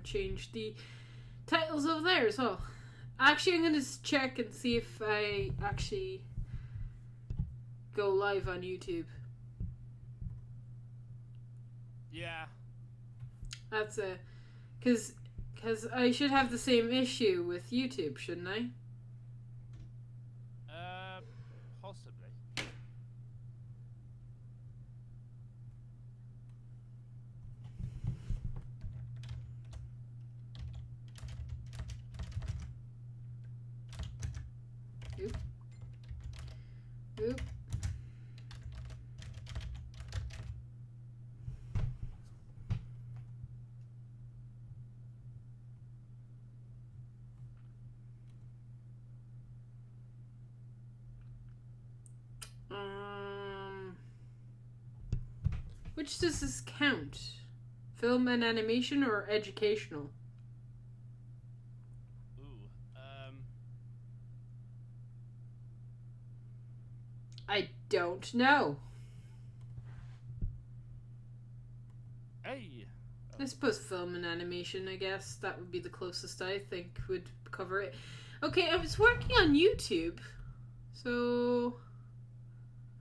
and change the titles over there as well. Actually, I'm going to check and see if I actually go live on YouTube. Yeah. That's a... Because I should have the same issue with YouTube, shouldn't I? Possibly. Oop. Oop. Which does this count? Film and animation or educational? Ooh, I don't know. Hey! I suppose film and animation, I guess. That would be the closest I think would cover it. Okay, I was working on YouTube, so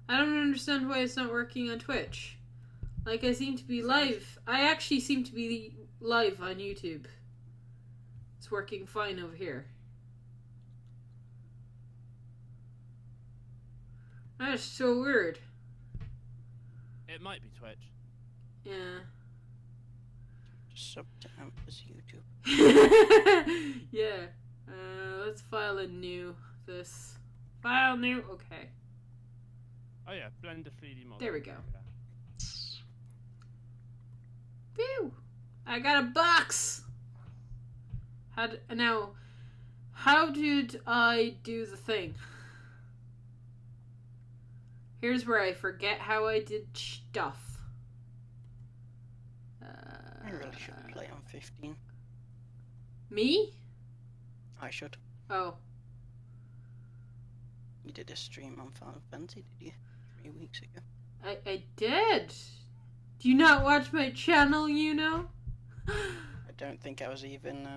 I don't understand why it's not working on Twitch. Like, I seem to be live. I actually seem to be live on YouTube. It's working fine over here. That's so weird. It might be Twitch. Yeah. Just sub down as YouTube. Yeah. Let's file a new. This. File new. Okay. Oh yeah, Blender 3D model. There we go. Phew! I got a box! How did I do the thing? Here's where I forget how I did stuff. I really should play on 15. Me? I should. Oh. You did a stream on Final Fantasy, did you? 3 weeks ago. I did. Do you not watch my channel, you know? I don't think I was even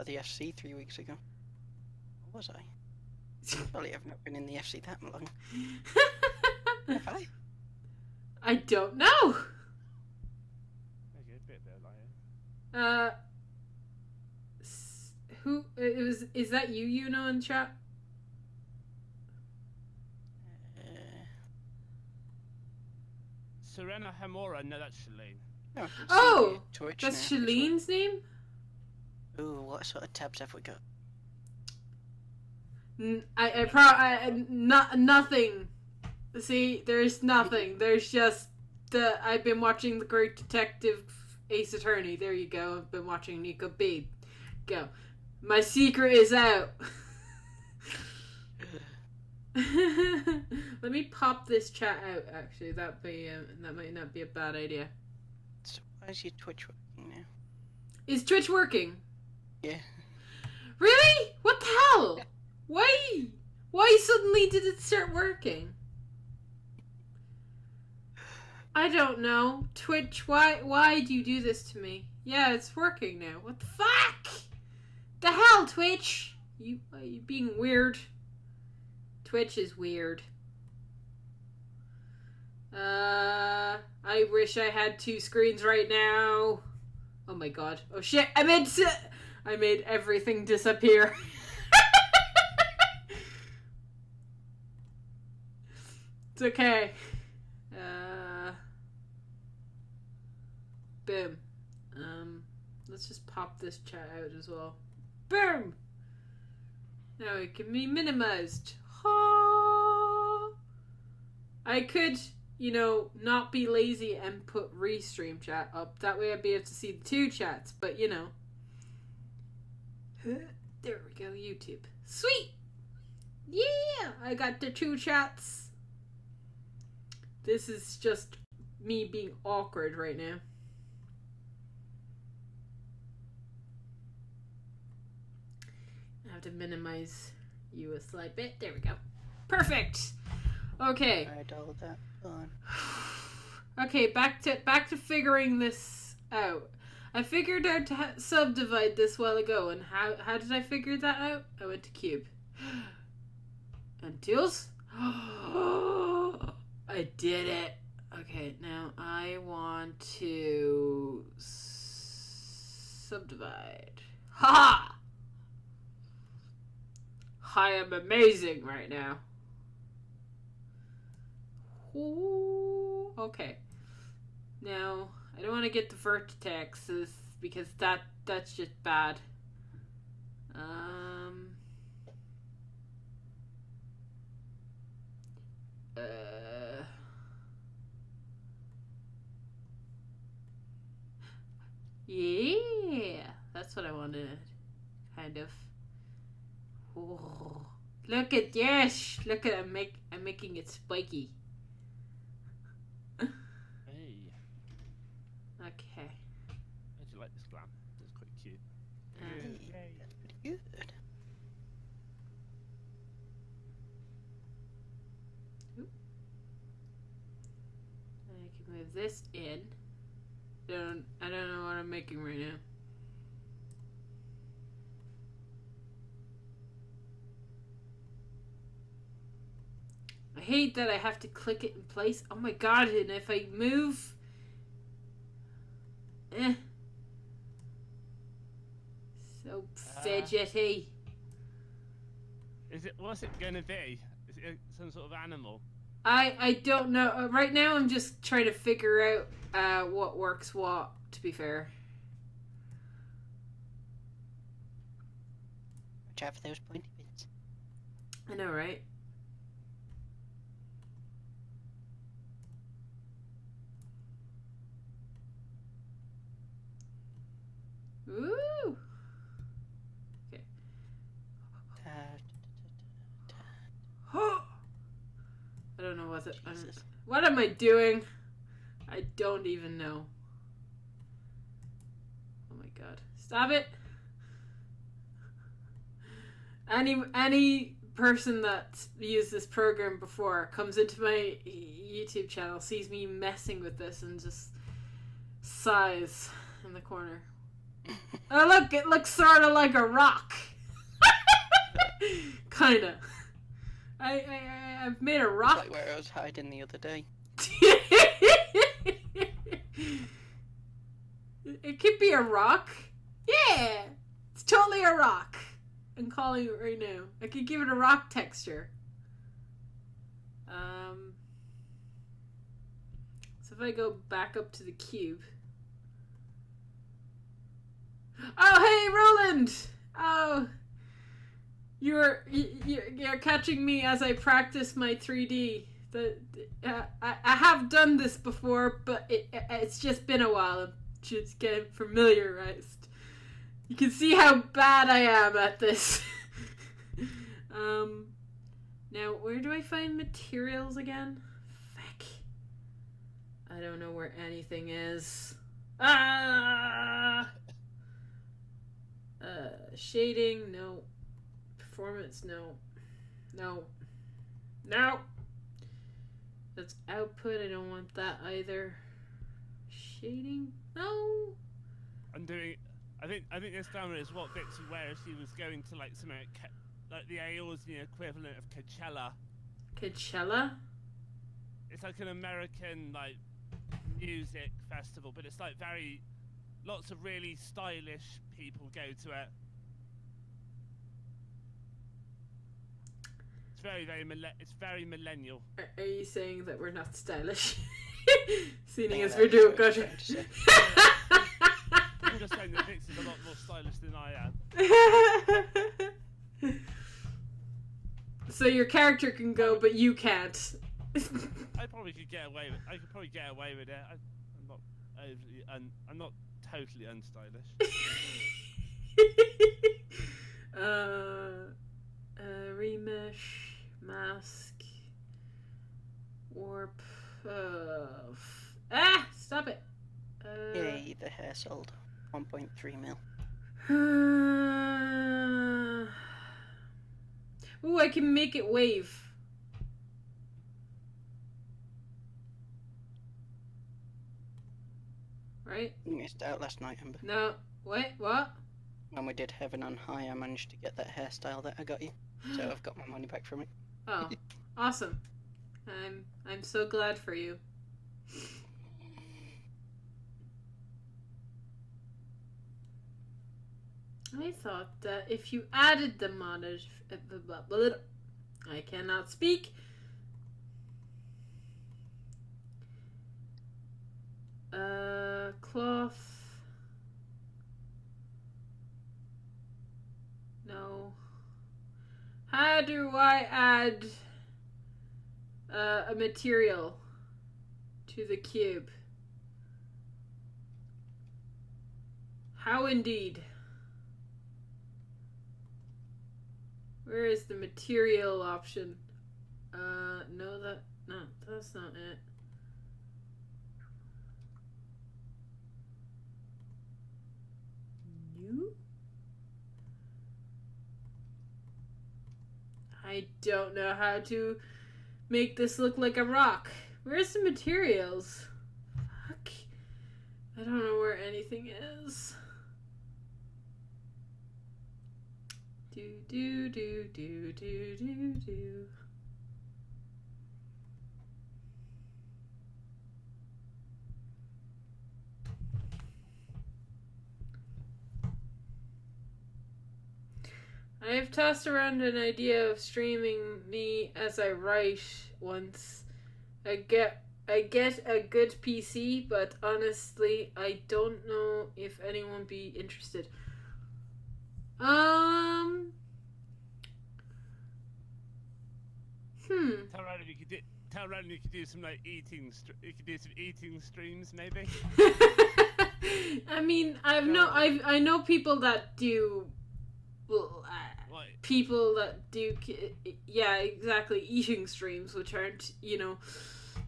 at the FC 3 weeks ago. Or was I? Probably have not been in the FC that long. Have I? I don't know. Okay, a bit there, like. Who is that you know in chat? Serena Hamora, no, that's Shalene. No, I can see Oh, your Twitch that's now, actually. Shalene's name? Ooh, what sort of tabs have we got? Nothing. See, there's nothing. There's just I've been watching The Great Detective Ace Attorney. There you go. I've been watching Nico B. Go. My secret is out. Let me pop this chat out. Actually, that might not be a bad idea. So why is your Twitch working now? Is Twitch working? Yeah. Really? What the hell? Why suddenly did it start working? I don't know. Twitch, why do you do this to me? Yeah, it's working now. What the fuck? The hell, Twitch? You being weird. Twitch is weird. I wish I had 2 screens right now. Oh my god. Oh shit, I made everything disappear. It's okay. Boom. Let's just pop this chat out as well. Boom! Now it can be minimized. Ha! I could, not be lazy and put restream chat up. That way I'd be able to see the 2 chats, but There we go, YouTube. Sweet! Yeah! I got the 2 chats. This is just me being awkward right now. I have to minimize you a slight bit. There we go. Perfect! Okay. I had all that on. Okay, back to figuring this out. I figured out to subdivide this while ago, and how did I figure that out? I went to cube. And tools? I did it. Okay, now I want to subdivide. Ha! I am amazing right now. Ooh, okay. Now, I don't want to get the vertexes because that's just bad. Yeah, that's what I wanted, kind of. Oh, look at this! Look at I'm making it spiky. Hey. Okay. How do you like this glam? It's quite cute. Hey, that's pretty good. I can move this in. I don't know what I'm making right now. I hate that I have to click it in place. Oh my god, and if I move... So fidgety. What's it gonna be? Is it some sort of animal? I don't know. Right now I'm just trying to figure out what works what, to be fair. Watch out for those pointy bits. I know, right? Ooh! Okay. I don't know what am I doing? I don't even know. Oh my god. Stop it! Any person that's used this program before comes into my YouTube channel, sees me messing with this, and just sighs in the corner. Oh look, it looks sort of like a rock. Kinda. I've made a rock. It's like where I was hiding the other day. It could be a rock. Yeah, it's totally a rock. I'm calling it right now. I could give it a rock texture. So if I go back up to the cube. Oh, hey, Roland! Oh, you're catching me as I practice my 3D. I have done this before, but it's just been a while. I'm just getting familiarized. You can see how bad I am at this. Now, where do I find materials again? Feck. I don't know where anything is. Shading, no. Performance, no. No. No! That's output, I don't want that either. Shading? No! I think this time is what Vixie where she was going to like something like the Aorsian equivalent of Coachella. Coachella? It's like an American like music festival, but it's like lots of really stylish people go to it. It's very millennial. Are you saying that we're not stylish? Seeing as we're doing good. I'm just saying that Vix is a lot more stylish than I am. So your character can go, but you can't. I probably could get away with. I could probably get away with it. I'm not totally unstylish. Remesh, mask, warp. Stop it. Yay, the hair sold. 1.3 mil. Ooh, I can make it wave. Right? right? You missed out last night, Amber. No, wait, what? When we did Heaven on High, I managed to get that hairstyle that I got you. So I've got my money back from it. Oh, awesome. I'm so glad for you. I thought that if you added the modded... I cannot speak. Cloth. No. How do I add a material to the cube? How indeed? Where is the material option? No, that's not it. New? I don't know how to make this look like a rock. Where's the materials? Fuck. I don't know where anything is. Do do do do do do do. I've tossed around an idea of streaming me as I write once I get a good PC, but honestly, I don't know if anyone be interested. Tell Ronan you could do some like eating. You could do some eating streams, maybe. I mean, I know people that do. Well, people that do, yeah, exactly, eating streams, which aren't,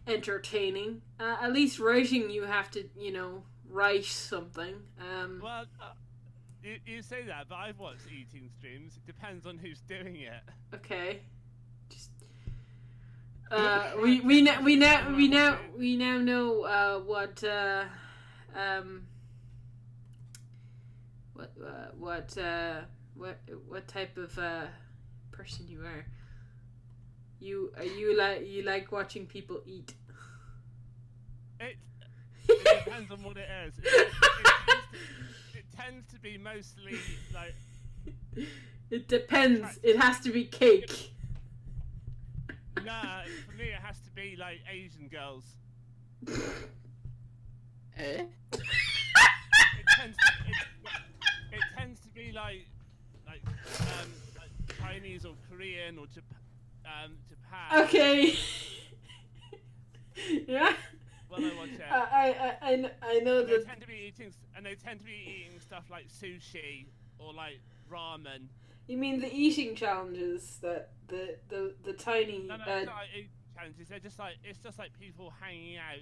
entertaining. At least writing, you have to, write something. Well, you say that, but I've watched eating streams. It depends on who's doing it. Okay. Just. We now know what type of person you are. You like watching people eat. It depends on what it is. It tends to be mostly like. It depends. It has to be cake. Nah, for me it has to be like Asian girls. Eh? It tends to be like Chinese or Korean or Japan. Okay. Yeah. When I watch it. I know that. They tend to be eating stuff like sushi or like ramen. You mean the eating challenges that the tiny? No, it's not like eating challenges. It's just like people hanging out.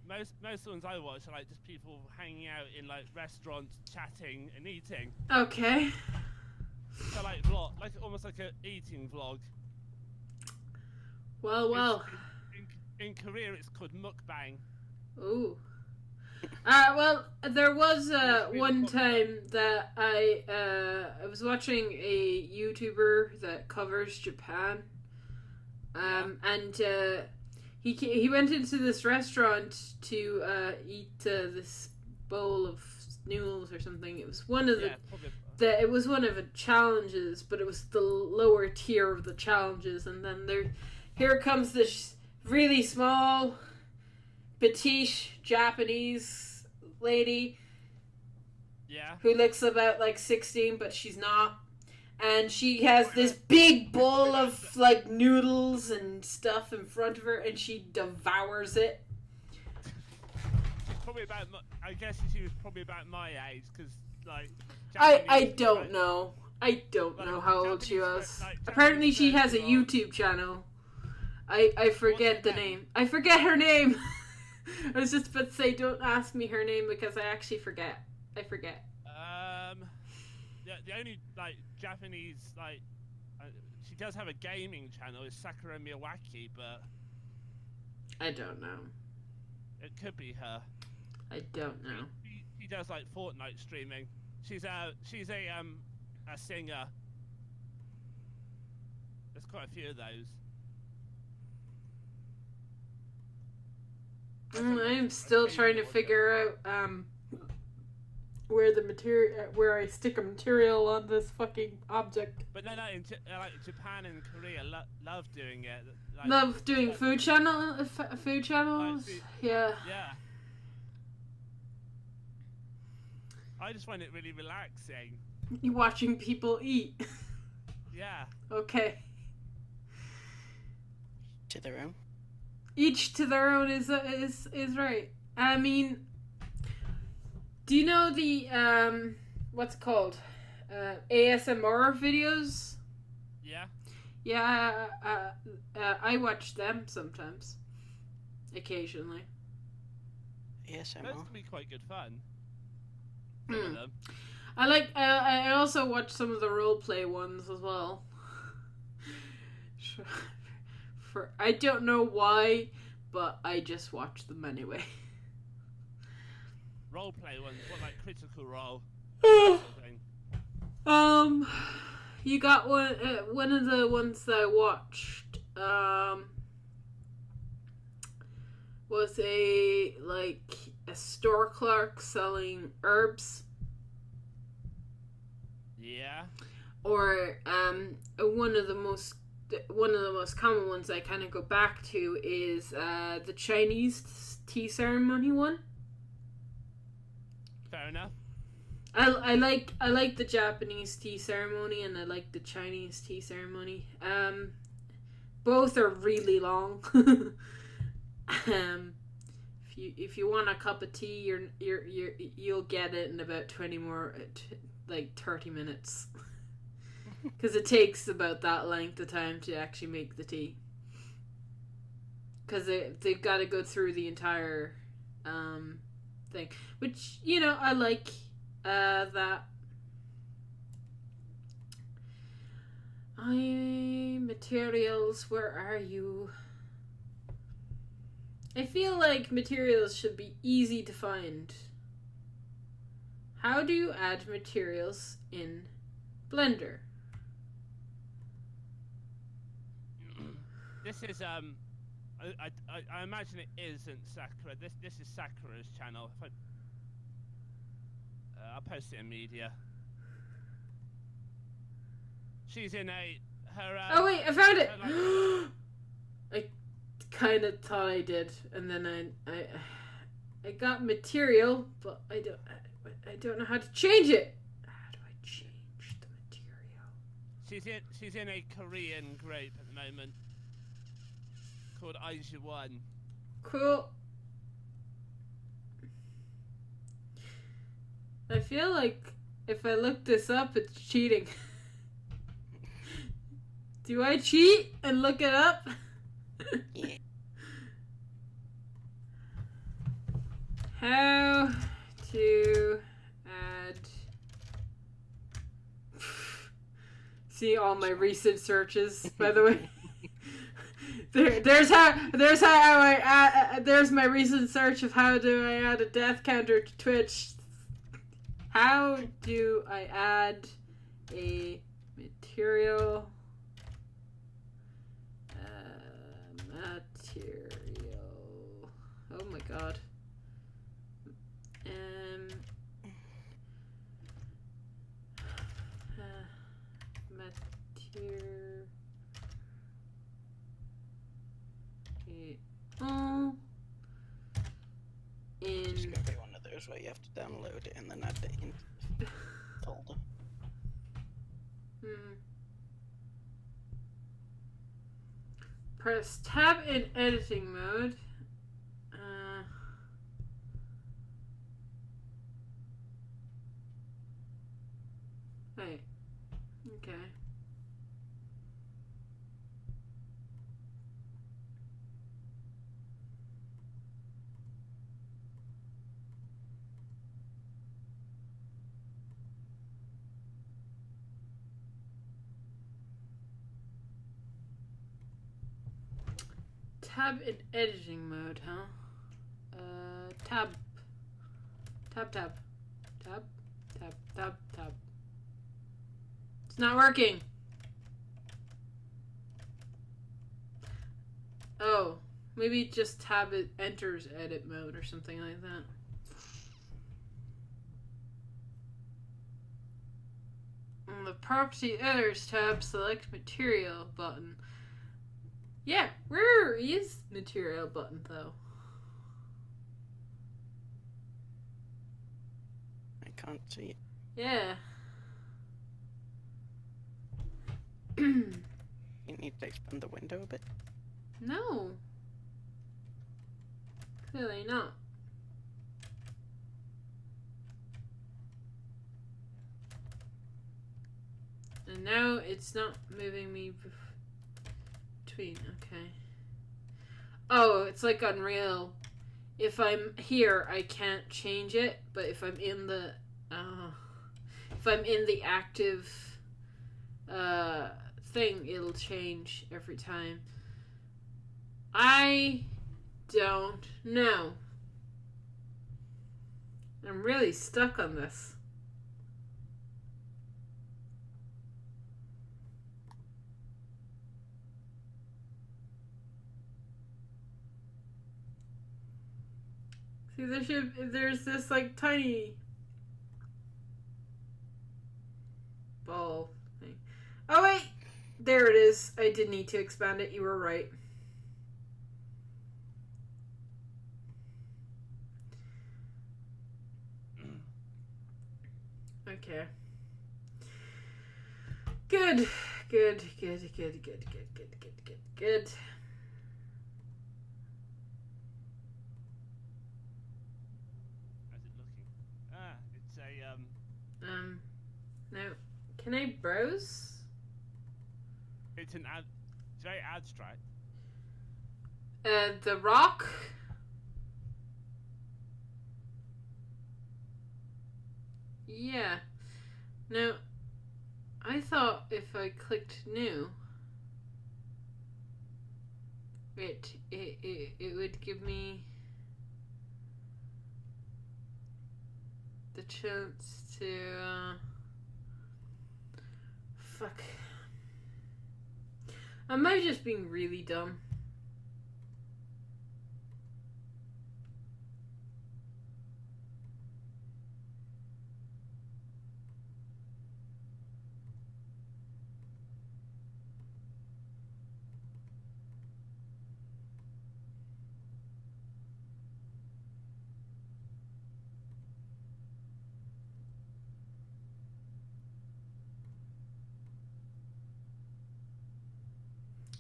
Most of the ones I watch are like just people hanging out in like restaurants, chatting and eating. Okay. So like vlog, like almost like an eating vlog. Well. In Korea, it's called mukbang. Ooh. Well, there was one time that I was watching a YouTuber that covers Japan, and he went into this restaurant to eat this bowl of noodles or something. It was one of it was one of the challenges, but it was the lower tier of the challenges, and then here comes this really small, petite Japanese lady. Yeah. Who looks about like 16, but she's not. And she has this big bowl of like noodles and stuff in front of her, and she devours it. She's probably about. I guess she was probably about my age, because like. I don't know. I don't know how old she was. Apparently, she has a YouTube channel. I forget the name. I forget her name. I was just about to say, don't ask me her name because I actually forget. I forget. Yeah, the only like Japanese like she does have a gaming channel is Sakura Miyawaki, but I don't know. It could be her. I don't know. she does like Fortnite streaming. She's a singer. There's quite a few of those. I'm still trying to figure out where I stick a material on this fucking object. But no, like Japan and Korea love doing it. Like, Love doing food channels. Yeah. Yeah. I just find it really relaxing. You watching people eat. Yeah. Okay. To their own. Each to their own is right. I mean, do you know the what's it called? ASMR videos? Yeah. Yeah, I watch them sometimes, occasionally. ASMR. Those can be quite good fun. Some of them. I also watch some of the roleplay ones as well. For I don't know why, but I just watch them anyway. Roleplay ones, what like Critical Role? You got one of the ones that I watched. Was a store clerk selling herbs. Yeah. Or one of the most common ones I kind of go back to is the Chinese tea ceremony one. Fair enough. I like the Japanese tea ceremony and I like the Chinese tea ceremony. Both are really long. If you want a cup of tea, you'll get it in about 30 minutes. Because it takes about that length of time to actually make the tea. Because they've got to go through the entire thing. Which, I like that. Materials, where are you? I feel like materials should be easy to find. How do you add materials in Blender? This is I imagine it isn't Sakura. This is Sakura's channel. I'll post it in media. She's in her. Oh wait, I found it. I kind of thought I did, and then I got material, but I don't know how to change it. How do I change the material? She's in a Korean group at the moment called Asia One. Cool. I feel like if I look this up, it's cheating. Do I cheat and look it up? Yeah. How to add... See all my recent searches, by the way. There's my recent search of how do I add a death counter to Twitch. How do I add a material? Oh my god. It's gonna be one of those where you have to download it and then add it into the folder. Press tab in editing mode. Wait. Okay. Tab in editing mode, huh? Tab. tab, tab, tab. It's not working. Oh, maybe just tab it enters edit mode or something like that. On the property editors tab, select material button. Yeah, where is material button though? I can't see it. Yeah. You need to expand the window a bit. No. Clearly not. And now it's not moving me between. Okay. Oh, it's like Unreal. If I'm here, I can't change it, but if I'm in the active thing, it'll change every time. I don't know. I'm really stuck on this. See, there's this like tiny ball thing. Oh wait, there it is. I did need to expand it. You were right. Okay. Good. Good. Good. Good. Good. Good. Good. Good. Good. Good. How's it looking? Ah, it's a Now, can I browse? It's very abstract. The rock. Yeah. Now, I thought if I clicked new, it would give me the chance to fuck. Am I just being really dumb?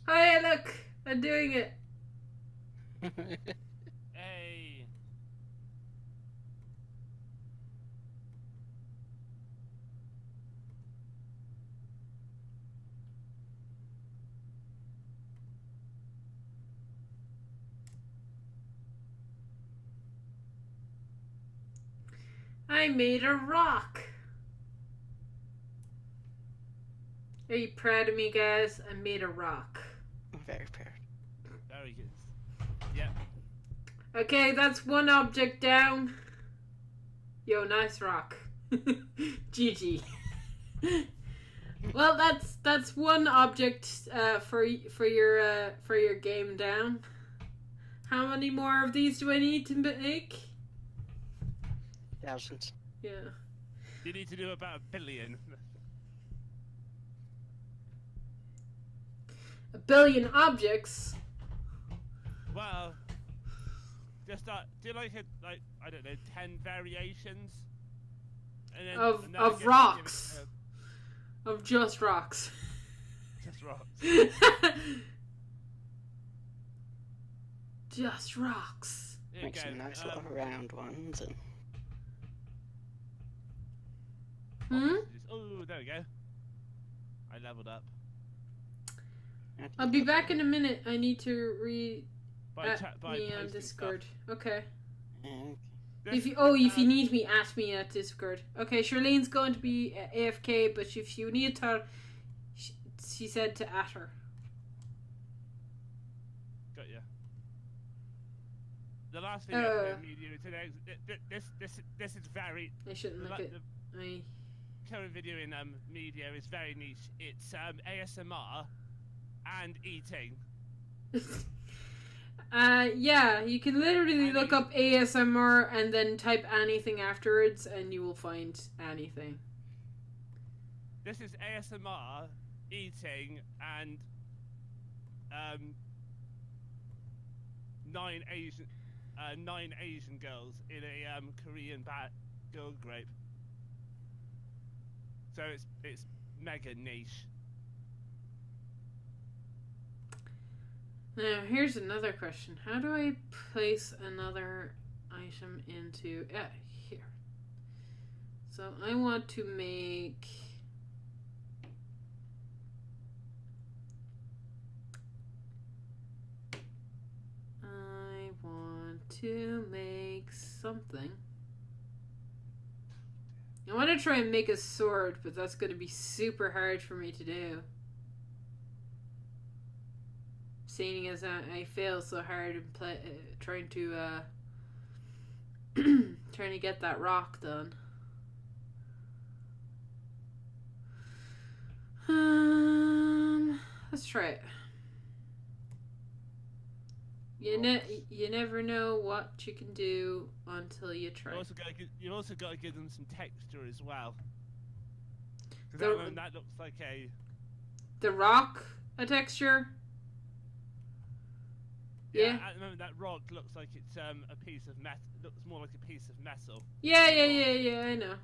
Oh yeah, look! I'm doing it! Hey. I made a rock! Are you proud of me, guys? I made a rock. I'm very proud. Very good. Yep. Okay, that's one object down. Yo, nice rock. GG. Well, that's one object for your game down. How many more of these do I need to make? Thousands. Yeah. You need to do about 1 billion. 1 billion objects. Well, just do like I don't know, 10 variations, and then Of and then get- rocks. Of just rocks. Just rocks. Just rocks. There you Make go. some nice little round ones and Hmm? Oh, there we go. I leveled up. I'll be back in a minute. I need to read By at chat, by me on posting Discord. stuff. Okay. Okay. If you need me, at me at Discord. Okay, Charlene's going to be AFK, but if you need her, she said to at her. Got ya. The last video I played with you today. This is very. I shouldn't look at. I current video in media is very niche. It's ASMR and eating. Yeah, you can literally look mean- up ASMR and then type anything afterwards, and you will find anything. This is ASMR, eating, and 9 Asian girls in a Korean girl group. So it's mega niche. Now, here's another question. How do I place another item into... here. So, I want to make... I want to make something. I want to try and make a sword, but that's going to be super hard for me to do. Seeing as I fail so hard in trying to trying to get that rock done. Let's try it. You never know what you can do until you try. You also got to give them some texture as well. Because that looks like the rock a texture. Yeah. At the moment, that rock looks like it's a piece of metal. Looks more like a piece of metal. Yeah. I know.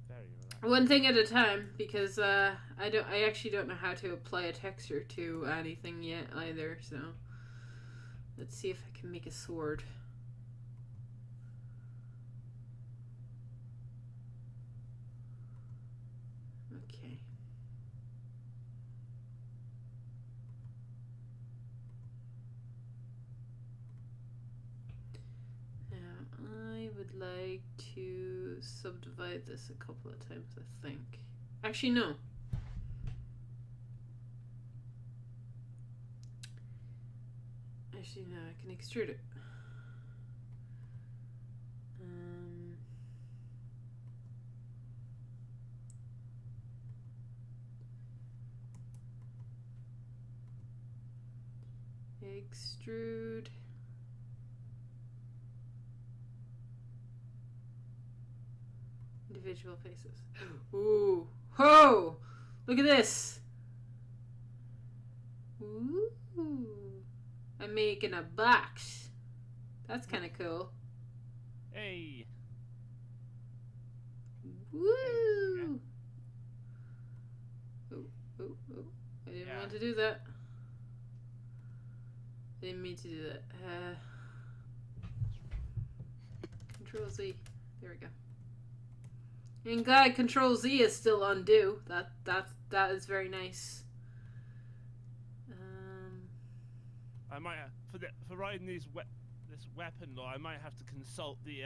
Very relaxed. One thing at a time, because I actually don't know how to apply a texture to anything yet either. So let's see if I can make a sword. Okay. Now I would like to subdivide this a couple of times, I think. Actually, no. Actually, no, I can extrude it. Extrude. Individual faces. Ooh. Ho! Look at this. Ooh. I'm making a box. That's kind of cool. Hey. Woo! Oh. I didn't want to do that. I didn't mean to do that. Control Z. There we go. And glad Control Z is still undo. That is very nice. I might have, for writing this weapon law. I might have to consult the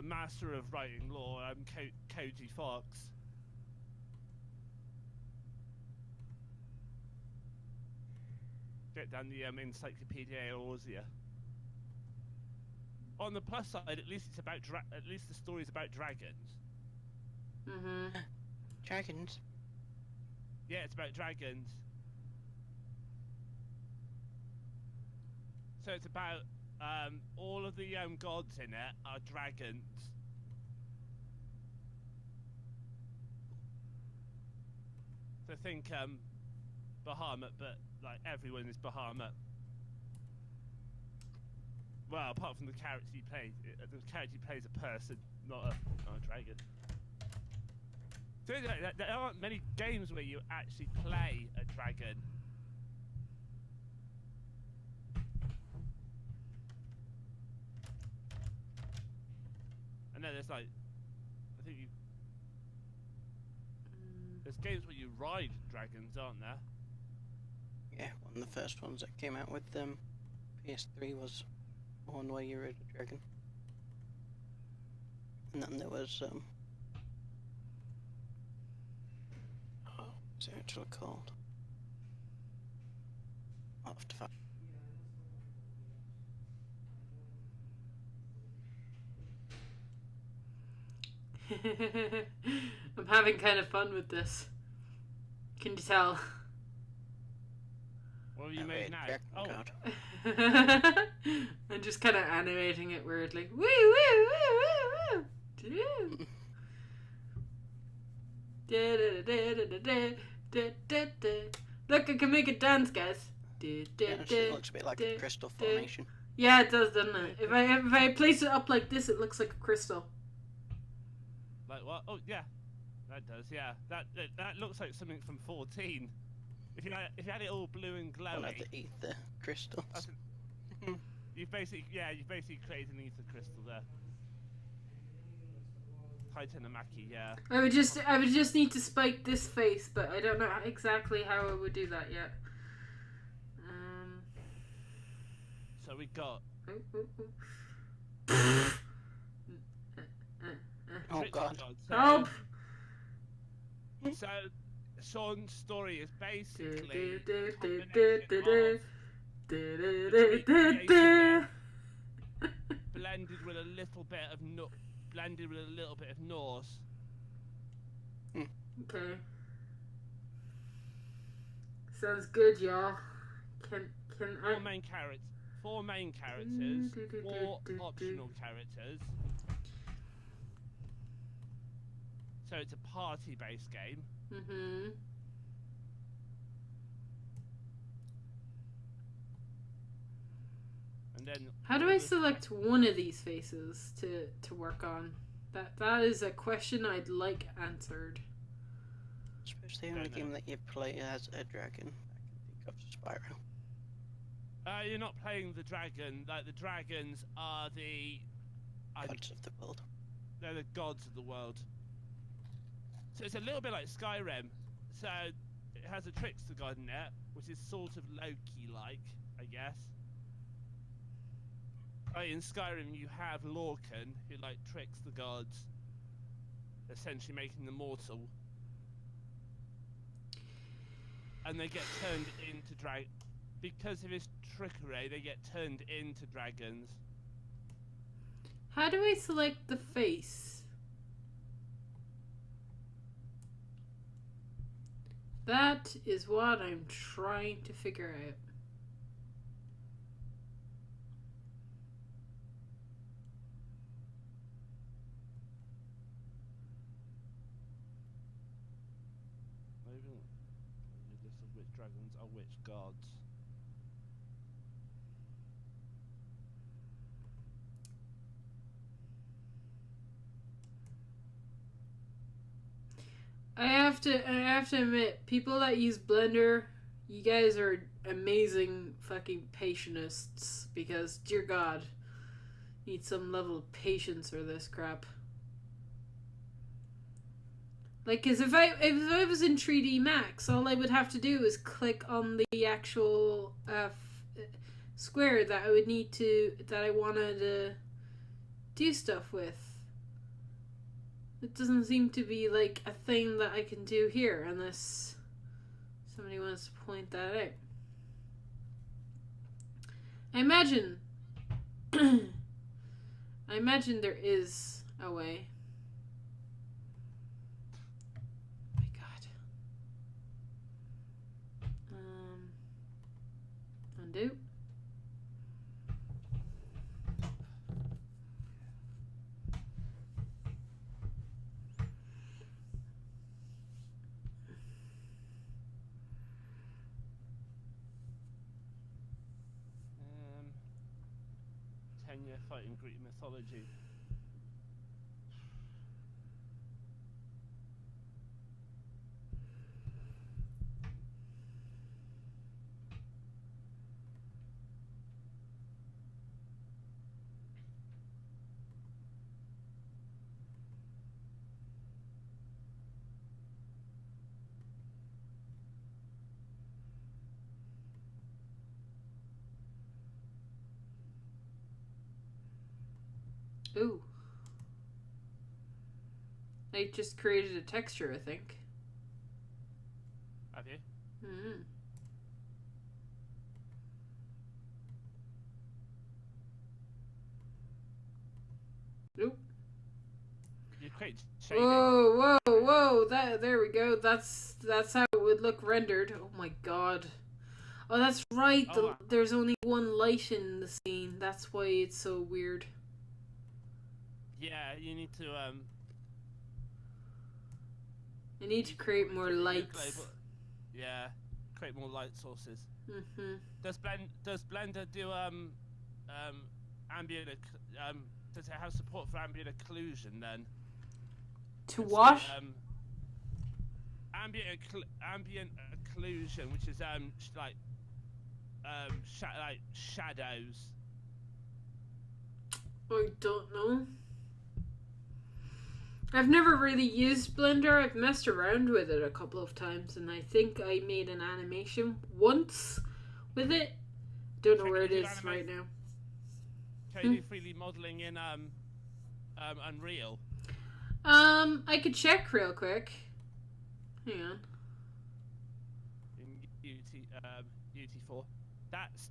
master of writing law, Koji Fox. Get down the Encyclopedia Eorzea. On the plus side, at least it's about at least the story's about dragons. Mm-hmm. Dragons? Yeah, it's about dragons. So it's about all of the gods in it are dragons. So think Bahamut, but like everyone is Bahamut. Well, apart from the character you play, the character you play is a person, not a dragon. So there aren't many games where you actually play a dragon. And then there's like, I think there's games where you ride dragons, aren't there? Yeah, one of the first ones that came out with PS3 was one where you rode a dragon. And then there was what's it actually called? I'll have to find. I'm having kind of fun with this. Can you tell? What have you Oh, made wait, now? Dragon Oh, God. I'm just kind of animating it weirdly. Woo woo woo woo woo. Look, I can make it dance, guys. Yeah, it looks a bit like a crystal formation. Yeah, it does, doesn't it? If I place it up like this, it looks like a crystal. like what? Oh, yeah. That does, yeah. That looks like something from 14. If you had it all blue and One of glowy, the ether crystals. that's you've basically created an ether crystal there. Titanomachy, yeah. I would just need to spike this face, but I don't know exactly how I would do that yet. So we got Oh Rich God. Help! So Sean's story is basically blended with a little bit of Norse. Okay. Sounds good, y'all. Can I? Four main characters, 4 optional characters. So it's a party-based game. Mm-hmm. And then How do I select one of these faces to work on? That is a question I'd like answered. I suppose the only game that you play as a dragon I can think of is Spyro. You're not playing the dragon. Like, the dragons are the Gods of the world. they're the gods of the world. So it's a little bit like Skyrim. So it has a trickster god in it, which is sort of Loki-like, I guess. In Skyrim, you have Lorcan, who tricks the gods, essentially making them mortal, and they get turned into because of his trickery. They get turned into dragons. How do I select the face? That is what I'm trying to figure out. Maybe a list of which dragons are which gods. I have to admit, people that use Blender, you guys are amazing fucking patientists, because dear God, need some level of patience for this crap. Like, cause if I was in 3D Max, all I would have to do is click on the actual square that I wanted to do stuff with. It doesn't seem to be like a thing that I can do here unless somebody wants to point that out. I imagine there is a way. Oh my God. Undo. Tenya fighting Greek mythology. Ooh. I just created a texture, I think. Have you? Mm. Nope. create shading. Whoa, whoa, whoa! There we go. That's how it would look rendered. Oh my god. Oh, that's right. Oh, wow. There's only one light in the scene. That's why it's so weird. Yeah, you need to I need to create more lights. Yeah, create more light sources. Mhm. Does Blender do ambient does it have support for ambient occlusion then? To what? Ambient occlusion, which is like shadows. I don't know. I've never really used Blender. I've messed around with it a couple of times, and I think I made an animation once with it. Don't know where it is right now. Can you do 3D modeling in Unreal? I could check real quick. Hang on. In UT4. That's,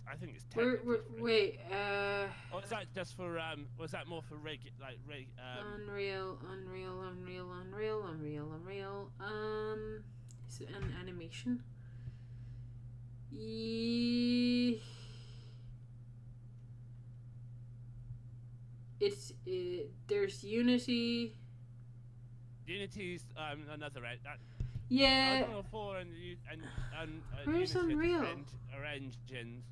I think it's Wait. Or is that just for was that more for Unreal. Is it an animation? There's Unity. Unity's another Yeah. Unreal 4 and Where's Unity Unreal? are engines,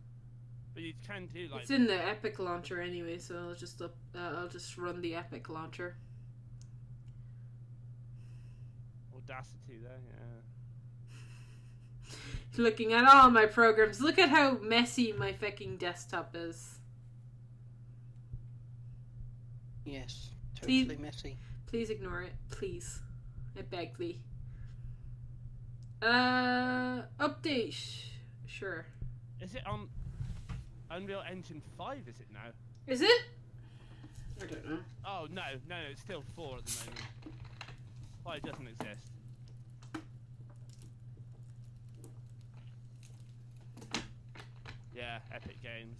but you can do like. It's in the Epic launcher anyway, so I'll just run the Epic launcher. Audacity there, yeah. Looking at all my programs, look at how messy my fucking desktop is. Yes, totally messy. Please ignore it, please. I beg thee. Update. Sure. Is it on Unreal Engine 5? Is it now? Is it? I don't know. Oh no, it's still 4 at the moment. 5 doesn't exist. Yeah, Epic Games.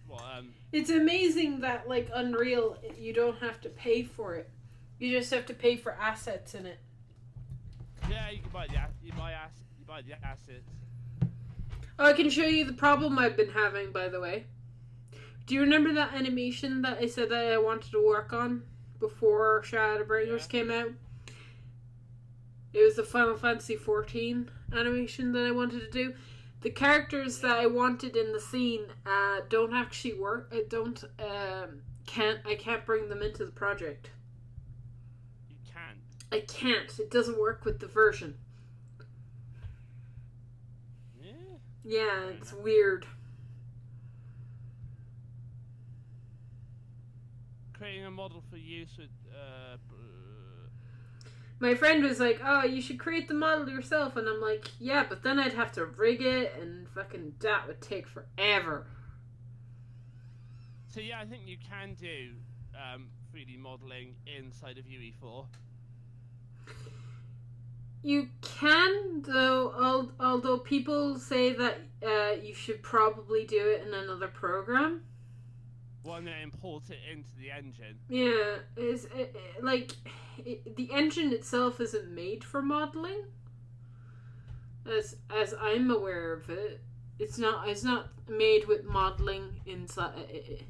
What, It's amazing that like Unreal, you don't have to pay for it. You just have to pay for assets in it. yeah, you can buy the assets. Oh, I can show you the problem I've been having, by the way. Do you remember that animation that I said that I wanted to work on before Shadowbringers came out? It was the Final Fantasy XIV animation that I wanted to do. The characters that I wanted in the scene don't actually work. I can't bring them into the project. You can. I can't. It doesn't work with the version. Yeah. Yeah, it's weird. Creating a model for use with My friend was like, "Oh, you should create the model yourself," and I'm like, "Yeah, but then I'd have to rig it, and fucking that would take forever." So yeah, I think you can do 3D modeling inside of UE4. You can, though, although people say that you should probably do it in another program. Well, I'm going to import it into the engine. Yeah, the engine itself isn't made for modeling. As I'm aware of it, it's not made with modeling inside.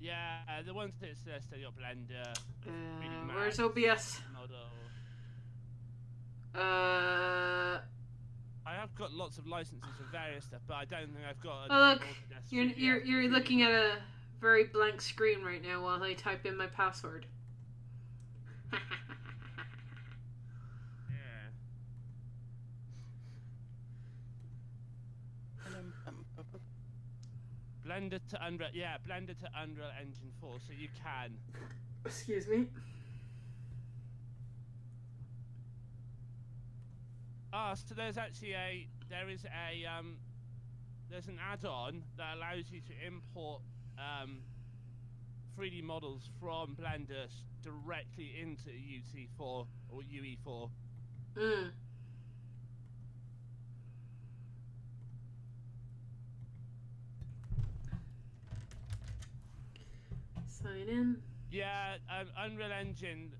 Yeah, the ones that says so your Blender. 3D Max, Where's OBS? Model. I have got lots of licenses for various stuff, but I don't think I've got. Oh look, you're looking at a very blank screen right now while I type in my password. Yeah. Blender to Unreal, Blender to Unreal Engine 4, so you can. Excuse me. So there's actually there's an add-on that allows you to import 3D models from Blender directly into UT4 or UE4. Sign in. Yeah, Unreal Engine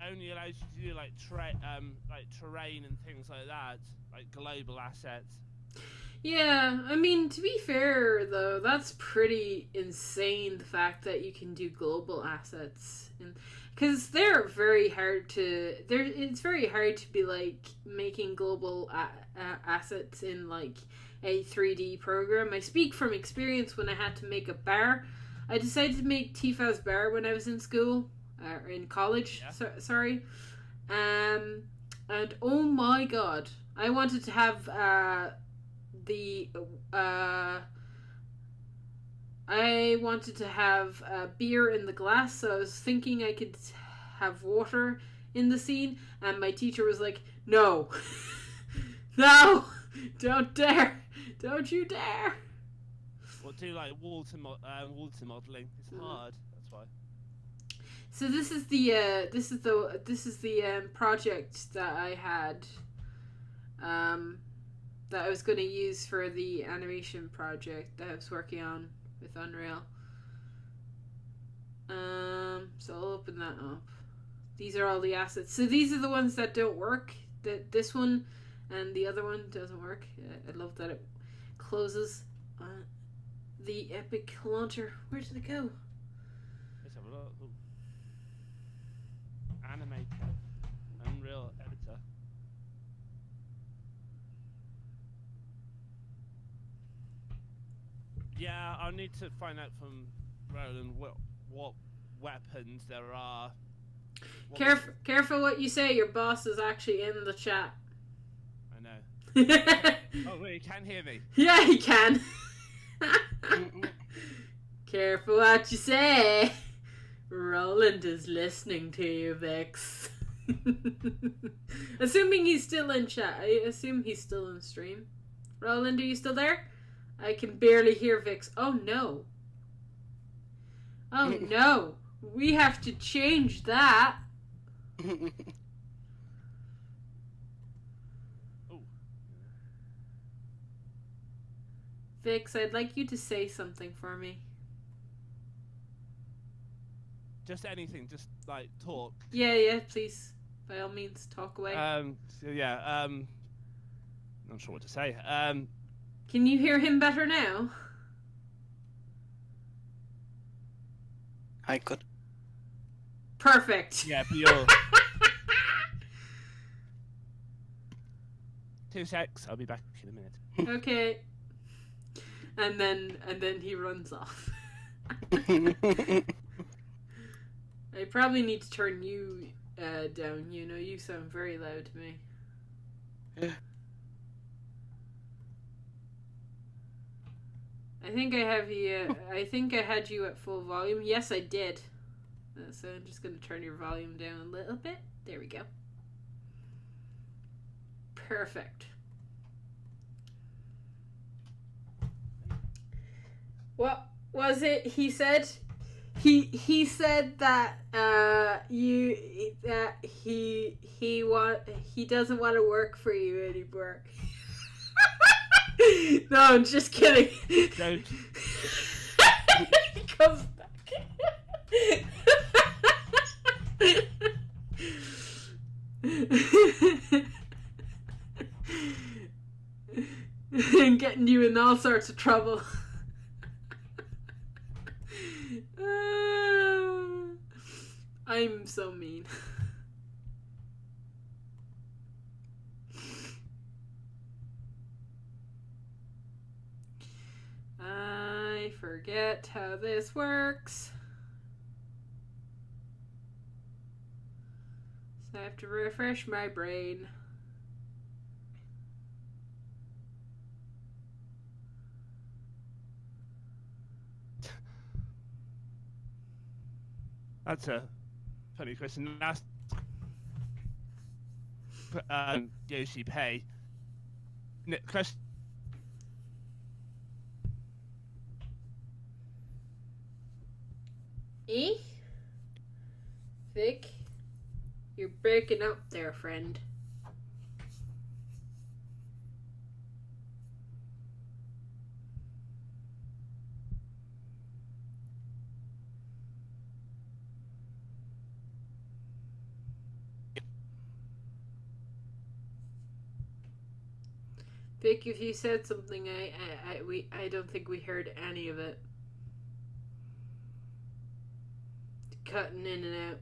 only allows you to do like terrain and things like that, like global assets. Yeah, I mean, to be fair though, that's pretty insane. The fact that you can do global assets, because they're very hard to. It's very hard to be like making global assets in like a 3D program. I speak from experience. When I had to make a bar, I decided to make Tifa's bar when I was in school, or in college. Yeah. Sorry, and oh my god, I wanted to have I wanted to have beer in the glass, so I was thinking I could have water in the scene, and my teacher was like, "No, no, don't dare, don't you dare." Or do like water modeling. It's hard. That's why. So this is the project that I had, that I was going to use for the animation project that I was working on with Unreal. So I'll open that up. These are all the assets. So these are the ones that don't work. This one and the other one doesn't work. I love that it closes. The Epic launcher. Where did it go? Let's have a look. Ooh. Animator, Unreal Editor. Yeah, I'll need to find out from Roland what weapons there are. Careful what you say. Your boss is actually in the chat. I know. Oh, wait, you can hear me. Yeah, he can. Careful what you say. Roland is listening to you, Vix. Assuming he's still in chat. I assume he's still in stream. Roland, are you still there? I can barely hear Vix. Oh no. Oh no. We have to change that. Oh. Vix, I'd like you to say something for me. Just anything, just like talk. Yeah, please. By all means, talk away. So yeah, not sure what to say. Can you hear him better now? I could. Perfect. Yeah, but you're 2 secs. I'll be back in a minute. Okay. And then he runs off. I probably need to turn you down. You know, you sound very loud to me. Yeah. I think I have you. I think I had you at full volume. Yes, I did. So I'm just gonna turn your volume down a little bit. There we go. Perfect. What was it he said? He said that he doesn't want to work for you anymore. No, I'm just kidding. Don't. He comes back. And getting you in all sorts of trouble. I'm so mean. I forget how this works. So I have to refresh my brain. That's a funny question. Last Yoshi Pay. Question. Vic, you're breaking up there, friend. Vic, if you said something, I don't think we heard any of it. Cutting in and out.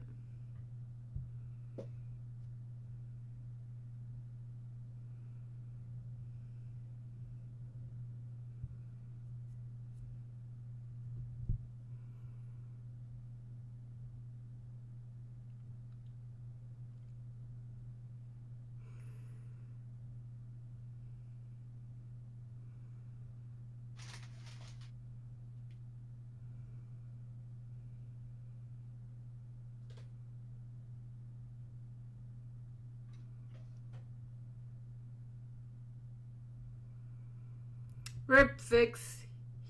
Rip Fix.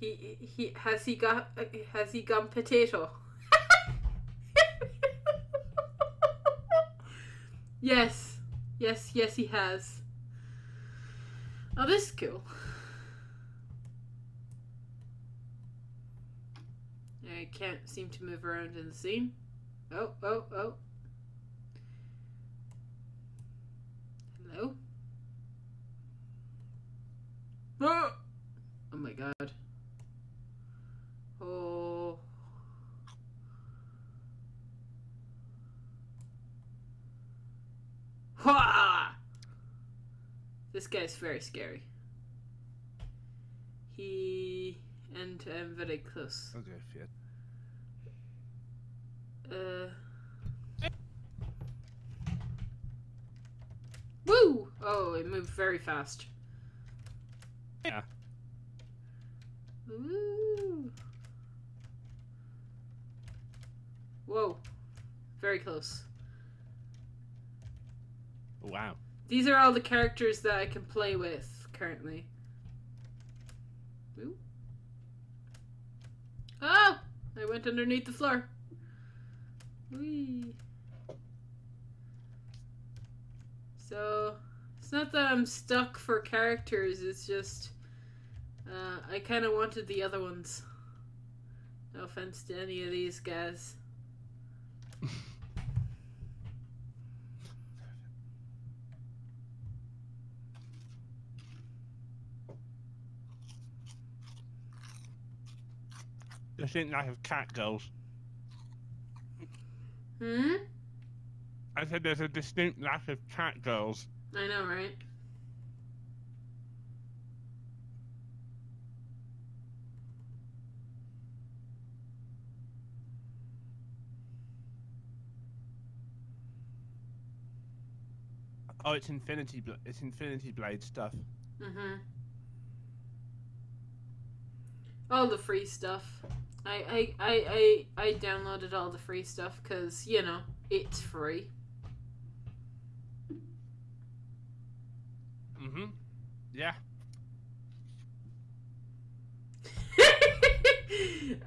He has he gone potato? Yes. Yes, he has. Oh, this is cool. I can't seem to move around in the scene. Oh. Hello? Oh! Oh my god. Oh. Ha! This guy's very scary. And I'm very close. I'll go for it. Woo! Oh, it moved very fast. Yeah. Woo! Whoa. Very close. Wow. These are all the characters that I can play with currently. Woo. Oh! I went underneath the floor. Whee. So, it's not that I'm stuck for characters, it's just I kind of wanted the other ones. No offense to any of these guys. I think I have cat girls. I said there's a distinct lack of cat girls. I know, right? Oh, it's Infinity Blade stuff. All the free stuff. I downloaded all the free stuff because, you know, it's free. Yeah.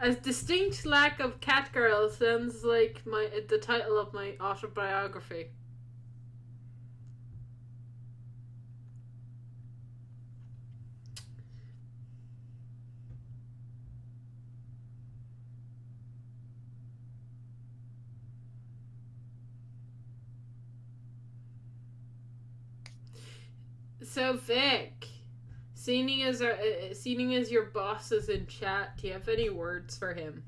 A distinct lack of cat girl sounds like the title of my autobiography. So Vic, seeing as your boss is in chat, do you have any words for him?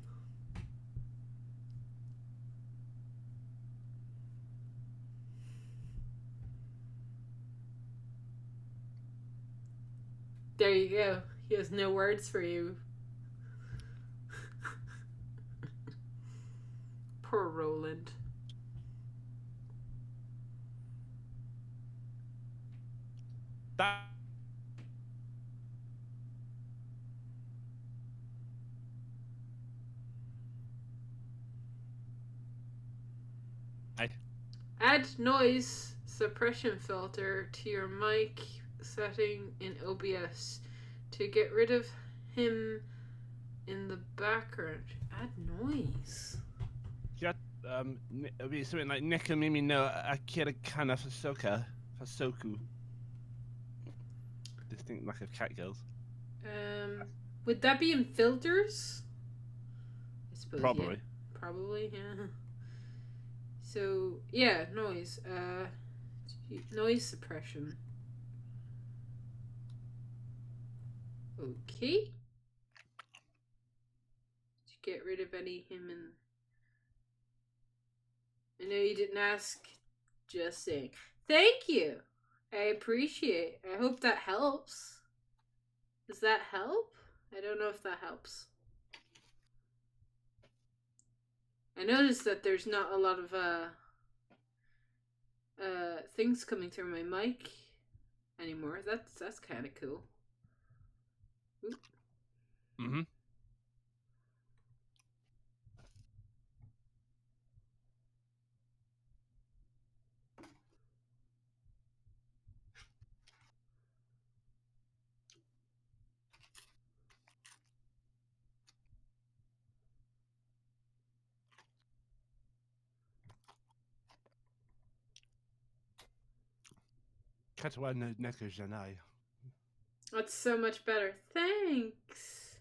There you go. He has no words for you. Poor Roland. That. Add noise suppression filter to your mic setting in OBS to get rid of him in the background. Add noise. Yeah, it'll be something like Nekamimi no Akira Kana Fasoku. Distinct lack of cat girls. Would that be in filters? I suppose. Probably. Yeah. Probably, yeah. So yeah, noise. Noise suppression. Okay. Did you get rid of any him and... I know you didn't ask. Just saying. Thank you. I appreciate. I hope that helps. Does that help? I don't know if that helps. I noticed that there's not a lot of things coming through my mic anymore. That's kind of cool. Oop. Mm-hmm. Katawana Neka Janai. That's so much better. Thanks.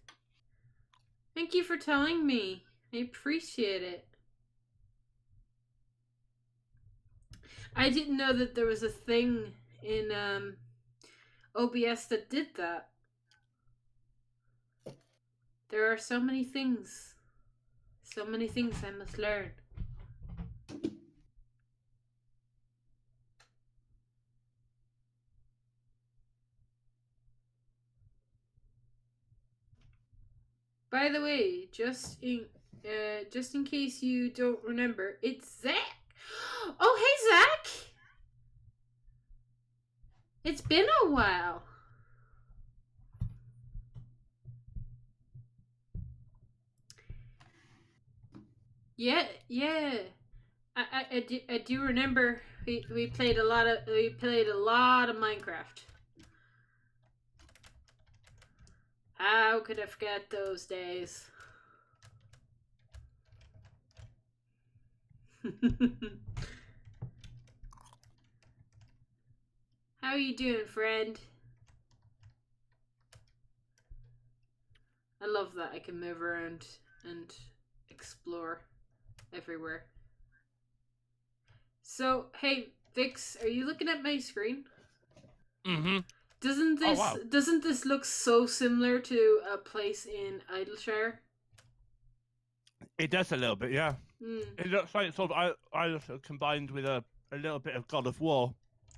Thank you for telling me. I appreciate it. I didn't know that there was a thing in OBS that did that. There are so many things. So many things I must learn. By the way, just in case you don't remember, it's Zach. Oh, hey Zach. It's been a while. Yeah. I do remember we played a lot of Minecraft. How could I forget those days? How are you doing, friend? I love that I can move around and explore everywhere. So, hey, Vix, are you looking at my screen? Mm-hmm. Doesn't this look so similar to a place in Idleshire? It does a little bit, yeah. Mm. It looks like sort of I combined with a little bit of God of War.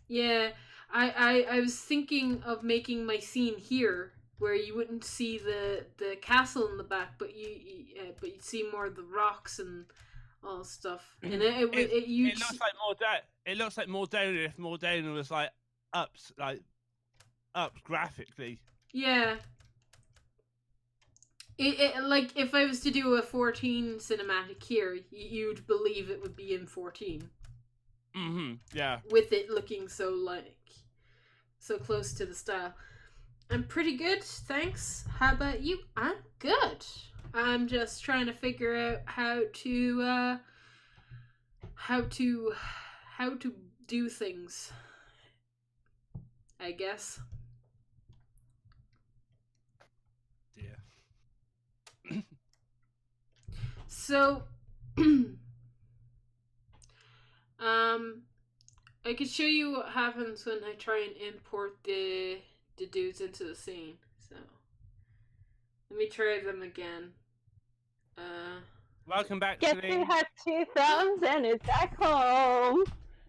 Yeah, I was thinking of making my scene here, where you wouldn't see the castle in the back, but you'd see more of the rocks and all stuff. And it looks like it looks like Mordania if Mordania was like up graphically. Yeah. It like if I was to do a 14 cinematic here, you'd believe it would be in 14. Mm-hmm. Yeah. With it looking so close to the style. I'm pretty good, thanks. How about you? I'm good. I'm just trying to figure out how to do things, I guess. Yeah. So I could show you what happens when I try and import the dudes into the scene. So let me try them again. Welcome back, Guess Celine. who has 2 thumbs and is back home?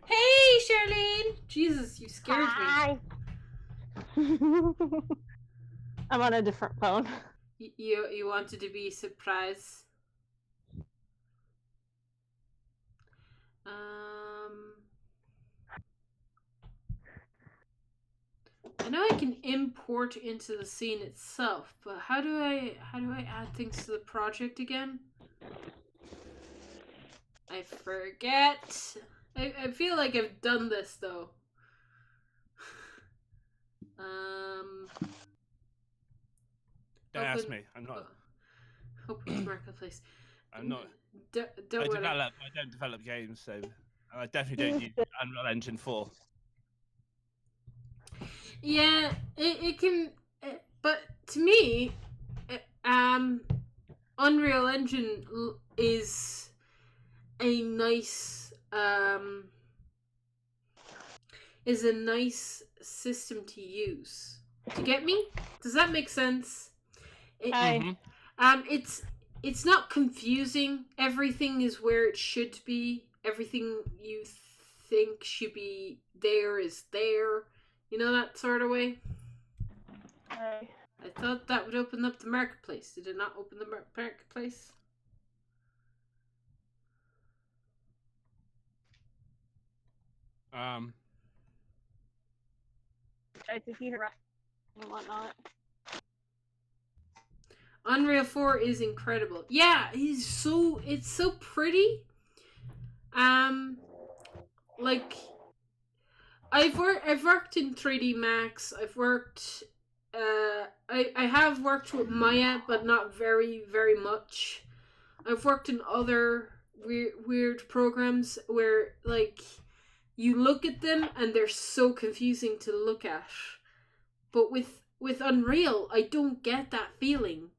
Hey, Charlene! Jesus, you scared Hi. I'm on a different phone. me. You wanted to be surprised. I know I can import into the scene itself, but how do I add things to the project again? I forget. I feel like I've done this though. Don't ask me. I'm not. Open marketplace. I'm not. Don't I worry. don't develop games, so I definitely don't use Unreal Engine 4. Yeah, it can, but to me, Unreal Engine is a nice system to use. Do you get me? Does that make sense? I It's not confusing. Everything is where it should be. Everything you think should be there is there. You know, that sort of way. I I thought that would open up the marketplace. Did it not open the marketplace? tried to heat her up and whatnot. Unreal 4 is incredible. Yeah, it's so pretty. Like I've worked in 3D Max. I've worked I have worked with Maya, but not very much. I've worked in other weird programs where like you look at them and they're so confusing to look at. But with Unreal, I don't get that feeling.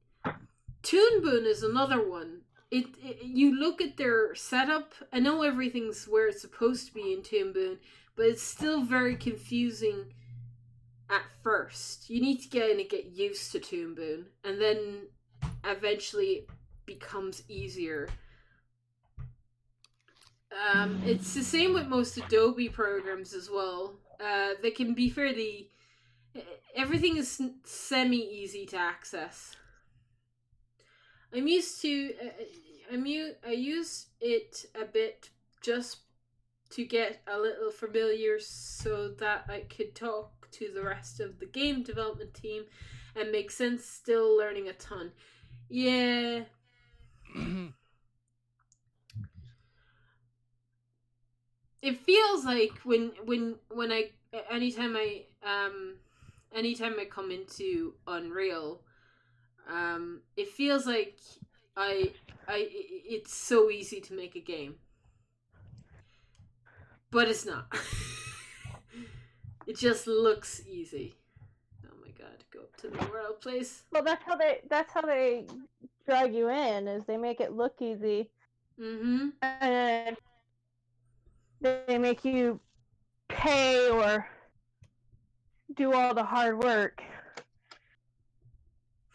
Toon Boom is another one. It you look at their setup. I know everything's where it's supposed to be in Toon Boom, but it's still very confusing at first. You need to get used to Toon Boom, and then eventually it becomes easier. It's the same with most Adobe programs as well. They can be fairly. Everything is semi-easy to access. I'm used to. I use it a bit just to get a little familiar, so that I could talk to the rest of the game development team and make sense. Still learning a ton. Yeah. It feels like when I anytime I come into Unreal, it feels like it's so easy to make a game, but it's not. It just looks easy. Oh my god, go up to the world place. Well, that's how they drag you in, is they make it look easy, Mm-hmm. and they make you pay or do all the hard work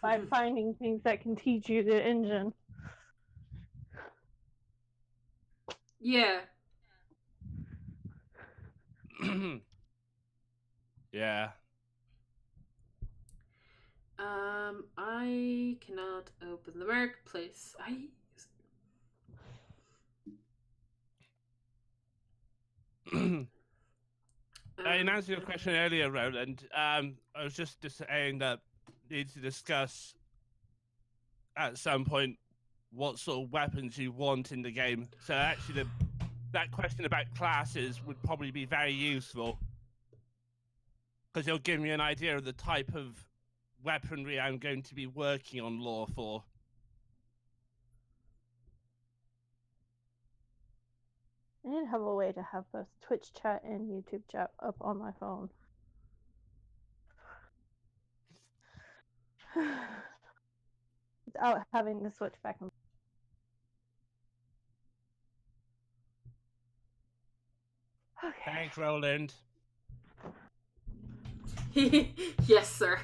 by finding things that can teach you the engine. Yeah. Yeah. I cannot open the marketplace. In answer to your question earlier, Roland, I was just saying that we need to discuss at some point what sort of weapons you want in the game. So actually, that question about classes would probably be very useful, because it'll give me an idea of the type of weaponry I'm going to be working on lore for. I need to have a way to have both Twitch chat and YouTube chat up on my phone. Without having to switch back and forth. Okay. Thanks, Roland. Yes, sir.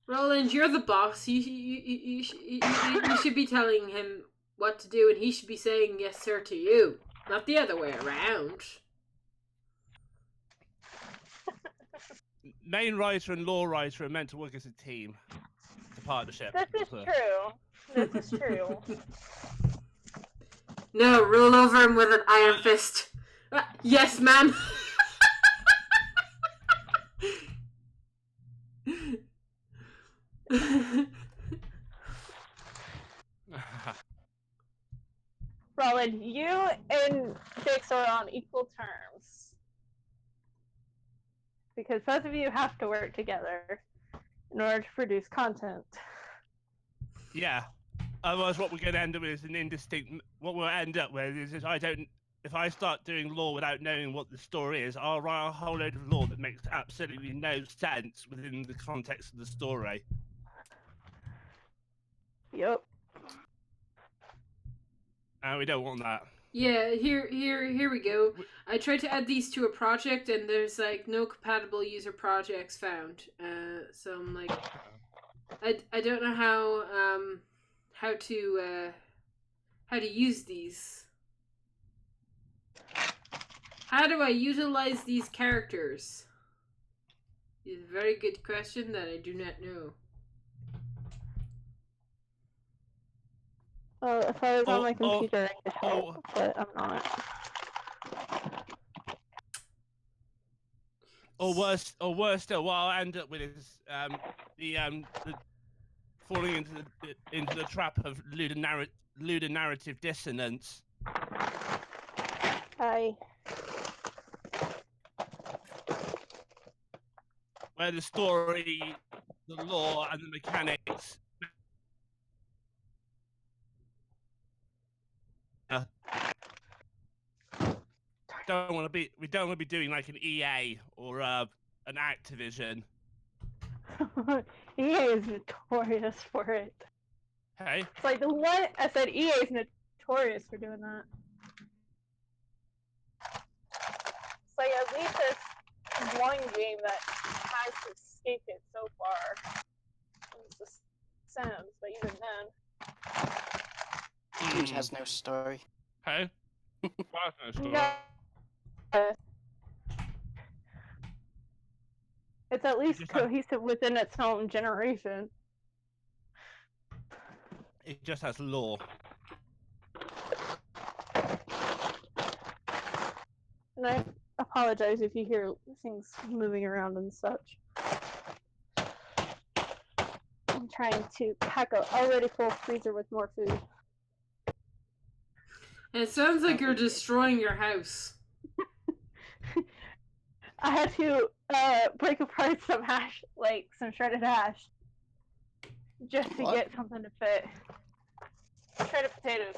Roland, you're the boss. You should be telling him what to do, and he should be saying yes, sir, to you, not the other way around. Main writer and lore writer are meant to work as a team. It's a partnership. This is true. This is true. No, rule over him with an iron fist. Yes, ma'am. Roland, you and Dix are on equal terms. Because both of you have to work together in order to produce content. Yeah. Otherwise, what we're going to end up with is an indistinct. What we'll end up with is if I start doing lore without knowing what the story is, I'll write a whole load of lore that makes absolutely no sense within the context of the story. Yep. And we don't want that. Yeah, here we go. I tried to add these to a project, and there's like no compatible user projects found. So I'm like, I don't know how to use these. How do I utilize these characters? Is a very good question that I do not know. Well, if I was on my Oh, computer, I could help, but I'm not. Or worse still, what I'll end up with is the falling into the trap of ludonarrative dissonance. Hi. Where the story, the lore, and the mechanics we don't want to be doing like an EA or an Activision. EA is notorious for it. Hey, It's like the one I said EA is notorious for doing that. It's like at least there's one game that has escaped it so far. It's the Sims, but even then. Sims has no story. hey, no story. No. It's at least just have- cohesive within its own generation. It just has lore. And I apologize if you hear things moving around and such. I'm trying to pack a already full freezer with more food. And it sounds like you're destroying your house. I had to break apart some hash, like some shredded hash, just to What? get something to fit. Shredded potatoes.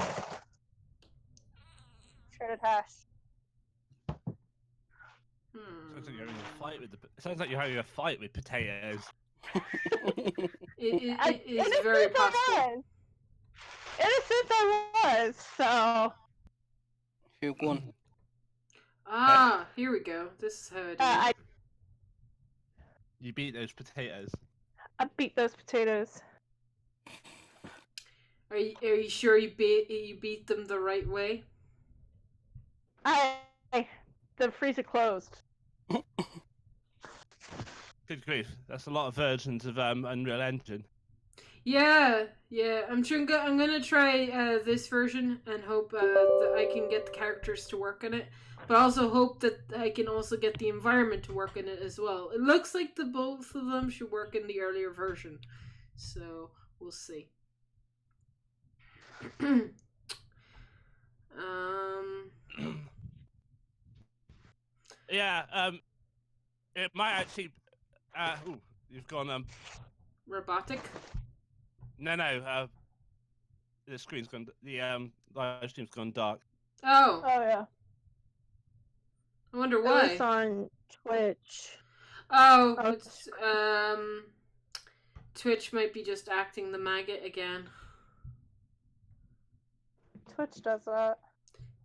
Shredded hash. Sounds like you're having a fight with sounds like you're having a fight with potatoes. It is very possible. In a sense, I was. So. Who won? Ah, here we go. This is how I do it. You beat those potatoes. I beat those potatoes. Are you sure you beat them the right way? The freezer closed. Good grief, that's a lot of versions of Unreal Engine. Yeah. I'm gonna try this version and hope that I can get the characters to work in it, but also hope that I can also get the environment to work in it as well. It looks like the both of them should work in the earlier version, so we'll see. Yeah, it might actually. You've gone. Robotic. No. The screen's gone. The live stream's gone dark. Oh, yeah. I wonder It why. was on Twitch. Oh, Oh. it's, Twitch might be just acting the maggot again. Twitch does that.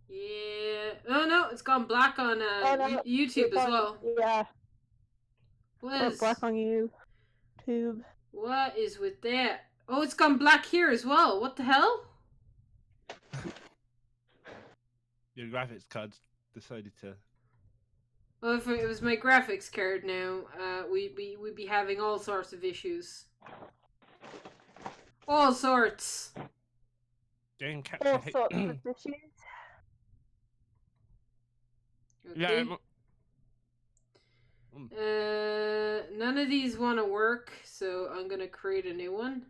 Yeah. Oh no, it's gone black on YouTube as well. Yeah. What is Black on YouTube. What is with that? Oh, it's gone black here as well. What the hell? Your graphics card decided to. Well, if it was my graphics card now, we'd be having all sorts of issues. All sorts. Game capture. All sorts of issues. Okay. None of these want to work, so I'm gonna create a new one.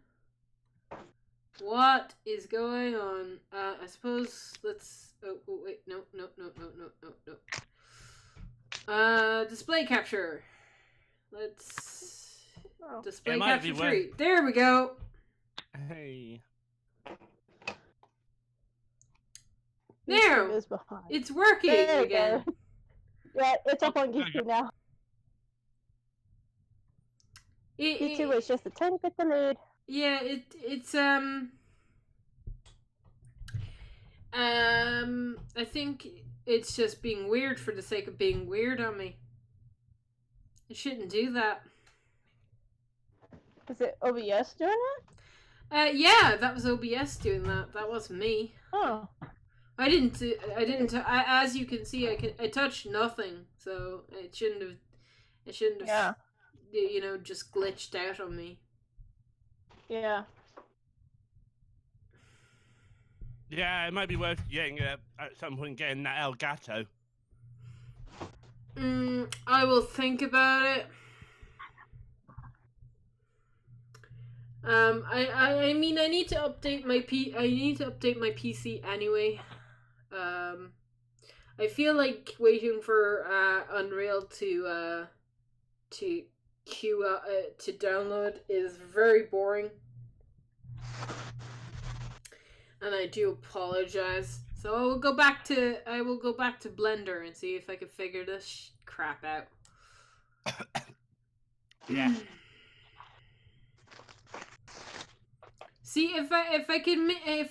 What is going on? I suppose let's. Oh wait, no. Display capture. Let's display capture 3. There we go. Hey. There. It's working again. Yeah, it's up on YouTube now. YouTube is just a tiny bit delayed. Yeah, it's I think it's just being weird for the sake of being weird on me. I shouldn't do that. Is it OBS doing it? Yeah, that was OBS doing that. That wasn't me. Oh. I didn't. As you can see, I touched nothing, so it shouldn't have. It shouldn't have. Yeah. You know, just glitched out on me. Yeah. Yeah, it might be worth getting at some point getting that Elgato. I will think about it. I mean, I need to update my PC anyway. I feel like waiting for Unreal to queue to download is very boring, and I do apologize. So I will go back to Blender and see if I can figure this crap out. Yeah. See if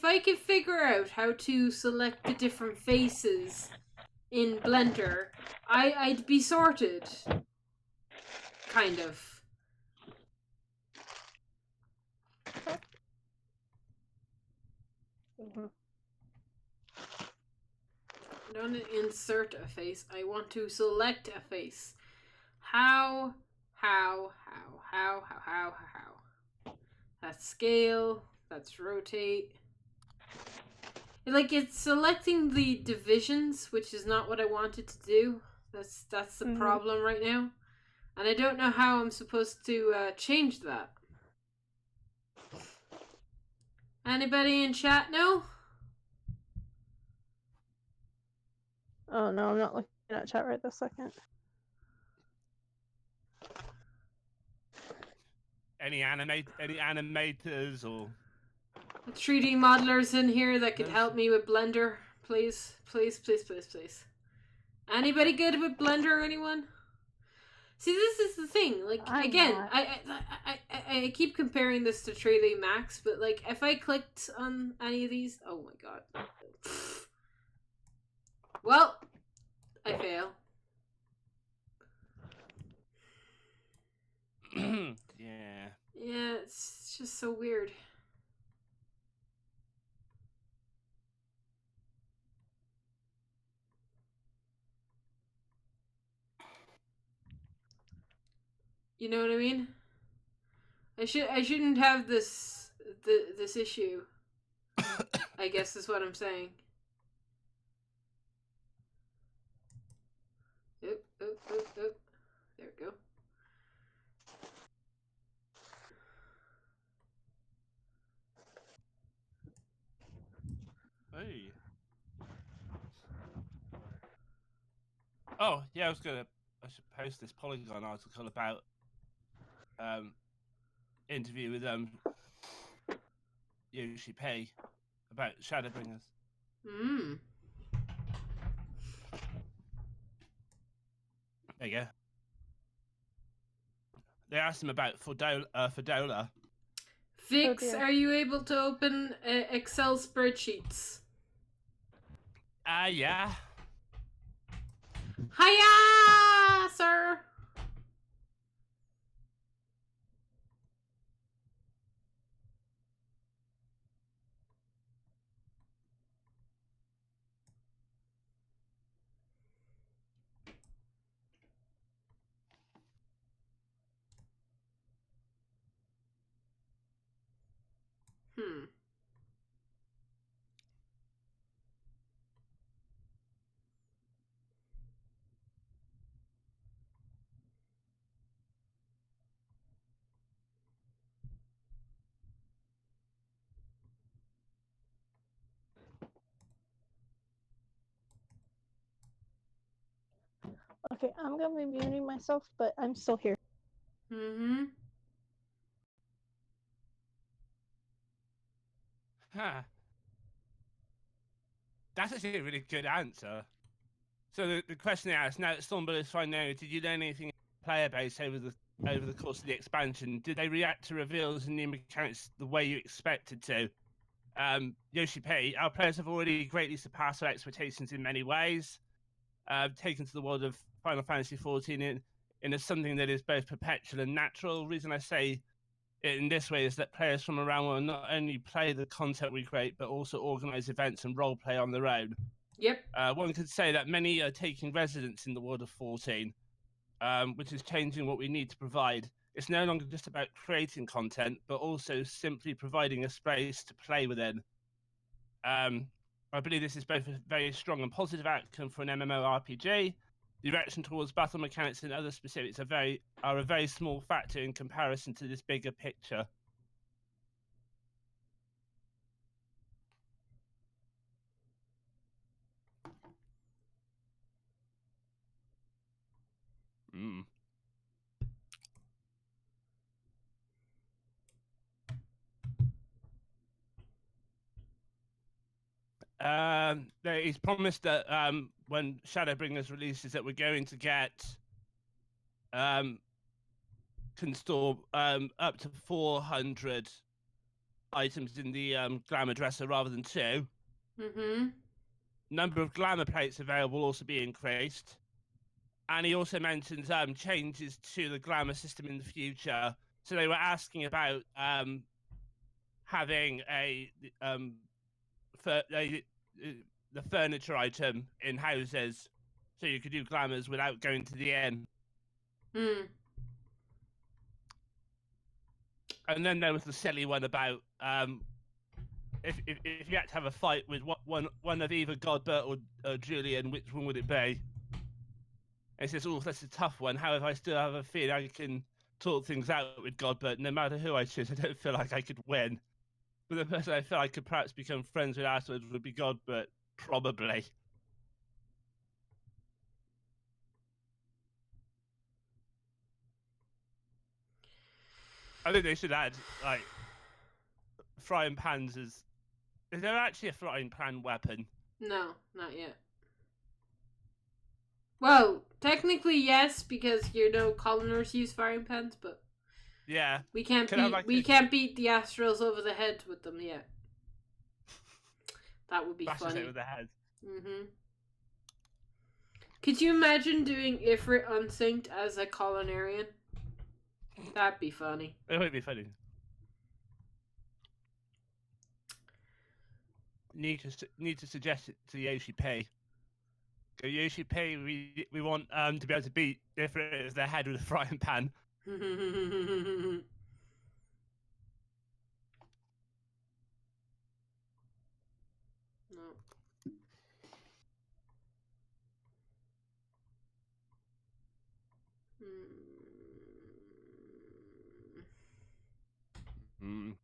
I could figure out how to select the different faces in Blender, I'd be sorted. Kind of. Mm-hmm. I don't want to insert a face. I want to select a face. How? That's scale. That's rotate. Like, it's selecting the divisions, which is not what I wanted to do. That's the problem right now. And I don't know how I'm supposed to change that. Anybody in chat know? Oh no, I'm not looking at chat right this second. Any animators or 3D modelers in here that could help me with Blender, please. Anybody good with Blender? Anyone? See, this is the thing. Like, again, I keep comparing this to 3D Max, but like, if I clicked on any of these, oh my god. Well, I fail. yeah. Yeah, it's just so weird. You know what I mean? I shouldn't have this issue. I guess is what I'm saying. Oop. There we go. Hey. Oh, yeah, I should post this Polygon article about interview with Yoshi Pei about Shadowbringers. There you go. They asked him about Fedola. Vix, dear. are you able to open Excel spreadsheets? Yeah. Hiya, sir. Okay, I'm gonna be muting myself, but I'm still here. Huh. That's actually a really good answer. So the question I asked, now that Stormblood is fine now, did you learn anything player base over the course of the expansion? Did they react to reveals and new mechanics the way you expected to? Yoshi P, our players have already greatly surpassed our expectations in many ways. Taken to the world of Final Fantasy XIV in something that is both perpetual and natural. The reason I say it in this way is that players from around will not only play the content we create, but also organise events and role play on their own. Yep. One could say that many are taking residence in the world of 14, which is changing what we need to provide. It's no longer just about creating content, but also simply providing a space to play within. I believe this is both a very strong and positive outcome for an MMORPG. The direction towards battle mechanics and other specifics are a very small factor in comparison to this bigger picture. Mm. He's promised that when Shadowbringers releases, that we're going to get can store up to 400 items in the glamour dresser rather than 2. Mm-hmm. Number of glamour plates available will also be increased. And he also mentions changes to the glamour system in the future. So they were asking about having the furniture item in houses, so you could do glamours without going to the inn. Hmm. And then there was the silly one about if you had to have a fight with one of either Godbert or Julian, which one would it be? And he says, "Oh, that's a tough one. However, I still have a feeling I can talk things out with Godbert. No matter who I choose, I don't feel like I could win. But the person I feel I could perhaps become friends with afterwards would be Godbert, probably." I think they should add like frying pans as. Is there actually a frying pan weapon? No, not yet. Well, technically yes, because coloners use frying pans, but Yeah. we can't beat the Astrals over the head with them yet. That would be Bash funny. it with the head. Mm-hmm. Could you imagine doing Ifrit unsynced as a colonarian? That'd be funny. It would be funny. Need to suggest it to Yoshi P. Go Yoshi P. We want to be able to beat Ifrit as their head with a frying pan. No. Mm.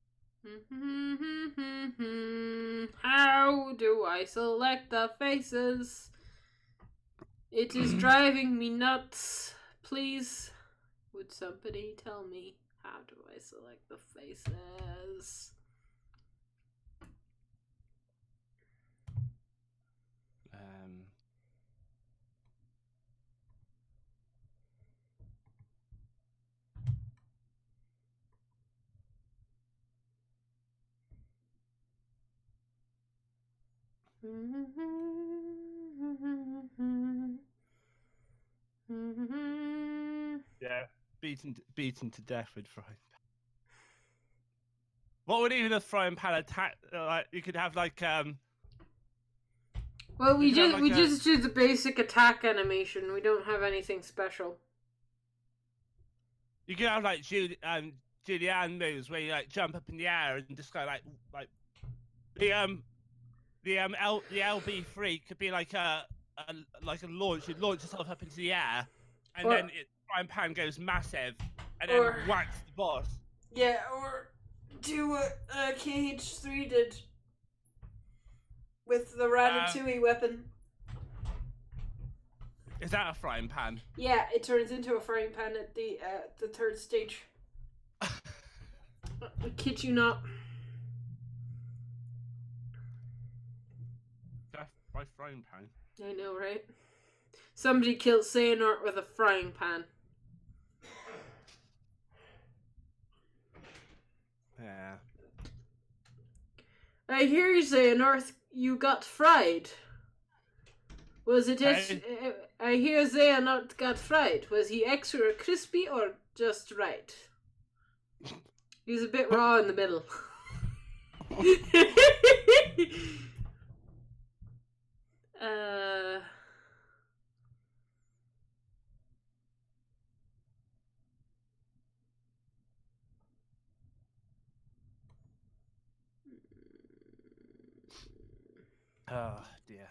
How do I select the faces? It is driving me nuts. Please, would somebody tell me how do I select the faces? Yeah, beaten to death with frying pan. What would even a frying pan attack? Like you could have like Well, we You could have, just do the basic attack animation. We don't have anything special. You could have like Julianne moves where you like jump up in the air and just go like the LB3 could be like a launch. You launch yourself up into the air, and then frying pan goes massive, and then whacks the boss. Yeah, or do what KH3 did with the Ratatouille weapon. Is that a frying pan? Yeah, it turns into a frying pan at the third stage. I kid you not. That's my frying pan. I know, right? Somebody killed Xehanort with a frying pan. Yeah. I hear you say on Earth you got fried. Was it? Hey. I hear Xehanort got fried. Was he extra crispy or just right? He's a bit raw in the middle. uh. Oh dear.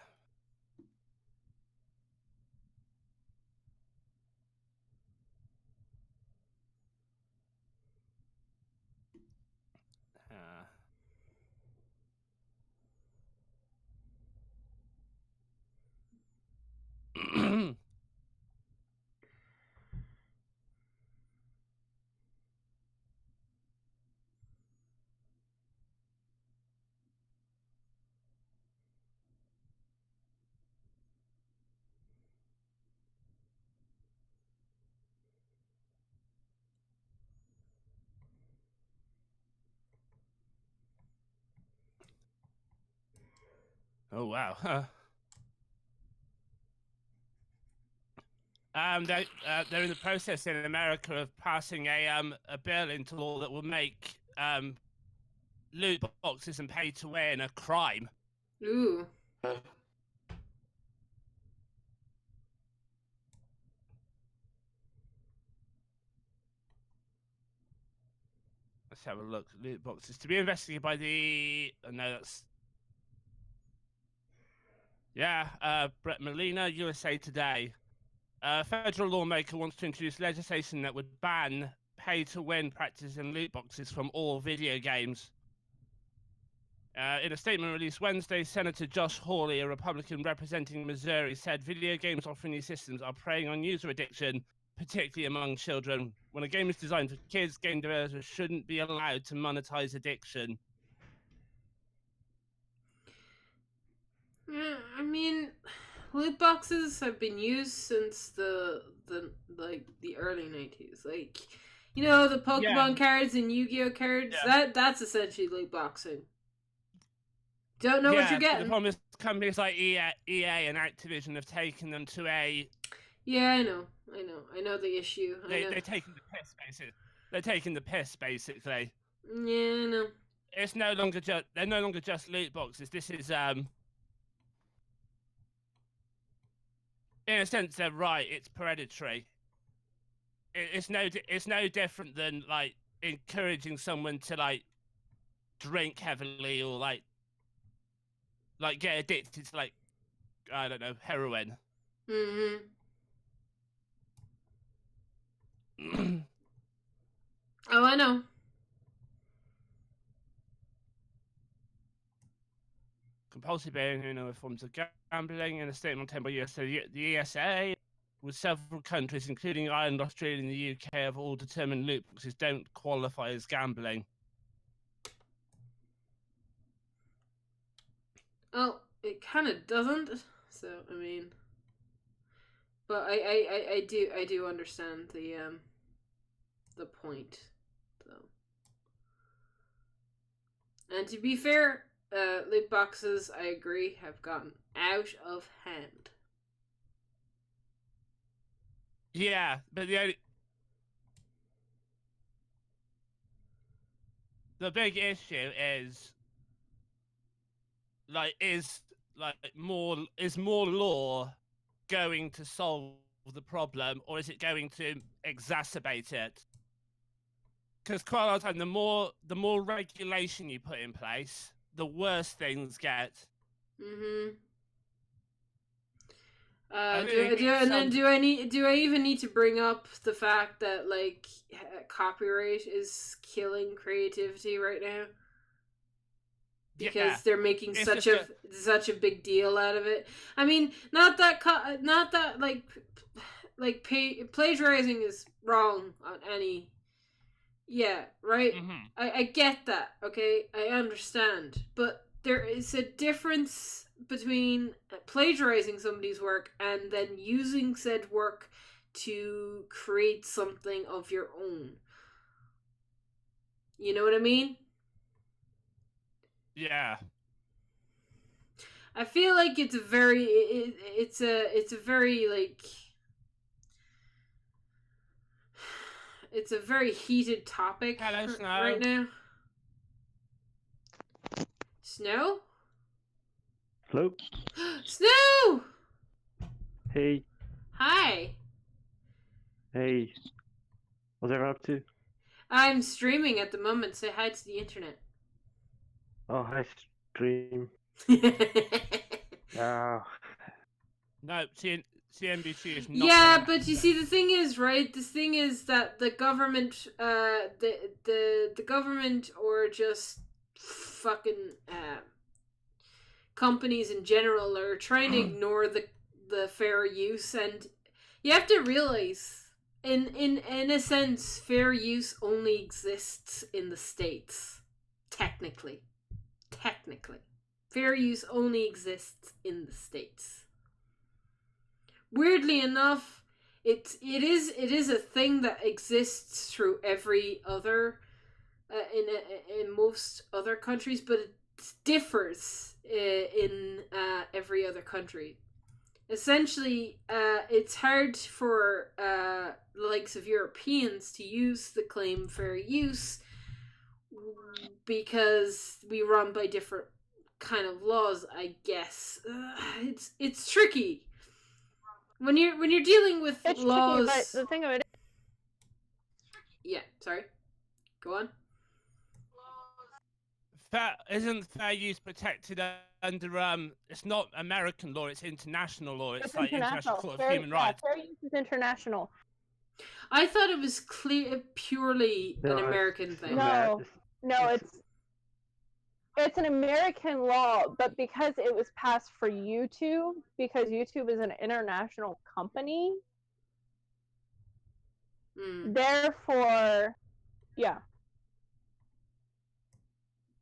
Oh wow. They're in the process in America of passing a bill into law that will make loot boxes and pay to win a crime. Ooh. Let's have a look. Loot boxes to be investigated by the. Oh, no, that's. Yeah, Brett Molina, USA Today. A federal lawmaker wants to introduce legislation that would ban pay-to-win practices in loot boxes from all video games. In a statement released Wednesday, Senator Josh Hawley, a Republican representing Missouri, said video games offering these systems are preying on user addiction, particularly among children. When a game is designed for kids, game developers shouldn't be allowed to monetize addiction. Yeah, I mean, loot boxes have been used since the early 90s. Like, you know, the Pokemon cards and Yu-Gi-Oh cards. Yeah. That's essentially loot boxing. Don't know what you're getting. The problem is companies like EA and Activision have taken them to a. Yeah, I know the issue. They're taking the piss, basically. They're taking the piss, basically. Yeah, I know. It's no longer just. They're no longer just loot boxes. This is in a sense, they're right. It's predatory. It's no different than like encouraging someone to like drink heavily or like get addicted to like I don't know, heroin. Oh, I know. Compulsive behavior in forms of gambling. In a statement on 10 by USA, the ESA, with several countries, including Ireland, Australia, and the UK, have all determined loot boxes don't qualify as gambling. Well, it kind of doesn't. So I mean, but I do understand the point, though. And to be fair, loot boxes, I agree, have gotten out of hand. Yeah, but the big issue is more law going to solve the problem, or is it going to exacerbate it? Because quite a lot of time, the more regulation you put in place, the worse things get. Do I even need to bring up the fact that like copyright is killing creativity right now? Because they're making such a big deal out of it. I mean, not that plagiarizing is wrong on any. Yeah, right. I get that. Okay, I understand, but there is a difference between plagiarizing somebody's work and then using said work to create something of your own. You know what I mean? Yeah. I feel like it's a very it's a very like it's a very heated topic Hello, Snow. right now. Snow? Hello. Snow! Hey. Hi. Hey. What's everyone up to? I'm streaming at the moment. Say hi to the internet. Oh, hi, stream. Ah, No, CNBC is not. Yeah, gonna but you see, the thing is, right? The thing is that the government, the government, or just fucking companies in general, are trying to ignore the fair use, and you have to realize, in a sense, fair use only exists in the States, technically. Fair use only exists in the States. Weirdly enough, it is a thing that exists through every other in most other countries, but it differs in every other country. Essentially, it's hard for the likes of Europeans to use the claim fair use because we run by different kind of laws, I guess. It's tricky when you're dealing with It's laws. tricky, but the thing of it Yeah, sorry. Go on. Isn't fair use protected under it's not American law, it's international law. It's it's like International Court of Human Rights. Fair use is international. I thought it was purely No, an it's- American thing. No. No, It's- it's an American law, but because it was passed for YouTube, because YouTube is an international company, Mm. therefore, yeah.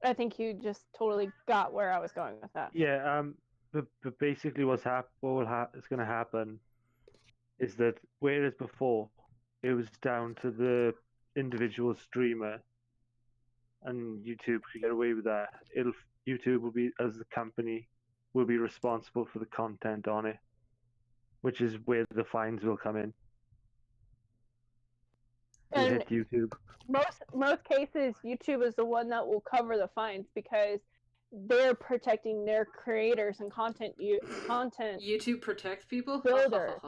I think you just totally got where I was going with that. Yeah. But basically, is going to happen is that whereas before it was down to the individual streamer, and YouTube could get away with that. YouTube will be, as the company, will be responsible for the content on it, which is where the fines will come in. It'll And hit YouTube. most cases, YouTube is the one that will cover the fines because they're protecting their creators and content. YouTube protects people? Builder.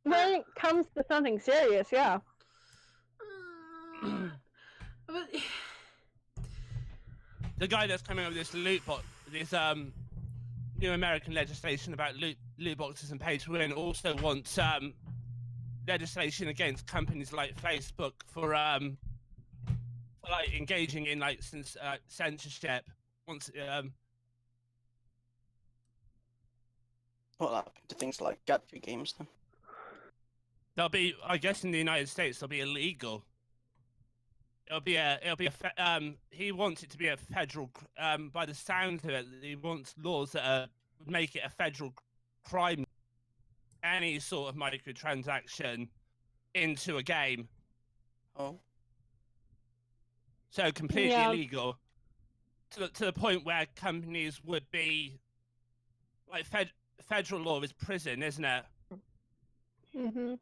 When it comes to something serious, yeah. But The guy that's coming up with this loot box, this new American legislation about loot boxes and pay to win, also wants legislation against companies like Facebook for like engaging in like censorship. Once What happened to things like Gatsby games then? they'll be, I guess, in the United States, they'll be illegal. He wants it to be a federal. By the sound of it, he wants laws that would make it a federal crime. Any sort of microtransaction into a game, Oh, so completely Yeah. illegal, to the point where companies would be like federal law is prison, isn't it? Mm-hmm.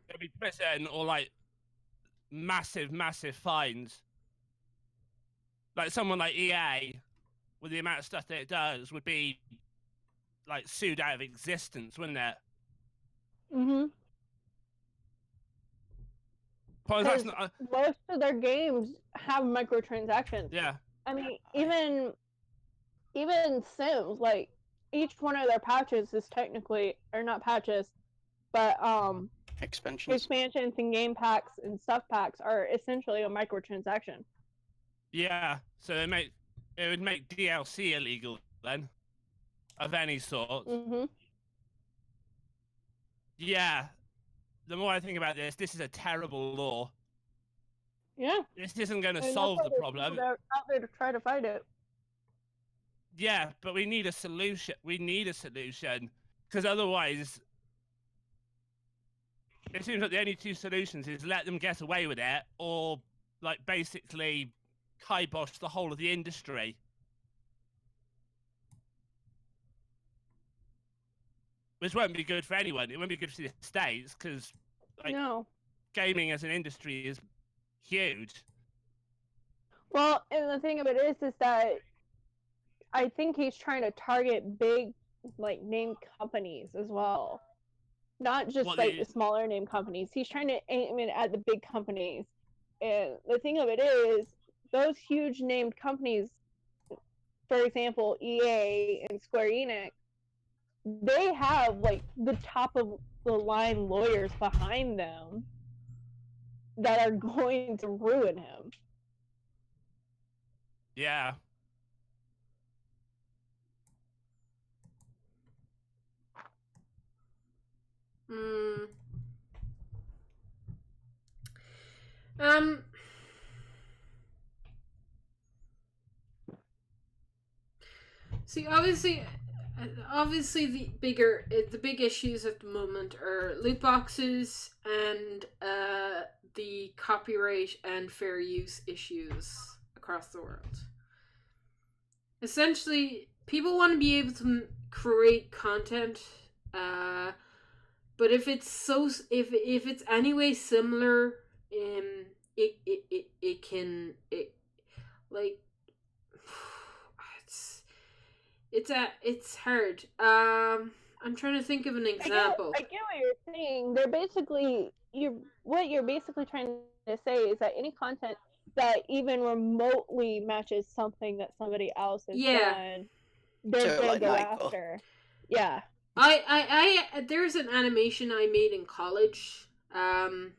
It'd be prison or like massive fines. Like someone like EA, with the amount of stuff that it does, would be like sued out of existence, wouldn't it? Mm-hmm. But that's not, Most of their games have microtransactions. yeah. I mean, even Sims, like each one of their patches is technically, or not patches, but expansions. expansions and game packs and stuff packs are essentially a microtransaction. Yeah, so it would make DLC illegal then, of any sort. Mm-hmm. Yeah, the more I think about this is a terrible law. Yeah. This isn't going to And that's solve why the there's problem. people that are out there to try to fight it. Yeah, but we need a solution. Because otherwise, it seems like the only two solutions is let them get away with it, or like basically kibosh the whole of the industry. Which won't be good for anyone. It won't be good for the States because like, No. gaming as an industry is huge. Well, and the thing of it is that I think he's trying to target big, like, name companies as well. Not just What, like the- the smaller name companies. He's trying to aim it at the big companies. And the thing of it is, those huge named companies, for example, EA and Square Enix, they have like the top of the line lawyers behind them that are going to ruin him. Yeah. Hmm. See, obviously, the big issues at the moment are loot boxes and the copyright and fair use issues across the world. Essentially, people want to be able to create content, but if it's anyway similar, it can like it's hard. I'm trying to think of an example. I get what you're saying. They're basically what you're basically trying to say is that any content that even remotely matches something that somebody else has done, they're So, gonna like go Nightcore. after. Yeah. There's an animation I made in college. I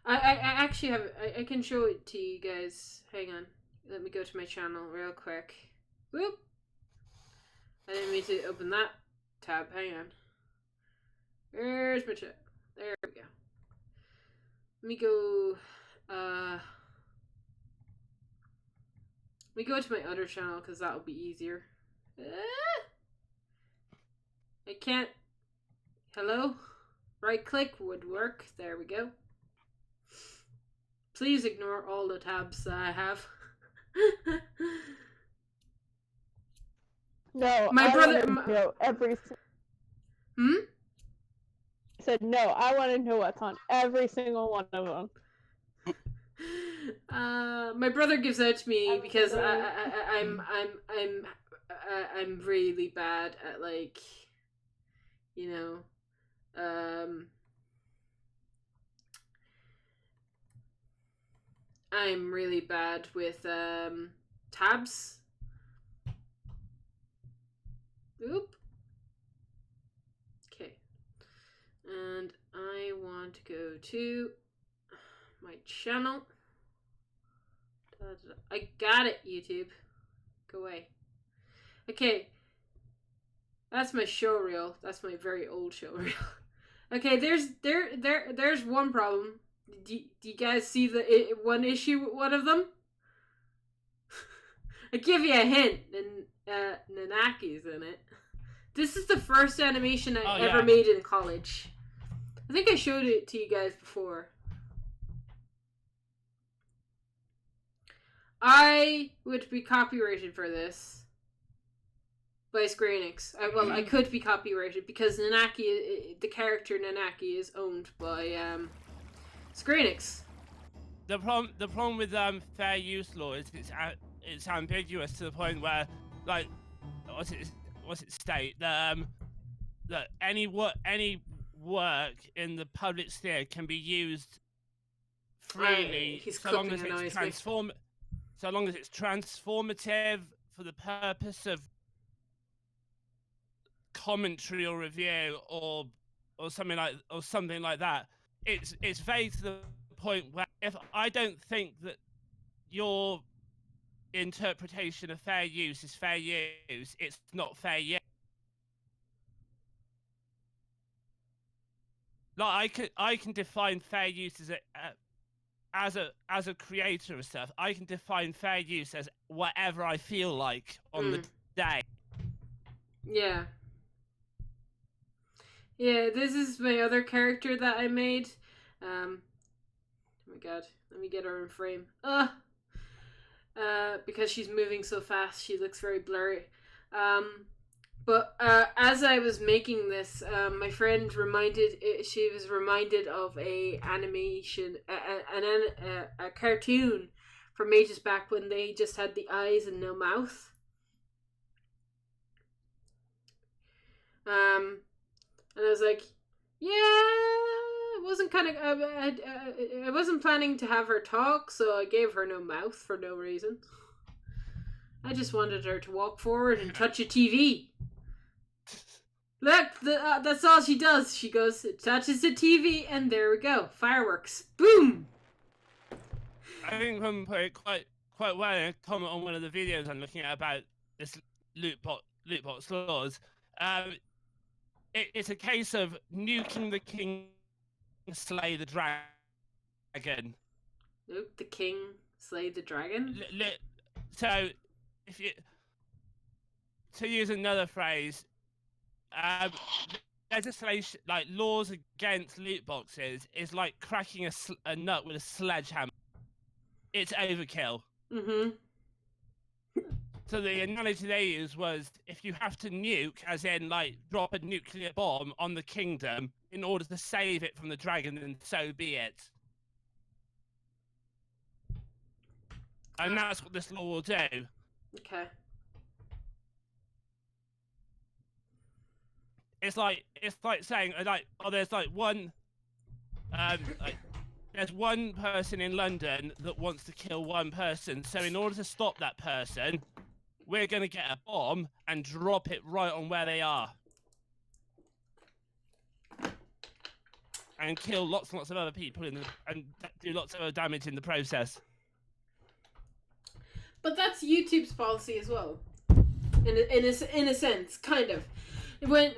actually have I can show it to you guys. Hang on. Let me go to my channel real quick. Whoop. I didn't mean to open that tab. Hang on. Where's my chat? There we go. Let me go. Let me go to my other channel because that'll be easier. I can't. Hello? Right click would work. There we go. Please ignore all the tabs that I have. No, My I brother- wanna know every. Hmm? Said no. I want to know what's on every single one of them. My brother gives out to me I'm because sorry. I'm really bad at like, you know, I'm really bad with tabs. Oop. Okay. And I want to go to my channel. I got it, YouTube. Go away. Okay. That's my show reel. That's my very old show reel. Okay, there's one problem. Do you guys see the one issue with one of them? I give you a hint. Nanaki's in it. This is the first animation I ever made in college. I think I showed it to you guys before. I would be copyrighted for this by Square Enix. I could be copyrighted because Nanaki, the character Nanaki, is owned by Square Enix. The problem with fair use law is it's ambiguous to the point where, like, what's it state that any work in the public sphere can be used freely so long as it's transformative for the purpose of commentary or review or something like that. It's vague to the point where if I don't think that your interpretation of fair use is fair use, it's not fair use. Like I can define fair use as a creator of stuff. I can define fair use as whatever I feel like on the day. Yeah. Yeah, this is my other character that I made. Oh my god, let me get her in frame. because she's moving so fast, she looks very blurry. But as I was making this, my friend she was reminded of a animation, a cartoon from ages back when they just had the eyes and no mouth. And I was like, yeah, I wasn't planning to have her talk, so I gave her no mouth for no reason. I just wanted her to walk forward and touch a TV. Look, that's all she does. She goes, touches the TV, and there we go. Fireworks. Boom! I think I'm put it quite well in a comment on one of the videos I'm looking at about this loot box laws. It's a case of nuking the king, slay the dragon. Nuke the king, slay the dragon? So, if you... To use another phrase, legislation, like laws against loot boxes, is like cracking a nut with a sledgehammer. It's overkill. Mm-hmm. So the analogy they used was, if you have to nuke, as in like drop a nuclear bomb on the kingdom in order to save it from the dragon, then so be it. And that's what this law will do. Okay. It's like saying like, oh, there's like one, there's one person in London that wants to kill one person. So in order to stop that person, we're going to get a bomb and drop it right on where they are. And kill lots and lots of other people and do lots of other damage in the process. But that's YouTube's policy as well. In a sense, kind of. When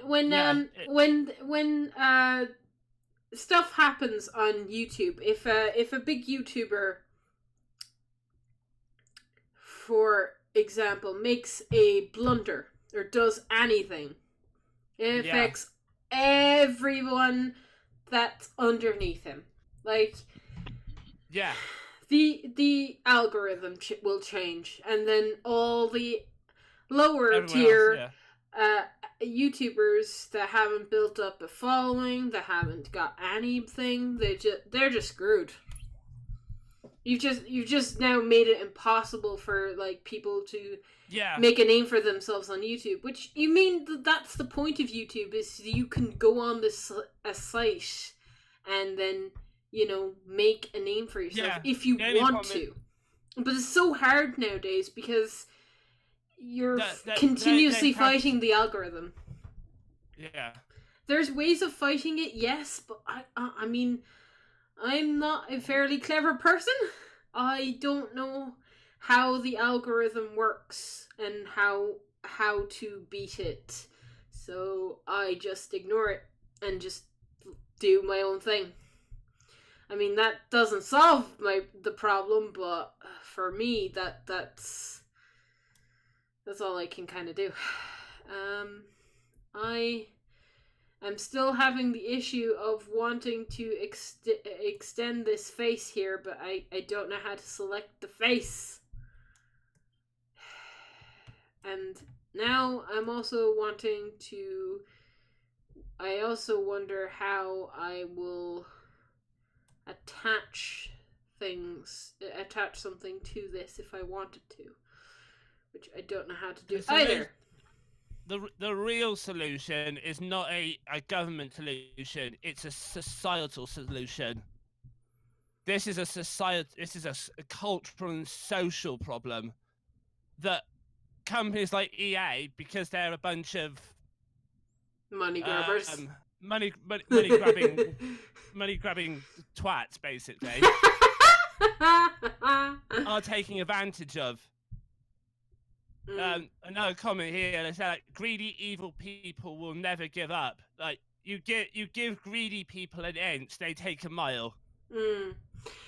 stuff happens on YouTube, if a big YouTuber, for example, makes a blunder or does anything, it affects everyone that's underneath him. Like, yeah, the algorithm will change, and then all the lower everyone tier else, YouTubers that haven't built up a following, that haven't got anything, they're just screwed. You've just now made it impossible for like people to make a name for themselves on YouTube. Which you mean that's the point of YouTube, is you can go on a site and then make a name for yourself if you want to. But it's so hard nowadays because you're continuously fighting the algorithm. Yeah. There's ways of fighting it, yes, but I mean, I'm not a fairly clever person. I don't know how the algorithm works and how to beat it. So I just ignore it and just do my own thing. I mean, that doesn't solve the problem, but for me, that's all I can kind of do. I'm still having the issue of wanting to extend this face here, but I don't know how to select the face. And now I'm also wanting to... I also wonder how I will attach something to this if I wanted to. Which I don't know how to do either. The real solution is not a government solution, it's a societal solution. This is a cultural and social problem that companies like EA, because they're a bunch of money grabbers, money grabbing twats, basically, are taking advantage of. Another comment here. They say like, greedy, evil people will never give up. Like you give greedy people an inch, they take a mile. And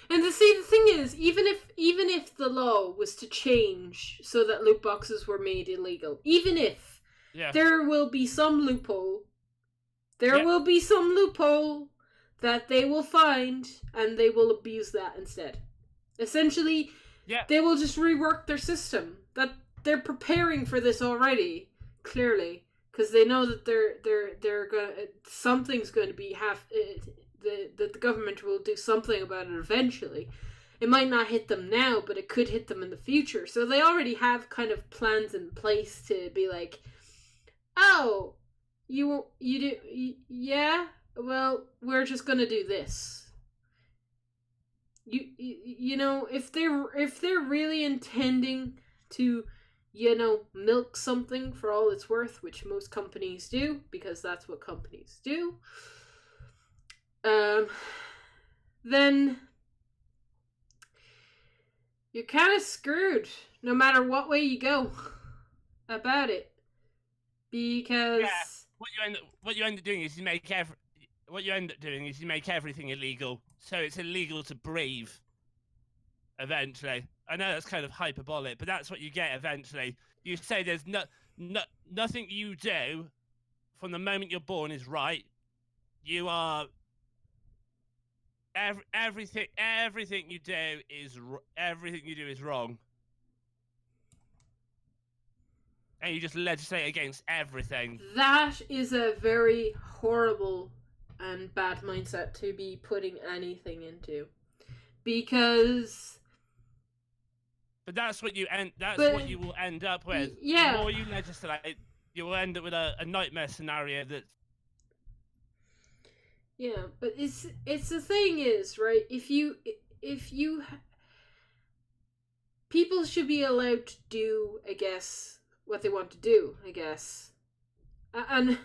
to see, the thing is, even if the law was to change so that loot boxes were made illegal, even if there will be some loophole, will be some loophole that they will find and they will abuse that instead. Essentially, Yeah. they will just rework their system. That they're preparing for this already, clearly, because they know that they're gonna something's going to be that the government will do something about it eventually. It might not hit them now, but it could hit them in the future. So they already have kind of plans in place to be like, oh, you do, yeah, well, we're just gonna do this. You know, if they're really intending to, you know, milk something for all it's worth, which most companies do, because that's what companies do, then you're kind of screwed no matter what way you go about it, because what you end up doing is you make everything illegal, so it's illegal to breathe. Eventually, I know that's kind of hyperbolic, but that's what you get eventually. You say there's nothing you do from the moment you're born is right. You are everything you do is wrong, and you just legislate against everything. That is a very horrible and bad mindset to be putting anything into, because. But that's what you will end up with. Yeah. The more you legislate, you will end up with a nightmare scenario that's. Yeah, but it's the thing is, right? People should be allowed to do, I guess, what they want to do, I guess. And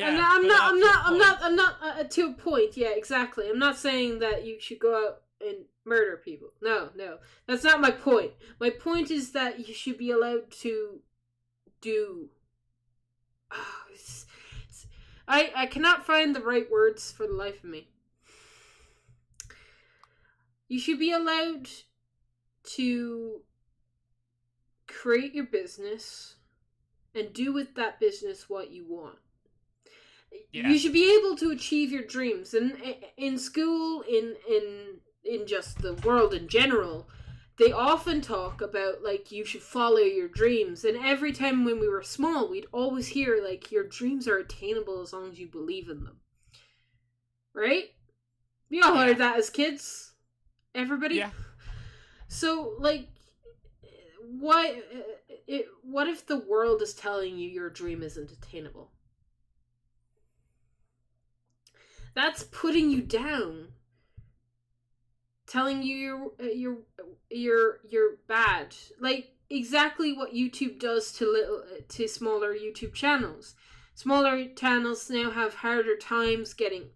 I'm not to a point. Yeah, exactly. I'm not saying that you should go out and murder people. No, that's not my point. My point is that you should be allowed to do. I cannot find the right words for the life of me. You should be allowed to create your business and do with that business what you want. Yeah. You should be able to achieve your dreams. And in school, in just the world in general, they often talk about, like, you should follow your dreams. And every time when we were small, we'd always hear, like, your dreams are attainable as long as you believe in them. Right? We all heard that as kids. Everybody? Yeah. So, like, what if the world is telling you your dream isn't attainable? That's putting you down. Telling you you're bad, like exactly what YouTube does to smaller YouTube channels. Smaller channels now have harder times getting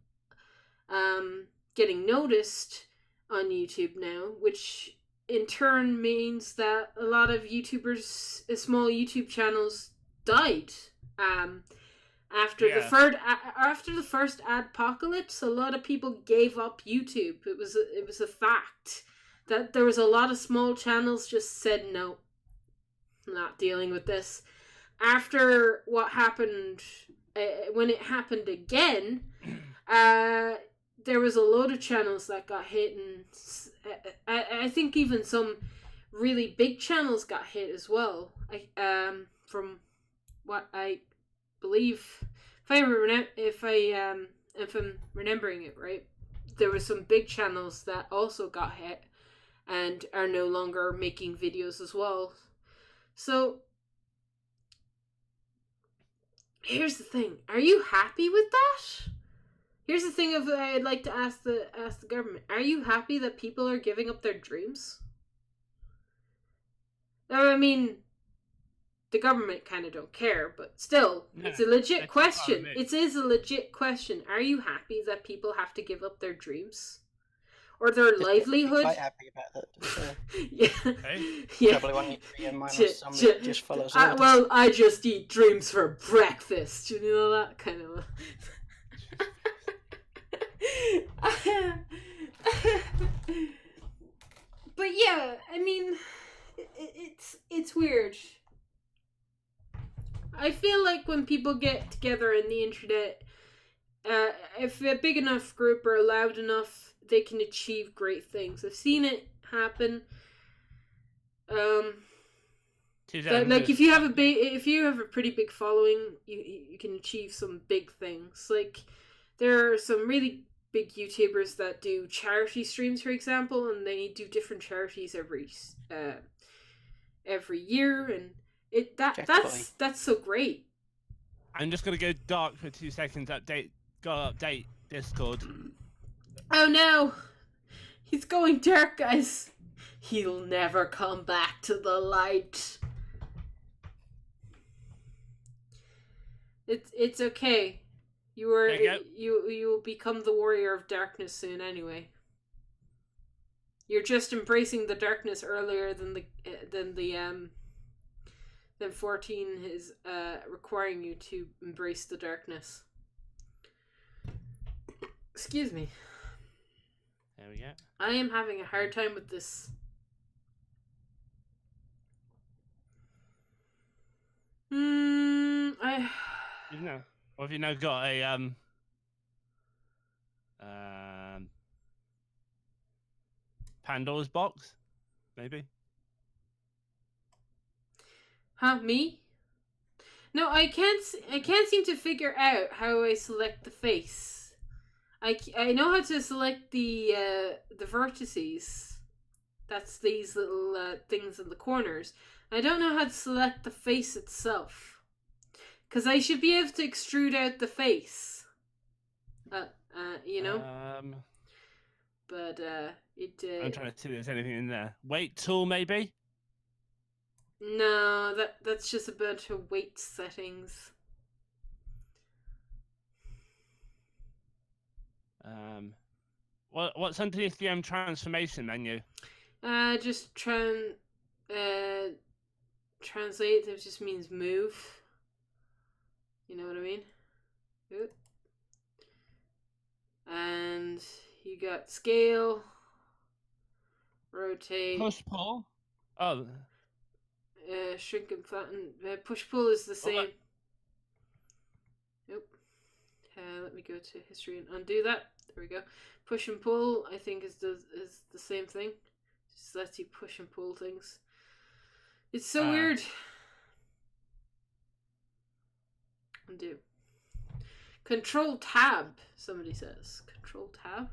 noticed on YouTube now, which in turn means that a lot of YouTubers, small YouTube channels, died. After the first adpocalypse, a lot of people gave up YouTube. It was a fact that there was a lot of small channels just said no, I'm not dealing with this. After what happened, when it happened again, there was a load of channels that got hit, and I think even some really big channels got hit as well. From what I believe, if I'm remembering it right, there were some big channels that also got hit and are no longer making videos as well. So here's the thing: are you happy with that? Here's the thing I'd like to ask the government: are you happy that people are giving up their dreams? I mean, the government kind of don't care, but still, it's a legit question. It is a legit question. Are you happy that people have to give up their dreams? Or their livelihood? Quite happy about that. So. Yeah. Hey? Yeah. Probably want you to minus somebody just follows orders. Well, I just eat dreams for breakfast. You know, that kind of... But yeah, I mean, it's weird. I feel like when people get together on the internet, if a big enough group are loud enough, they can achieve great things. I've seen it happen. Like if you have a pretty big following, you can achieve some big things. Like there are some really big YouTubers that do charity streams, for example, and they do different charities every year, and that's so great. I'm just gonna go dark for 2 seconds. Gotta update Discord. Oh no, he's going dark, guys. He'll never come back to the light. It's okay. You will become the warrior of darkness soon anyway. You're just embracing the darkness earlier than 14 is requiring you to embrace the darkness. Excuse me. There we go. I am having a hard time with this. Or have you now got a Pandora's box? Maybe. Huh, me? No, I can't seem to figure out how I select the face. I know how to select the vertices. That's these little things in the corners. I don't know how to select the face itself. Because I should be able to extrude out the face. You know? But I'm trying to see if there's anything in there. Weight tool, maybe? No, that's just a bunch of weight settings. What's underneath the transformation menu? Just translate. That just means move. You know what I mean? Oop. And you got scale, rotate, Push pull. Oh. Shrink and flatten. Push pull is the same. Okay. Nope. Let me go to history and undo that. There we go. Push and pull, I think, is the same thing. Just lets you push and pull things. It's so weird. Undo. Control tab, somebody says. Control tab.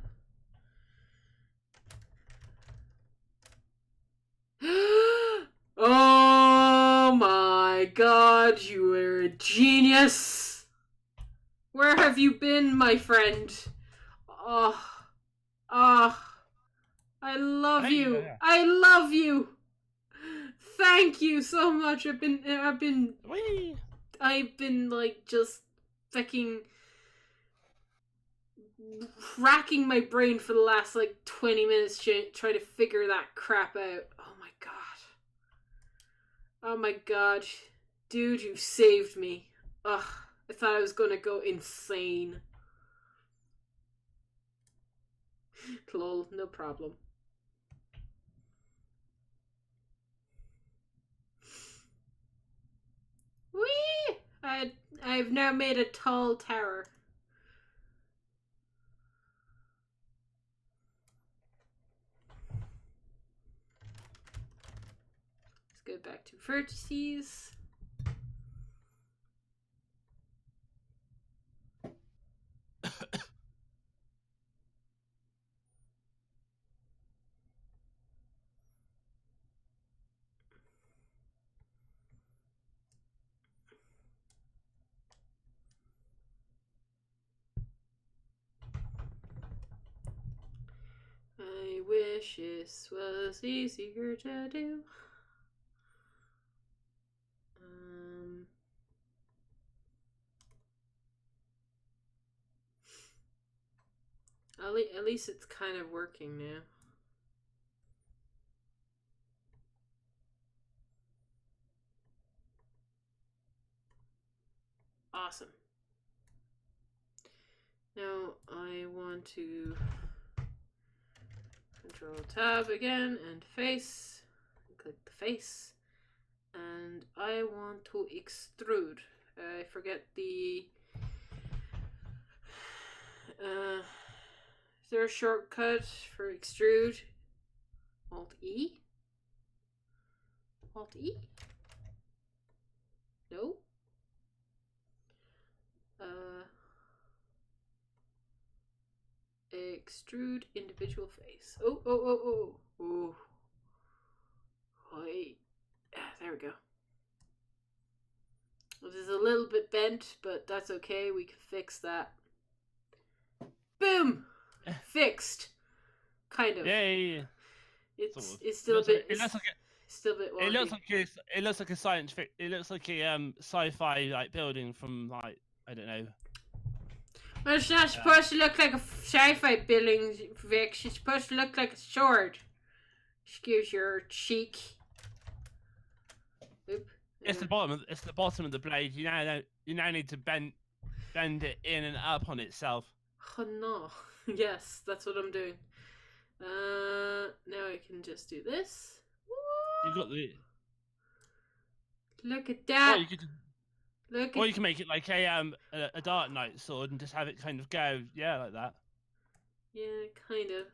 Oh my god, you are a genius! Where have you been, my friend? Oh, I love you. I love you. Thank you so much. I've been like just fucking racking my brain for the last like 20 minutes trying to figure that crap out. Oh my god. Dude, you saved me. Ugh, I thought I was gonna go insane. Lol, no problem. Whee! I've now made a tall tower. Let's go back to vertices. I wish this was easier to do. At least it's kind of working now. Awesome. Now I want to Control Tab again and face. Click the face. And I want to extrude. I forget the... is there a shortcut for extrude? Alt E? Alt E? No. Extrude individual face. Oh. Wait. There we go. This is a little bit bent, but that's okay. We can fix that. Boom! Fixed. Kind of. Yay! It's Sort of. it's still a bit. It looks like still a bit wonky. it looks like a science fic. It looks like a sci-fi like building from like I don't know. Well, it's not supposed to look like a sci-fi building, Vic. It's supposed to look like a sword. Excuse your cheek. Oop. It's the bottom. It's the bottom of the blade. You now need to bend it in and up on itself. Oh no. Yes, that's what I'm doing. Now I can just do this. You got the. Look at that. Or you can make it like a Dark Knight sword and just have it kind of go, yeah, like that. Yeah, kind of.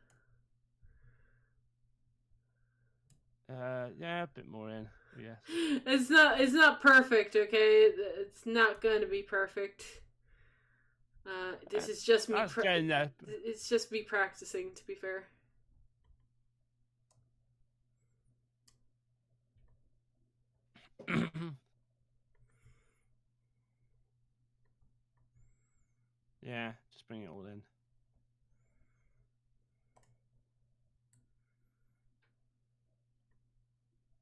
Yeah, a bit more in. Yeah. It's not perfect, okay? It's not going to be perfect. This is just me. It's just me practicing, to be fair. Yeah, just bring it all in.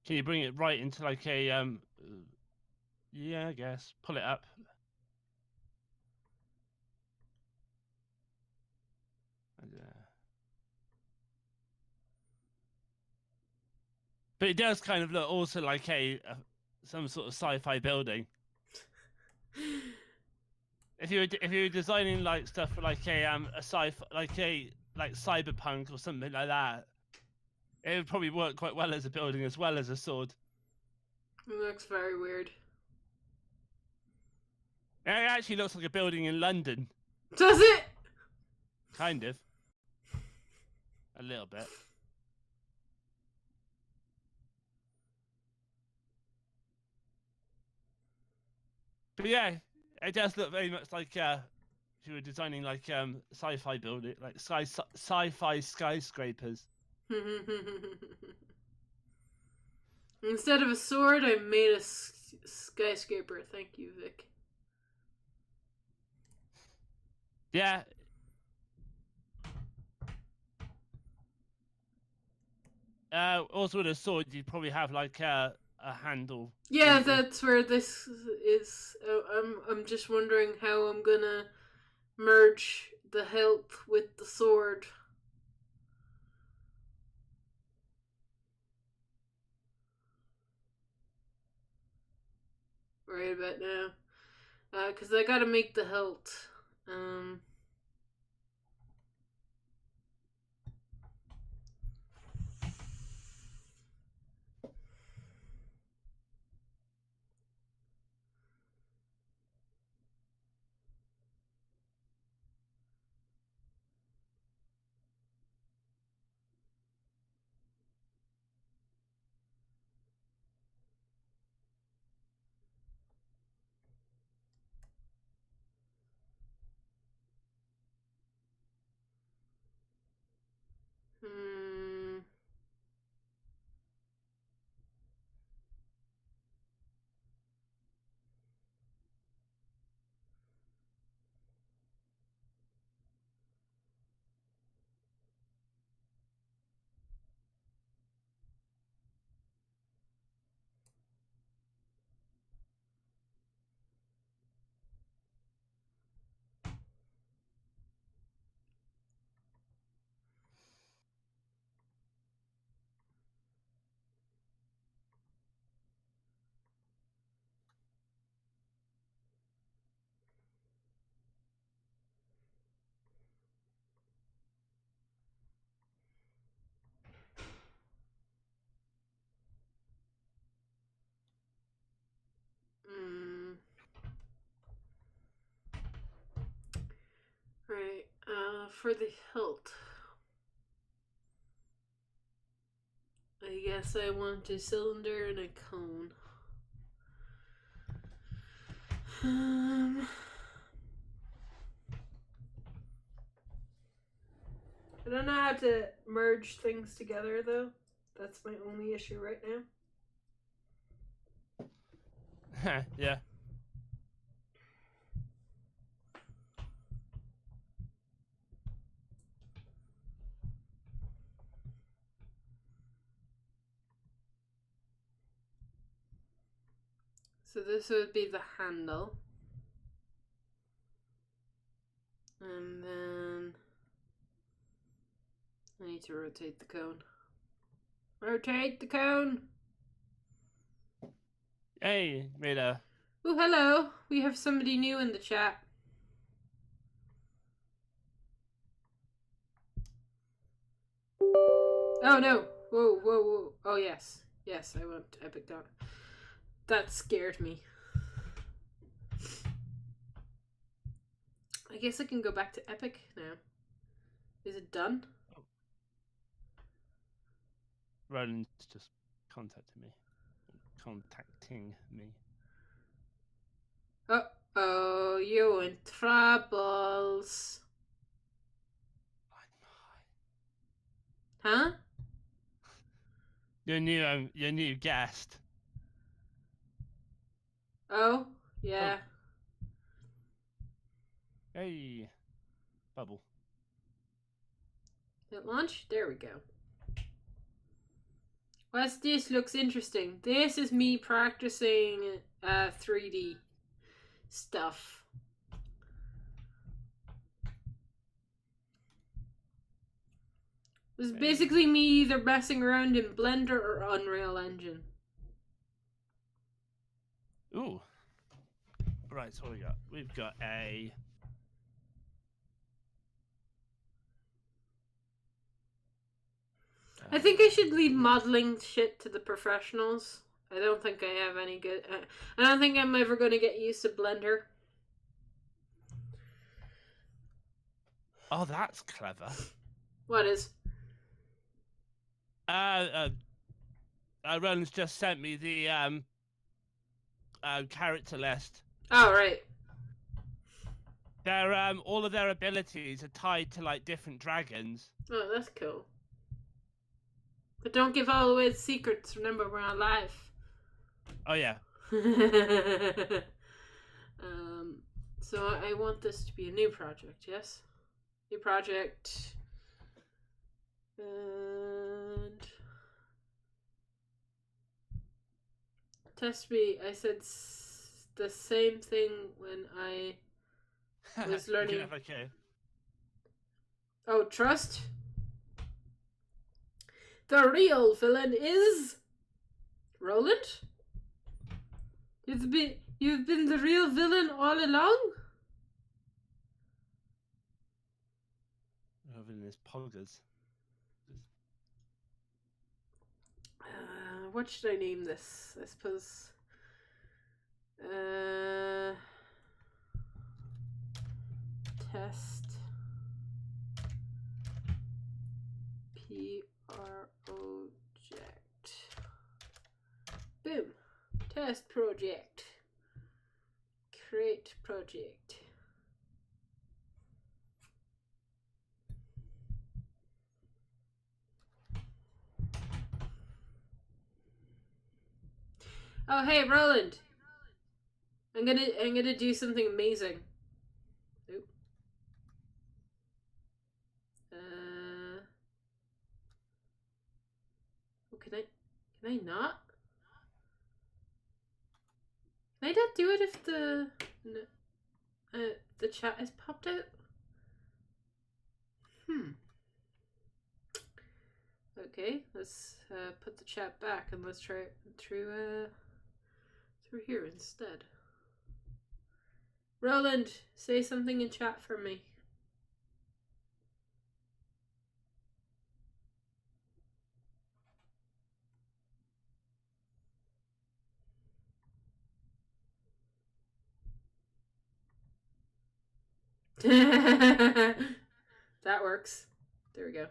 Can you bring it right into like a yeah, I guess. Pull it up. But it does kind of look also like some sort of sci-fi building. If you were designing like stuff for like a sci-fi like cyberpunk or something like that, it would probably work quite well as a building as well as a sword. It looks very weird. It actually looks like a building in London. Does it? Kind of. A little bit. But yeah, it does look very much like if you were designing like sci-fi building, like sci-fi skyscrapers. Instead of a sword, I made a skyscraper. Thank you, Vic. Yeah. Also with a sword, you'd probably have like a handle. Yeah, that's where this is. I'm just wondering how I'm gonna merge the hilt with the sword. Right about now. Because I gotta make the hilt. Hmm. Right. For the hilt. I guess I want a cylinder and a cone. I don't know how to merge things together though. That's my only issue right now. Yeah. So this would be the handle. And then I need to rotate the cone. Rotate the cone! Hey, made a. Oh, hello! We have somebody new in the chat. Oh no! Whoa, whoa, whoa. Oh yes. Yes, I want Epic Dog. That scared me. I guess I can go back to Epic now. Is it done? Roland's just contacting me. Uh-oh, you in troubles. Huh? Your new guest. Oh, yeah. Hey, bubble. At launch? There we go. What's this? Looks interesting. This is me practicing 3D stuff. This is basically me either messing around in Blender or Unreal Engine. Ooh. Right, so what we got? We've got a. I think I should leave modeling shit to the professionals. I don't think I have any good. I don't think I'm ever going to get used to Blender. Oh, that's clever. What is? Roland's just sent me the character list. Oh, right. Their all of their abilities are tied to like different dragons. Oh, that's cool. But don't give all away the secrets. Remember, we're on live. Oh yeah. So I want this to be a new project, yes? New project. And test me. I said the same thing when I was learning. Yeah, okay. Oh, trust? The real villain is Roland? You've been the real villain all along? Over in his poggers. What should I name this? I suppose. Test project. Boom. Test project. Create project. Oh hey Roland. I'm gonna do something amazing. Oop. Oh, can I not? Can I not do it if the chat is popped out? Okay, let's put the chat back and let's try it through here instead. Roland, say something in chat for me. That works. There we go.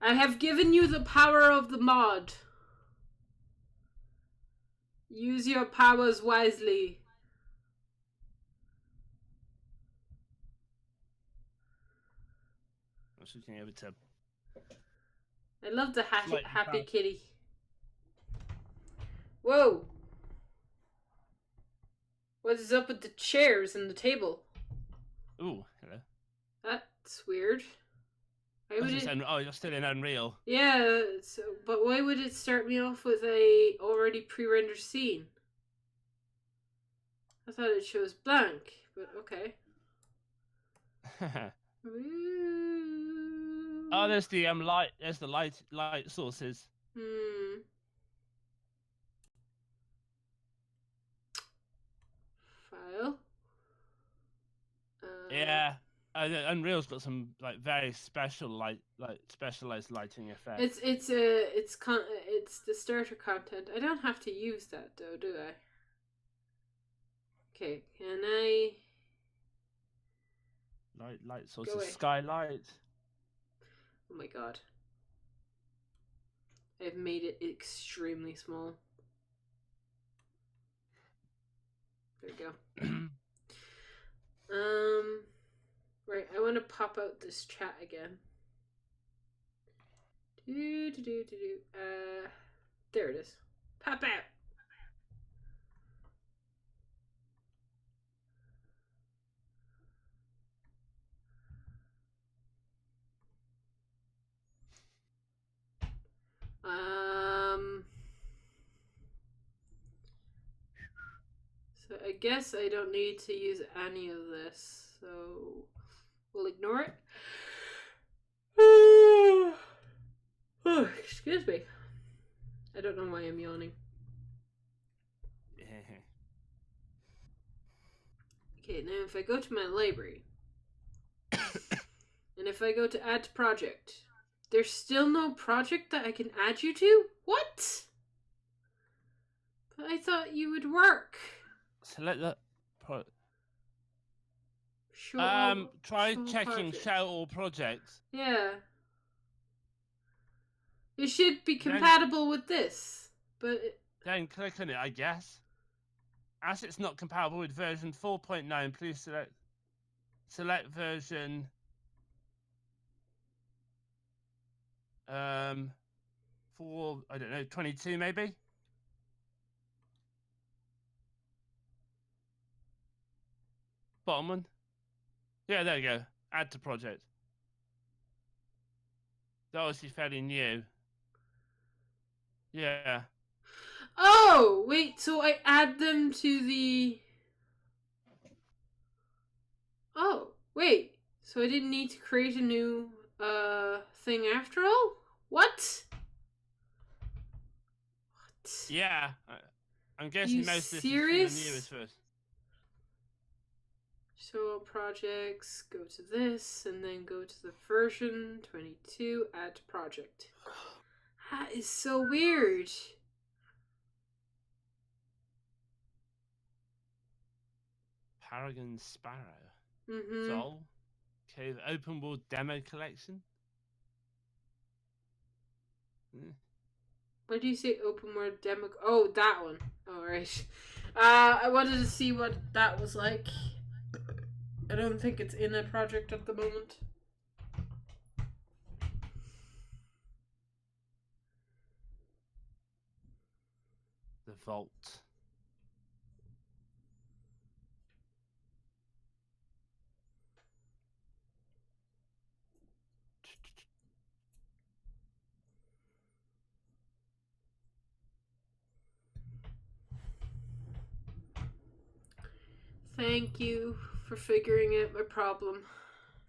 I have given you the power of the mod. Use your powers wisely. I'm switching over to. I love the Slightly happy fast. kitty. Whoa. What is up with the chairs and the table? Ooh, hello. That's weird. Why would it... Oh, you're still in Unreal. Yeah, so, but why would it start me off with a already pre-rendered scene? I thought it shows blank, but okay. Oh, there's the light. There's the light sources. File. Yeah, Unreal's got some like very special specialized lighting effects. It's the starter content. I don't have to use that though, do I? Okay, can I? Light Go sources. away. Skylight. Oh my god. I've made it extremely small. There we go. Right, I want to pop out this chat again. There it is. Pop out. So I guess I don't need to use any of this, so we'll ignore it. Oh, excuse me. I don't know why I'm yawning. Okay, now if I go to my library, and if I go to add to project, there's still no project that I can add you to? What? But I thought you would work. Select that. Try show checking project. show all projects. Yeah. It should be compatible with this, but... Then click on it, I guess. As it's not compatible with version 4.9, please select version 22 maybe. Bottom one. Yeah, there you go. Add to project. That was fairly new. Yeah. Oh, wait, so I add them to the... Oh, wait. So I didn't need to create a new thing after all? What? What? Yeah. I'm guessing You most of this serious? is the newest first. Show all projects, go to this, and then go to the version 22, add to project. That is so weird. Paragon Sparrow. Mm-hmm. Sol. Okay, the open world demo collection. Why do you say open world demo? Oh, that one. All right. I wanted to see what that was like. I don't think it's in a project at the moment. The Vault. Thank you for figuring out my problem.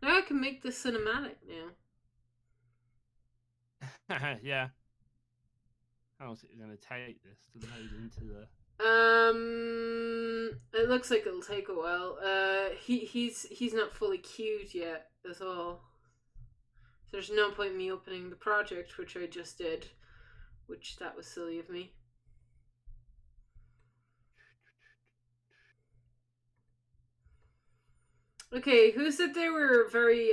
Now I can make this cinematic now. Yeah. How's it going to take this to load into the... It looks like it'll take a while. He's not fully queued yet, is all. There's no point in me opening the project, which I just did, which that was silly of me. Okay, who said they were very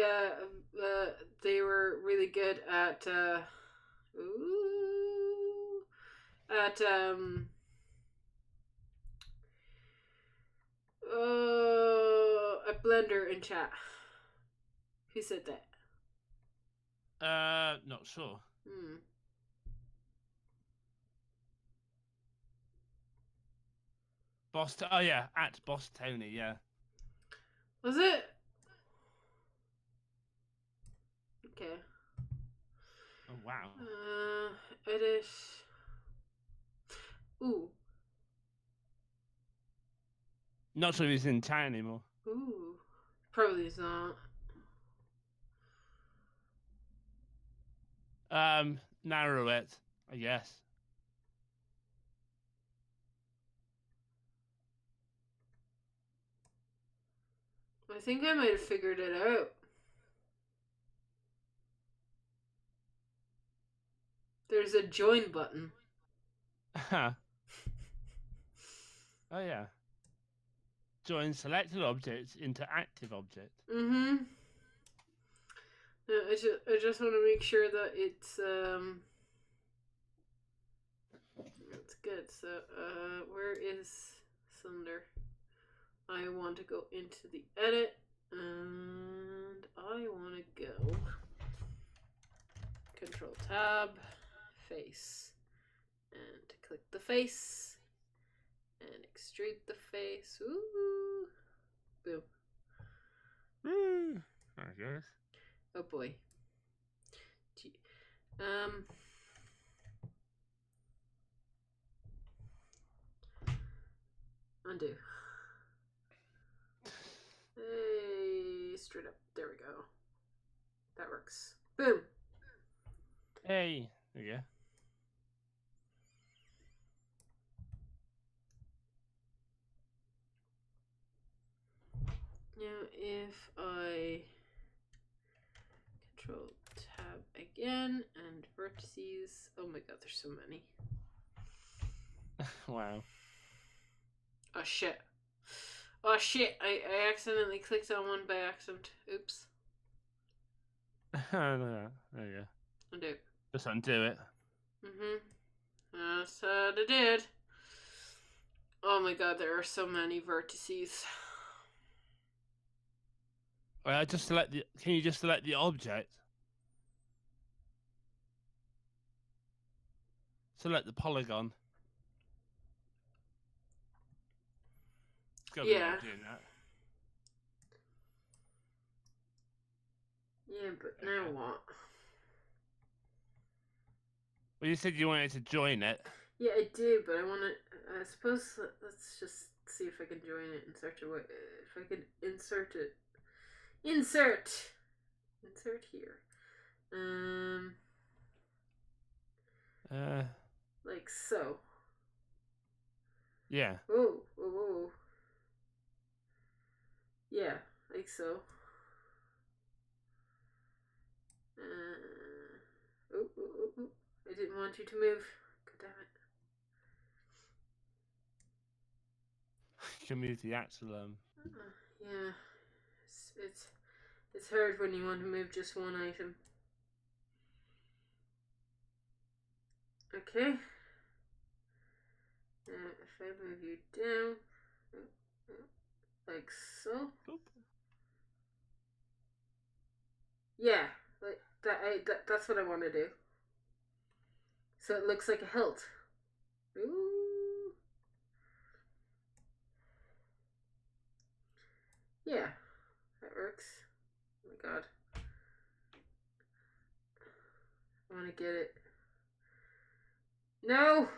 they were really good at at a blender in chat. Who said that? Not sure. Oh yeah, at Boss Tony, yeah. Was it? Okay. Oh wow. Edit. Ooh. Not sure if he's in chat anymore. Ooh. Probably is not. Narrow it, I guess. I think I might have figured it out. There's a join button. Oh yeah. Join selected objects into active object. Mm-hmm. No, I just want to make sure that it's good. So where is Sunder? I want to go into the edit and I want to go Control Tab, face, and click the face and extrude the face. Ooh, boom. I guess. Oh boy. Gee. Undo. Hey, straight up. There we go. That works. Boom. Hey, there you go. Now if I Control Tab again and vertices. Oh my god, there's so many. Wow. Oh shit. Oh shit, I accidentally clicked on one by accident. Oops. There you go. Undo. Just undo it. That's what I did. Oh my god, there are so many vertices. Just select the. Can you just select the object? Select the polygon. It's got to be Yeah. doing that. Yeah, but now what? Well, you said you wanted to join it. Yeah, I do, but I want to. I suppose let's just see if I can join it in such a way. If I can insert it. Insert here. Like so. Yeah. Whoa. Yeah, like so. Oh. I didn't want you to move. God damn it. You can move the actual Yeah. It's hard when you want to move just one item. Okay. If I move you down, like so. Yeah, like that. That's what I want to do. So it looks like a hilt. Ooh. Yeah, that works. Oh my god. I want to get it. No!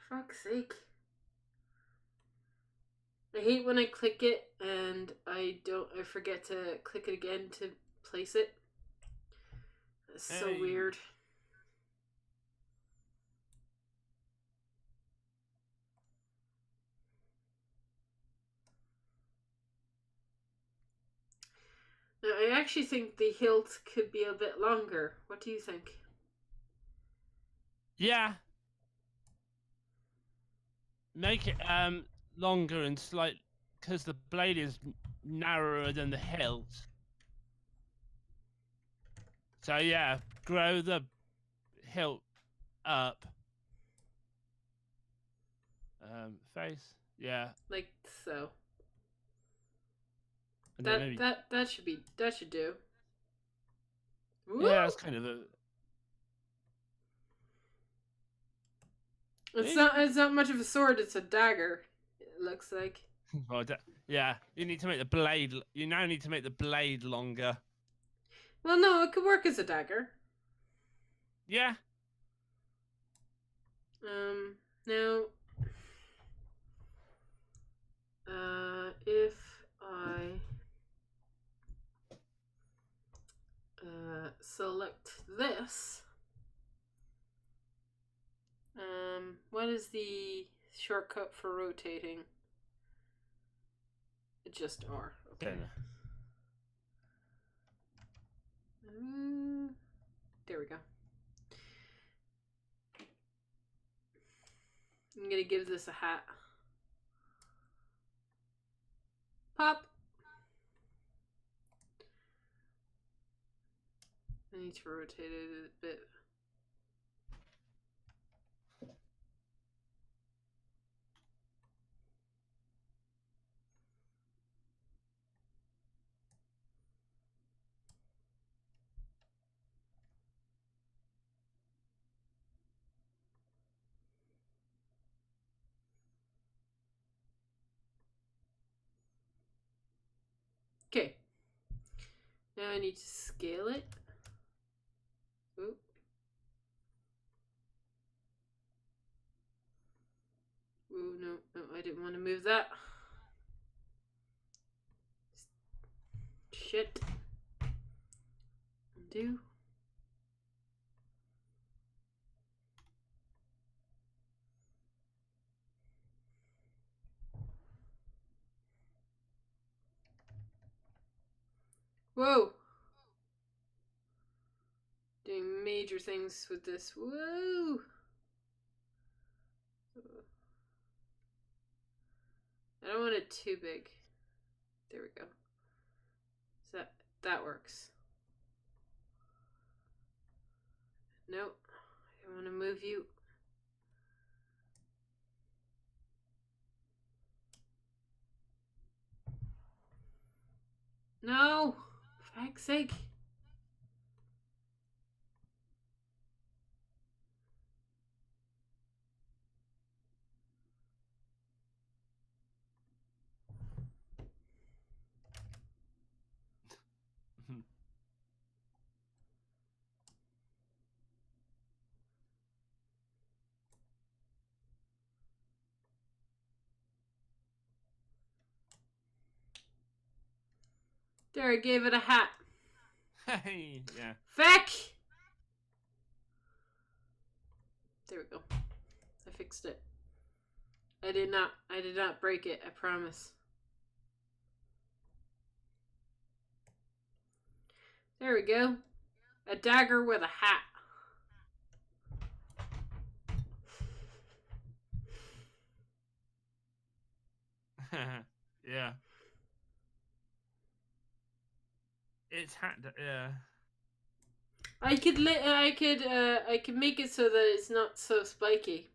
Fuck's sake. I hate when I click it and I forget to click it again to place it. That's so Hey. weird. Now, I actually think the hilt could be a bit longer. What do you think? Yeah. Make it longer and slight, because the blade is narrower than the hilt. So yeah, grow the hilt up. Face. Yeah. Like so. And then maybe, That should do. yeah, Woo! it's kind of a. It's not much of a sword, it's a dagger, it looks like. Well, yeah, you need to make the blade. You now need to make the blade longer. Well, no, it could work as a dagger. Yeah. Now, if I select this, what is the shortcut for rotating? Just R. Okay. There we go. I'm gonna give this a hat. Pop. I need to rotate it a bit. Okay. Now I need to scale it. Ooh. Ooh, no, I didn't want to move that. Shit. Undo. Whoa. Doing major things with this. Whoa. I don't want it too big. There we go. So that works. Nope. I want to move you. No! For heck's sake. There, I gave it a hat. Hey, yeah. Feck! There we go. I fixed it. I did not break it, I promise. There we go. A dagger with a hat. Yeah. It's yeah. I could make it so that it's not so spiky.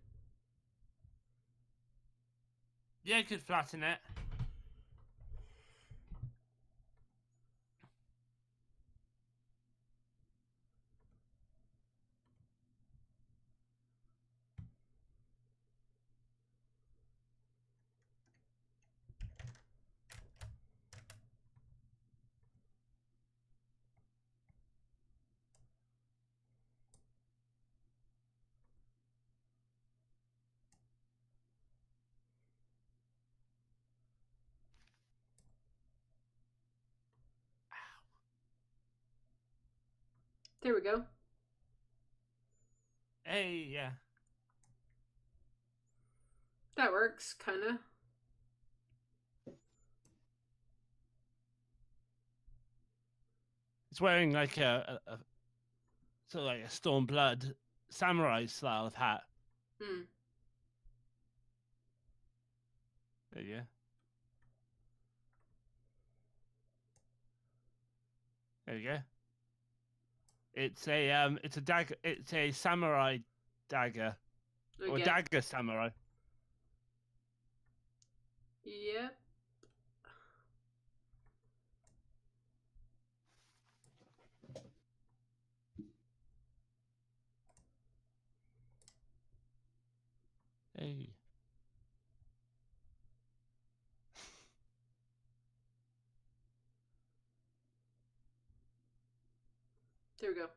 Yeah, you could flatten it. There we go. Hey, yeah. That works, kinda. It's wearing like a sort of like a Stormblood samurai style of hat. Hmm. There you go. There you go. It's a dagger. It's a samurai dagger or Okay. dagger samurai. Yep. Hey. There we go.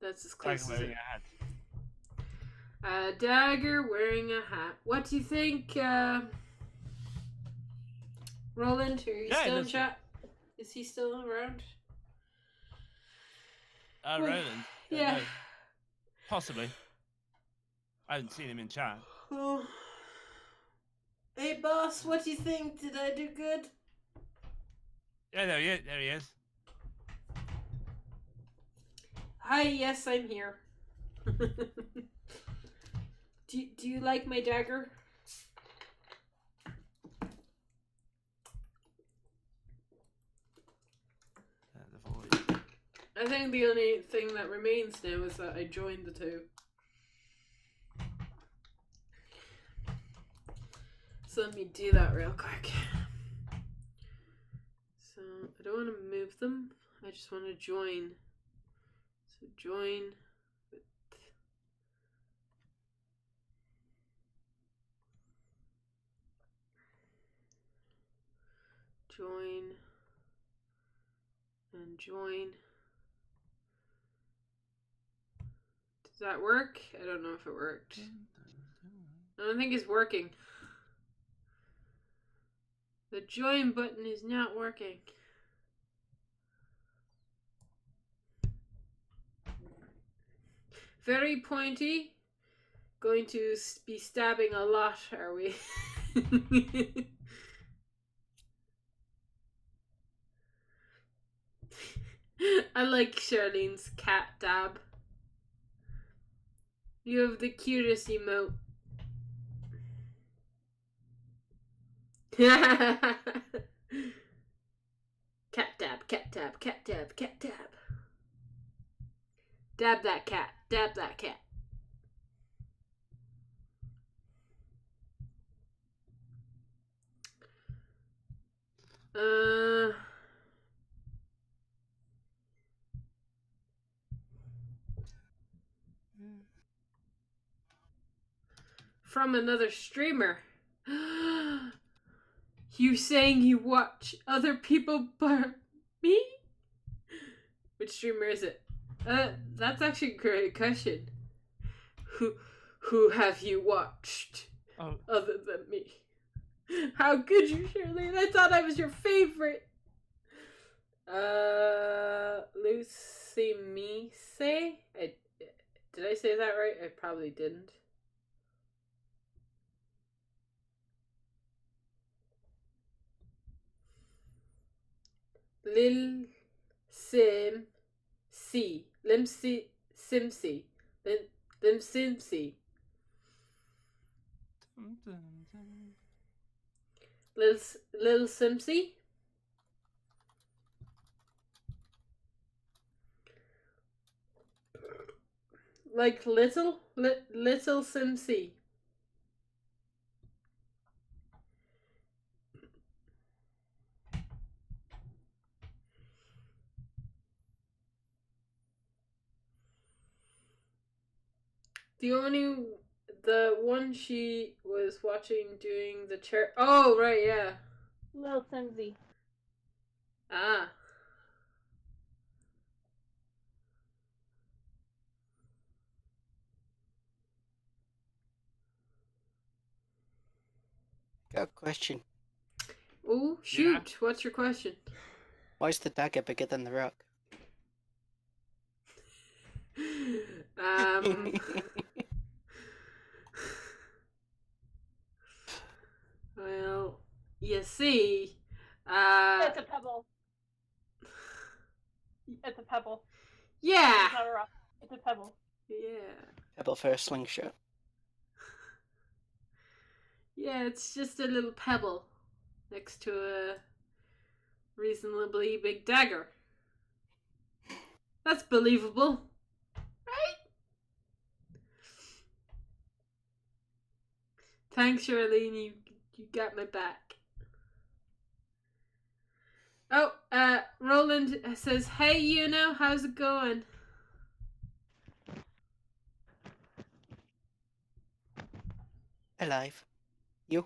That's as Dagger close as wearing it. a hat. A dagger wearing a hat. What do you think, Roland? Are you Yeah, still in listen. chat? Is he still around? Well, Roland. Yeah. No, possibly. I haven't seen him in chat. Oh. Hey, boss. What do you think? Did I do good? Yeah, there he is. Hi. Yes, I'm here. Do you like my dagger? The voice. I think the only thing that remains now is that I joined the two. So let me do that real quick. So I don't want to move them. I just want to join. So join with join and join. Does that work? I don't know if it worked. I don't think it's working. The join button is not working. Very pointy. Going to be stabbing a lot, are we? I like Charlene's cat dab. You have the cutest emote. Cat dab, cat dab, cat dab, cat dab. Dab that cat, dab that cat. From another streamer. You saying you watch other people but me? Which streamer is it? That's actually a great question. Who have you watched other than me? How could you, Shirley? I thought I was your favorite. Lucy Mise? Did I say that right? I probably didn't. Lil Sim C. Lim Simsy. Lim Simsy. Lil Simsy? Like little Simsy. The one she was watching doing the chair. Oh, right, yeah. Lil Simsy. Ah. Got a question. Oh, shoot. Yeah. What's your question? Why is the dagger bigger than the rock? Well, you see, It's a pebble. It's a pebble. Yeah. It's not a rock. It's a pebble. Yeah. Pebble for a slingshot. Yeah, it's just a little pebble next to a reasonably big dagger. That's believable. Right? Thanks, Charlene. You got my back. Oh, Roland says, "Hey, Yuno, how's it going?" Alive. You?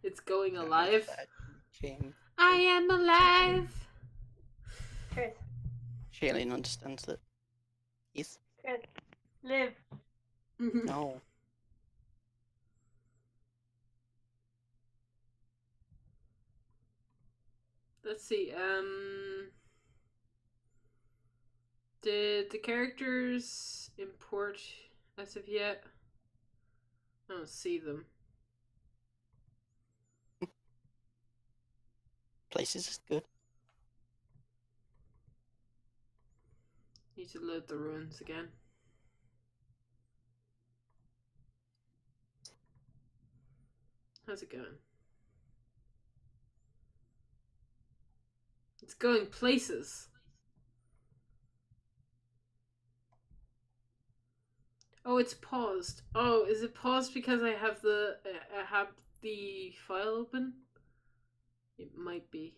It's going Oh, alive. that shame. I am alive. Chris, Shailene understands that. Yes? Chris, live. No. Let's see. Did the characters import as of yet? I don't see them. Places is good. Need to load the ruins again. How's it going? It's going places. Oh, it's paused. Oh, is it paused because I have the file open? It might be.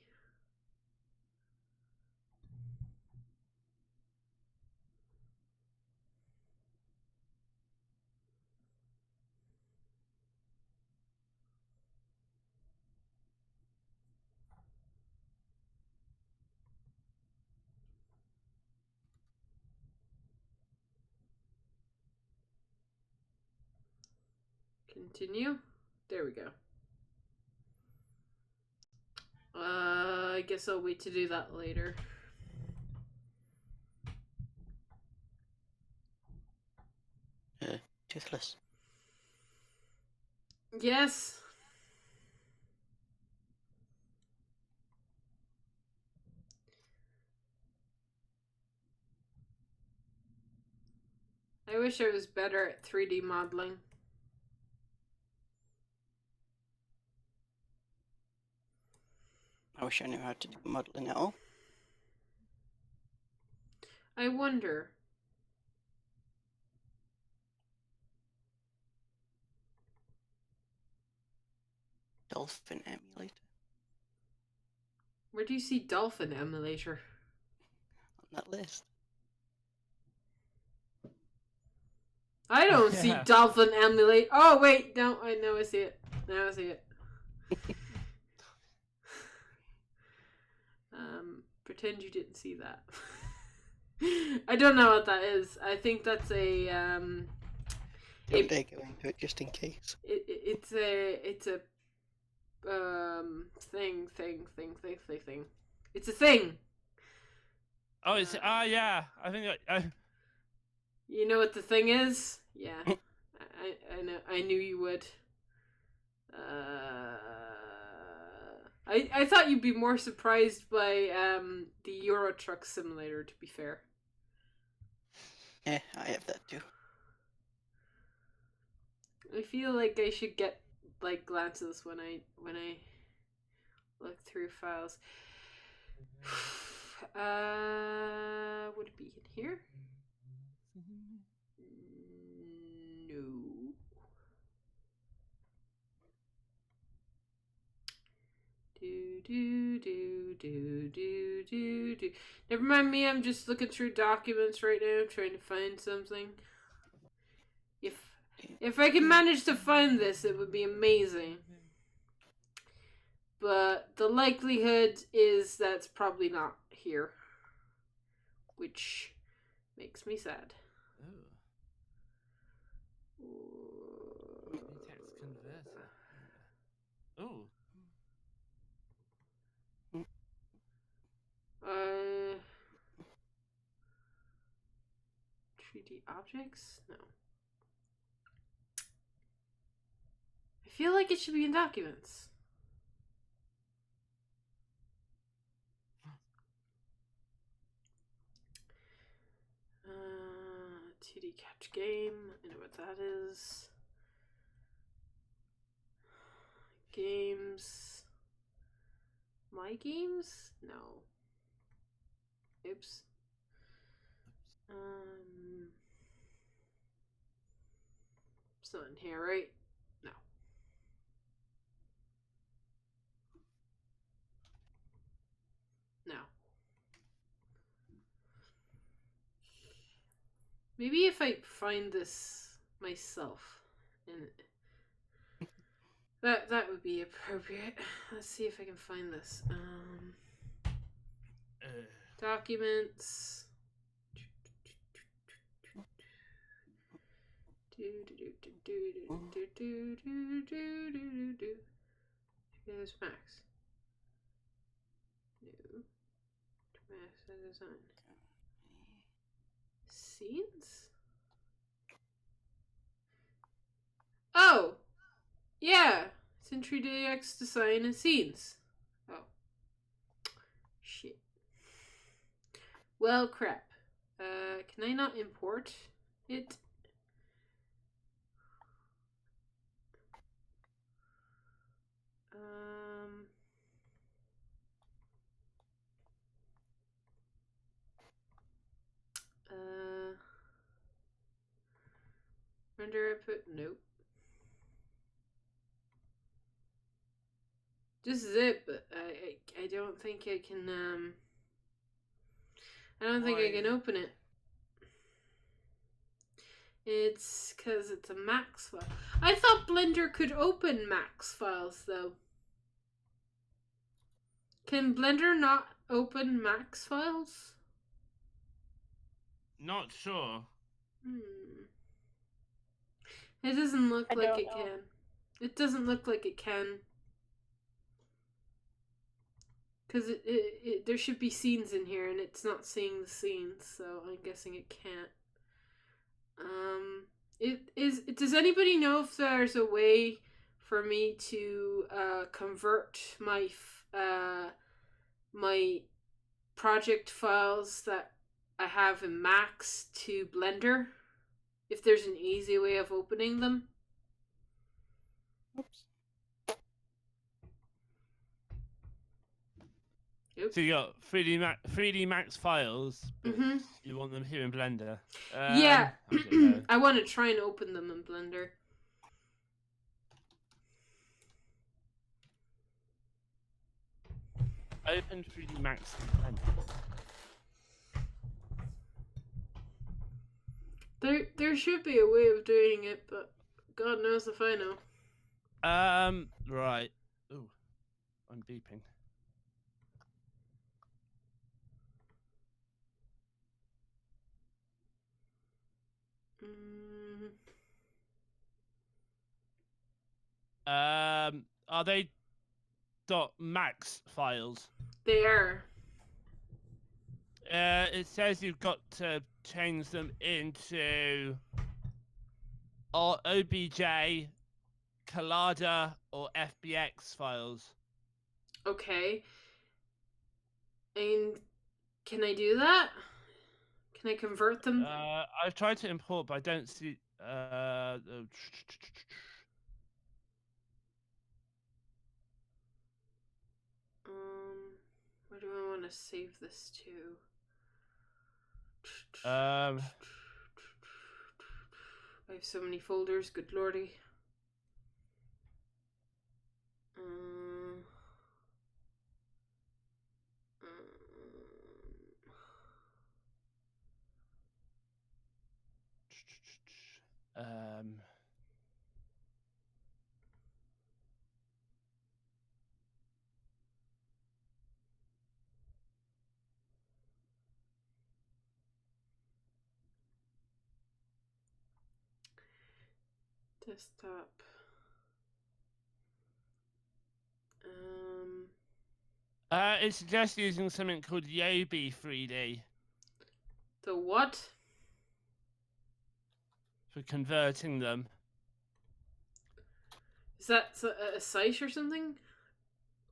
Continue. There we go. I guess I'll wait to do that later. Toothless. Yes. I wish I was better at 3D modeling. I wish I knew how to do modeling at all. I wonder. Dolphin emulator. Where do you see Dolphin Emulator? On that list. I don't see Yeah. Dolphin Emulate. Oh wait, no, I know I see it. Now I see it. Pretend you didn't see that. I don't know what that is. I think that's a Don't It- dare go into it just in case. it's a thing. It's a thing. Oh, it's yeah. I think You know what the thing is? Yeah. I know. I knew you would. I thought you'd be more surprised by the Euro Truck Simulator. To be fair. Yeah, I have that too. I feel like I should get like glances when I look through files. Would it be in here? No. Do. Never mind me, I'm just looking through documents right now, trying to find something. If I can manage to find this, it would be amazing. But the likelihood is that's probably not here. Which makes me sad. text converter. Oh. 3D objects? No. I feel like it should be in documents. Uh, 2D catch game. I know what that is. Games. My games? No. Oops. It's not in here, right? No. No. Maybe if I find this myself, and that would be appropriate. Let's see if I can find this. Documents. Here's Max. No. Max design. Scenes? Oh! Yeah! Sentry DX design and scenes. Oh. Shit. Well, crap. Can I not import it? Render output? Nope. This is it, but I don't think I can, I don't think I can open it. It's because it's a Max file. I thought Blender could open Max files, though. Can Blender not open Max files? Not sure. It doesn't look I like don't it know. can. It doesn't look like it can. Because there should be scenes in here, and it's not seeing the scenes, so I'm guessing it can't. Does anybody know if there's a way for me to convert my my project files that I have in Max to Blender? If there's an easy way of opening them? Oops. Oops. So you got 3D Max files, but Mm-hmm. you want them here in Blender. Yeah. I don't know. I want to try and open them in Blender. Open 3D Max in Blender. There should be a way of doing it, but God knows if I know. Right. Ooh, I'm beeping. Are they .max files? They are. It says you've got to change them into OBJ, Collada, or FBX files. Okay. And can I do that? Can I convert them? I've tried to import, but I don't see. Where do I want to save this to? Um. I have so many folders, good lordy. Desktop. It suggests using something called Yobi 3D The what? for converting them. Is that a site or something?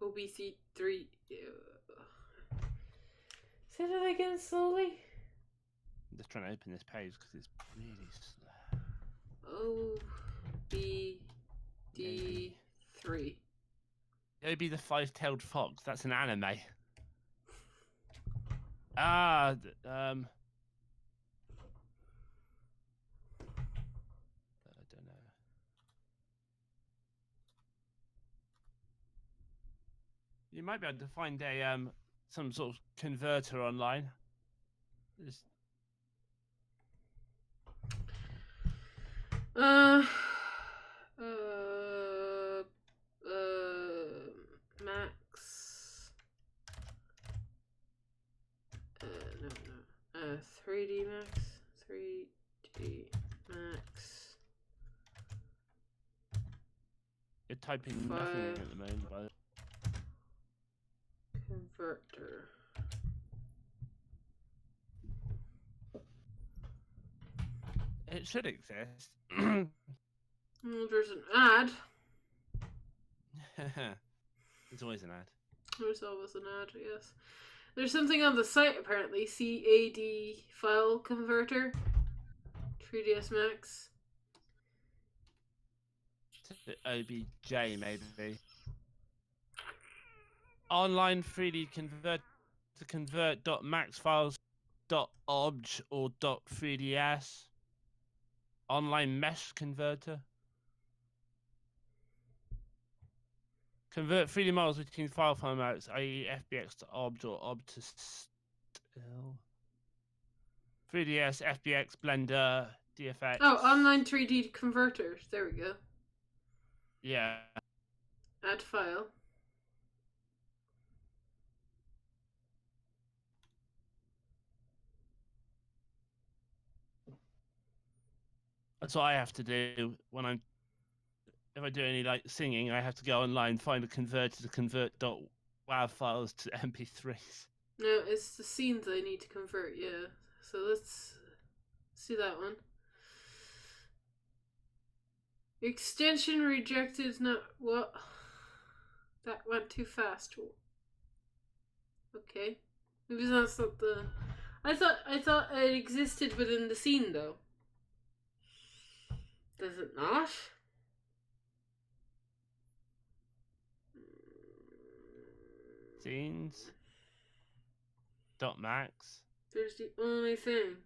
OBC3. Say that again slowly. I'm just trying to open this page because it's really slow. OBD3. Yobi the Five-Tailed Fox. That's an anime. Ah, I don't know. You might be able to find a some sort of converter online. Just- Uh, uh, Max. No. 3D Max. 3D Max. You're typing nothing at the moment, but Converter. it should exist. Well, there's an ad. There's always an ad. There's always an ad, yes. There's something on the site apparently. CAD file converter. 3ds Max. OBJ maybe. Online 3D convert to convert .max files .obj or .3ds. Online mesh converter. Convert 3D models between file formats, i.e. FBX to obj or obj to still. 3ds, FBX, Blender, DFX. Oh, online 3D converter. There we go. Yeah. Add file. That's what I have to do when if I do any like singing, I have to go online, find a converter to convert .wav files to MP3s. No, it's the scenes I need to convert, yeah. So let's see that one. Extension rejected, not what? That went too fast. Okay. Maybe that's not the I thought it existed within the scene though. Does it not? Scenes. .max. There's the only thing.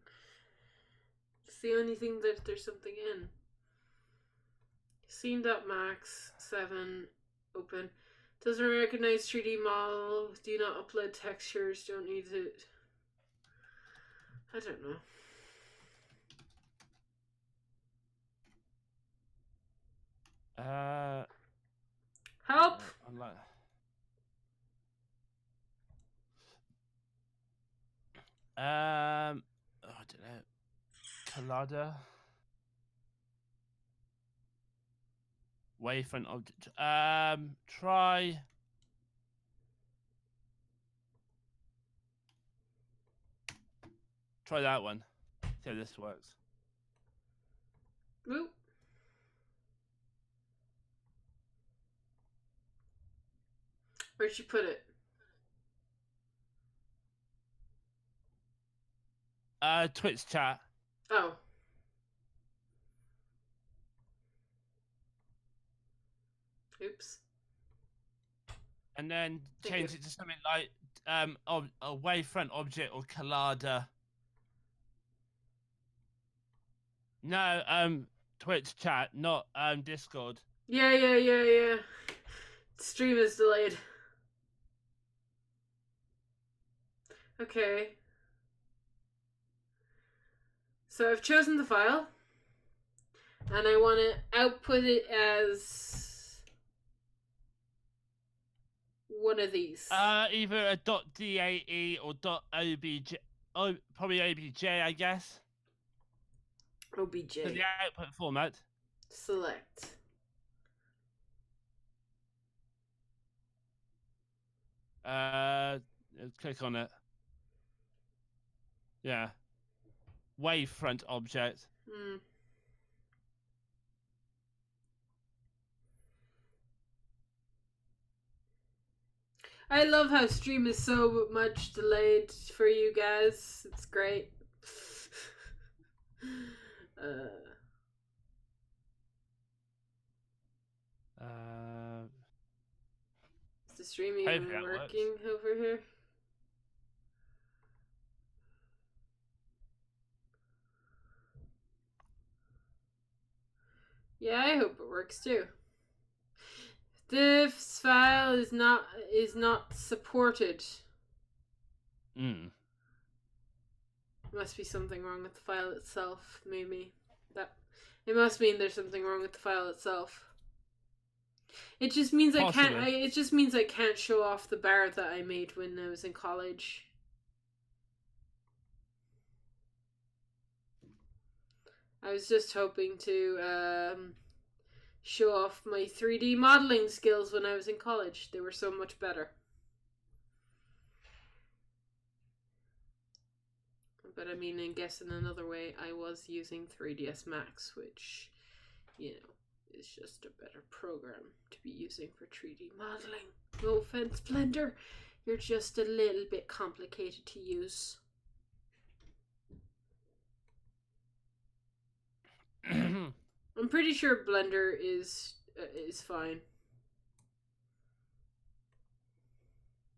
It's the only thing that there's something in. Scene.max 7 open. Doesn't recognize 3D model. Do not upload textures. Don't need it. I don't know. Help! Online. I don't know. Collider. Wavefront object. Try. Try that one. See how this works. Oop. Where'd you put it? Twitch chat. Oh. Oops. And then Thank change you. it to something like a wavefront object or collider. No, Twitch chat, not Discord. Yeah. Stream is delayed. Okay. So I've chosen the file. And I want to output it as one of these. Either a .dae or .obj. Oh, probably OBJ, I guess. OBJ. For the output format. Select. Click on it. Yeah. Wavefront object. I love how stream is so much delayed for you guys. It's great. Is the stream even Hopefully that working over here? Yeah, I hope it works too. This file is not supported. Must be something wrong with the file itself, maybe. It must mean there's something wrong with the file itself. It just means I can't. Possibly. It just means I can't show off the bar that I made when I was in college. I was just hoping to show off my 3D modeling skills when I was in college. They were so much better. But I mean, I guess in another way, I was using 3ds Max, which, you know, is just a better program to be using for 3D modeling. No offense, Blender. You're just a little bit complicated to use. I'm pretty sure Blender is fine.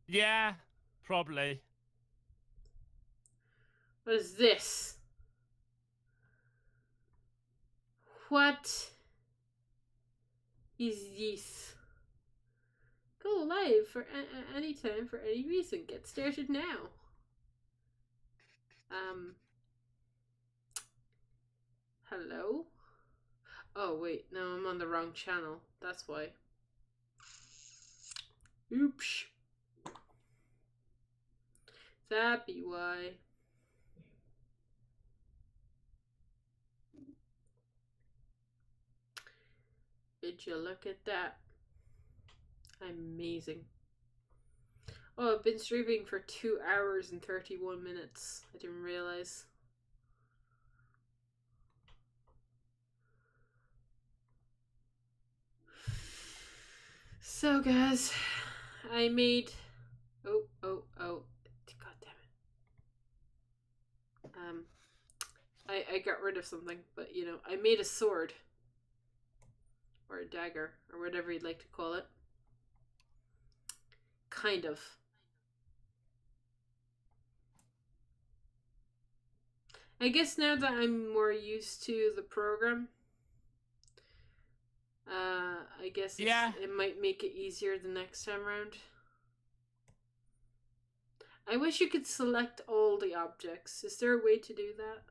Yeah, probably. What is this? What is this? Go live for any time for any reason. Get started now. Hello? Oh wait, no, I'm on the wrong channel. That's why. Oops. That be why. Did you look at that? Amazing. Oh, I've been streaming for 2 hours and 31 minutes. I didn't realize. So guys, I made oh god damn it. I got rid of something, but you know, I made a sword. Or a dagger, or whatever you'd like to call it. Kind of. I guess now that I'm more used to the program, I guess it might make it easier the next time around. I wish you could select all the objects. Is there a way to do that?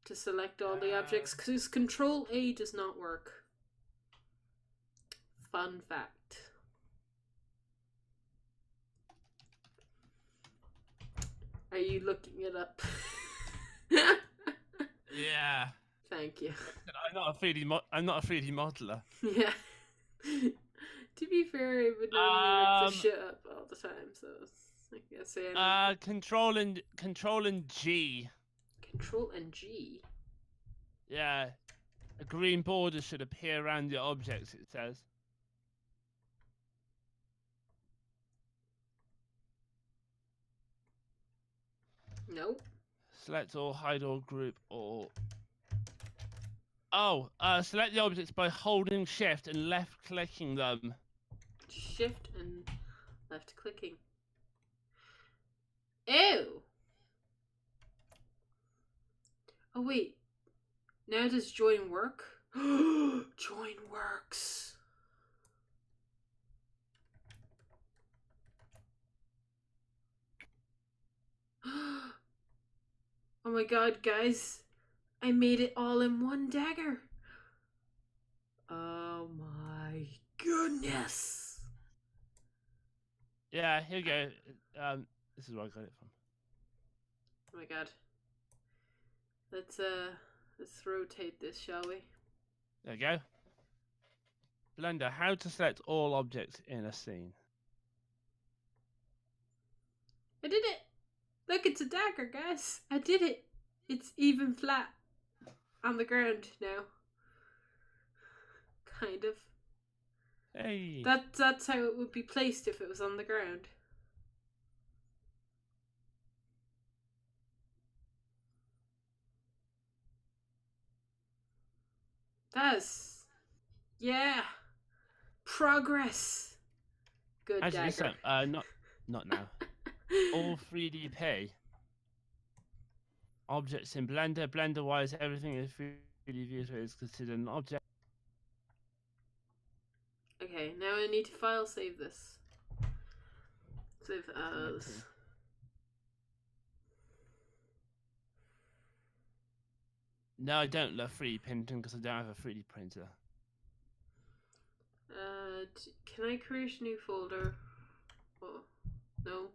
To select all the objects? Because Control A does not work. Fun fact. Are you looking it up? Yeah. Thank you. I'm not a 3D modeler. Yeah. To be fair, I would normally look the shit up all the time, so I guess Control and G. Control and G. Yeah. A green border should appear around your objects, it says. Nope. Select all, hide all, group all. Oh, select the objects by holding shift and left clicking them. Shift and left clicking. Ew! Oh wait. Now does join work? Join works. Oh my god, guys. I made it all in one dagger. Oh my goodness. Yeah, here you go. This is where I got it from. Oh my god. Let's rotate this, shall we? There you go. Blender, how to select all objects in a scene. I did it! Look, it's a dagger, guys. I did it. It's even flat on the ground now. Kind of. Hey. That's how it would be placed if it was on the ground. That's... yeah. Progress. Good Actually, dagger. not now. All 3D pay. Objects in Blender. Blender-wise, everything is 3D views is considered an object. Okay, now I need to file save this. Save as. No, I don't love 3D printing because I don't have a 3D printer. Can I create a new folder? Oh, no.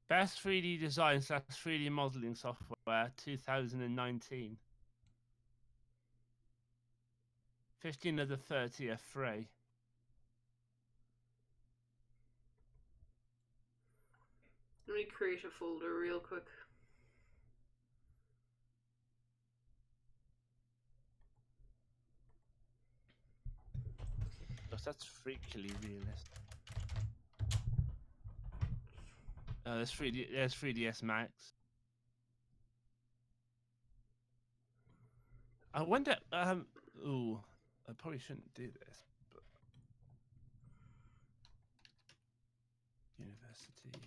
Best 3D design / 3D modeling software 2019. 15 of the 30 are free. Let me create a folder real quick. Because that's freakily realistic. There's 3ds Max. I wonder. Ooh, I probably shouldn't do this. But university.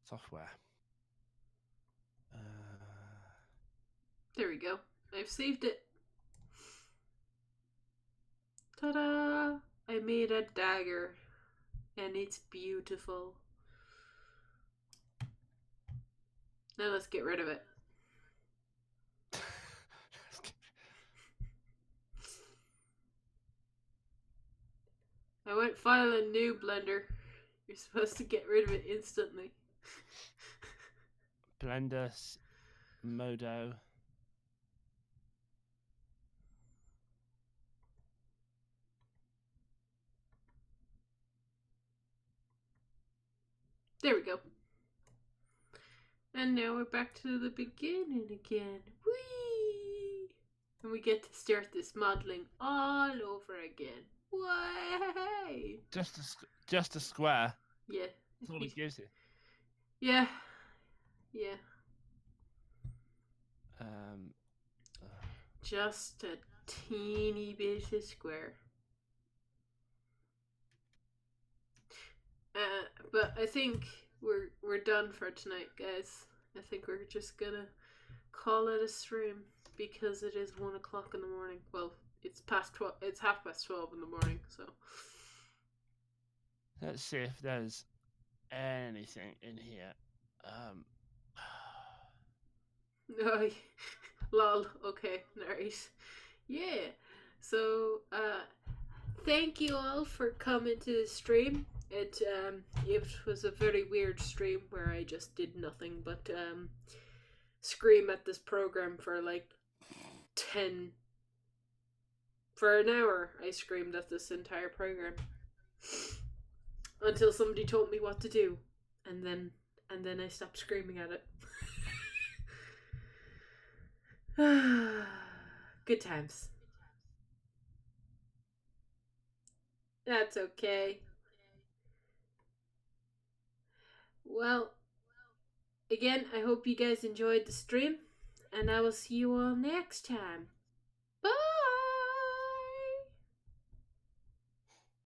Software. There we go. I've saved it. Ta-da! I made a dagger. And it's beautiful. Now let's get rid of it. I went file a new Blender. You're supposed to get rid of it instantly. Blender Modo. There we go. And now we're back to the beginning again. Whee! And we get to start this modeling all over again. Way! Just a square. Yeah. That's all it gives you. Yeah. Yeah. Just a teeny bit of square. But I think we're done for tonight, guys. I think we're just gonna call it a stream because it is 1 o'clock in the morning. Well, it's past 12. It's 12:30 in the morning. So let's see if there's anything in here. No, lol. Okay, nice. Yeah. So thank you all for coming to the stream. It was a very weird stream where I just did nothing but scream at this program for like for an hour. I screamed at this entire program until somebody told me what to do, and then I stopped screaming at it. Good times. That's okay. Well, again, I hope you guys enjoyed the stream, and I will see you all next time.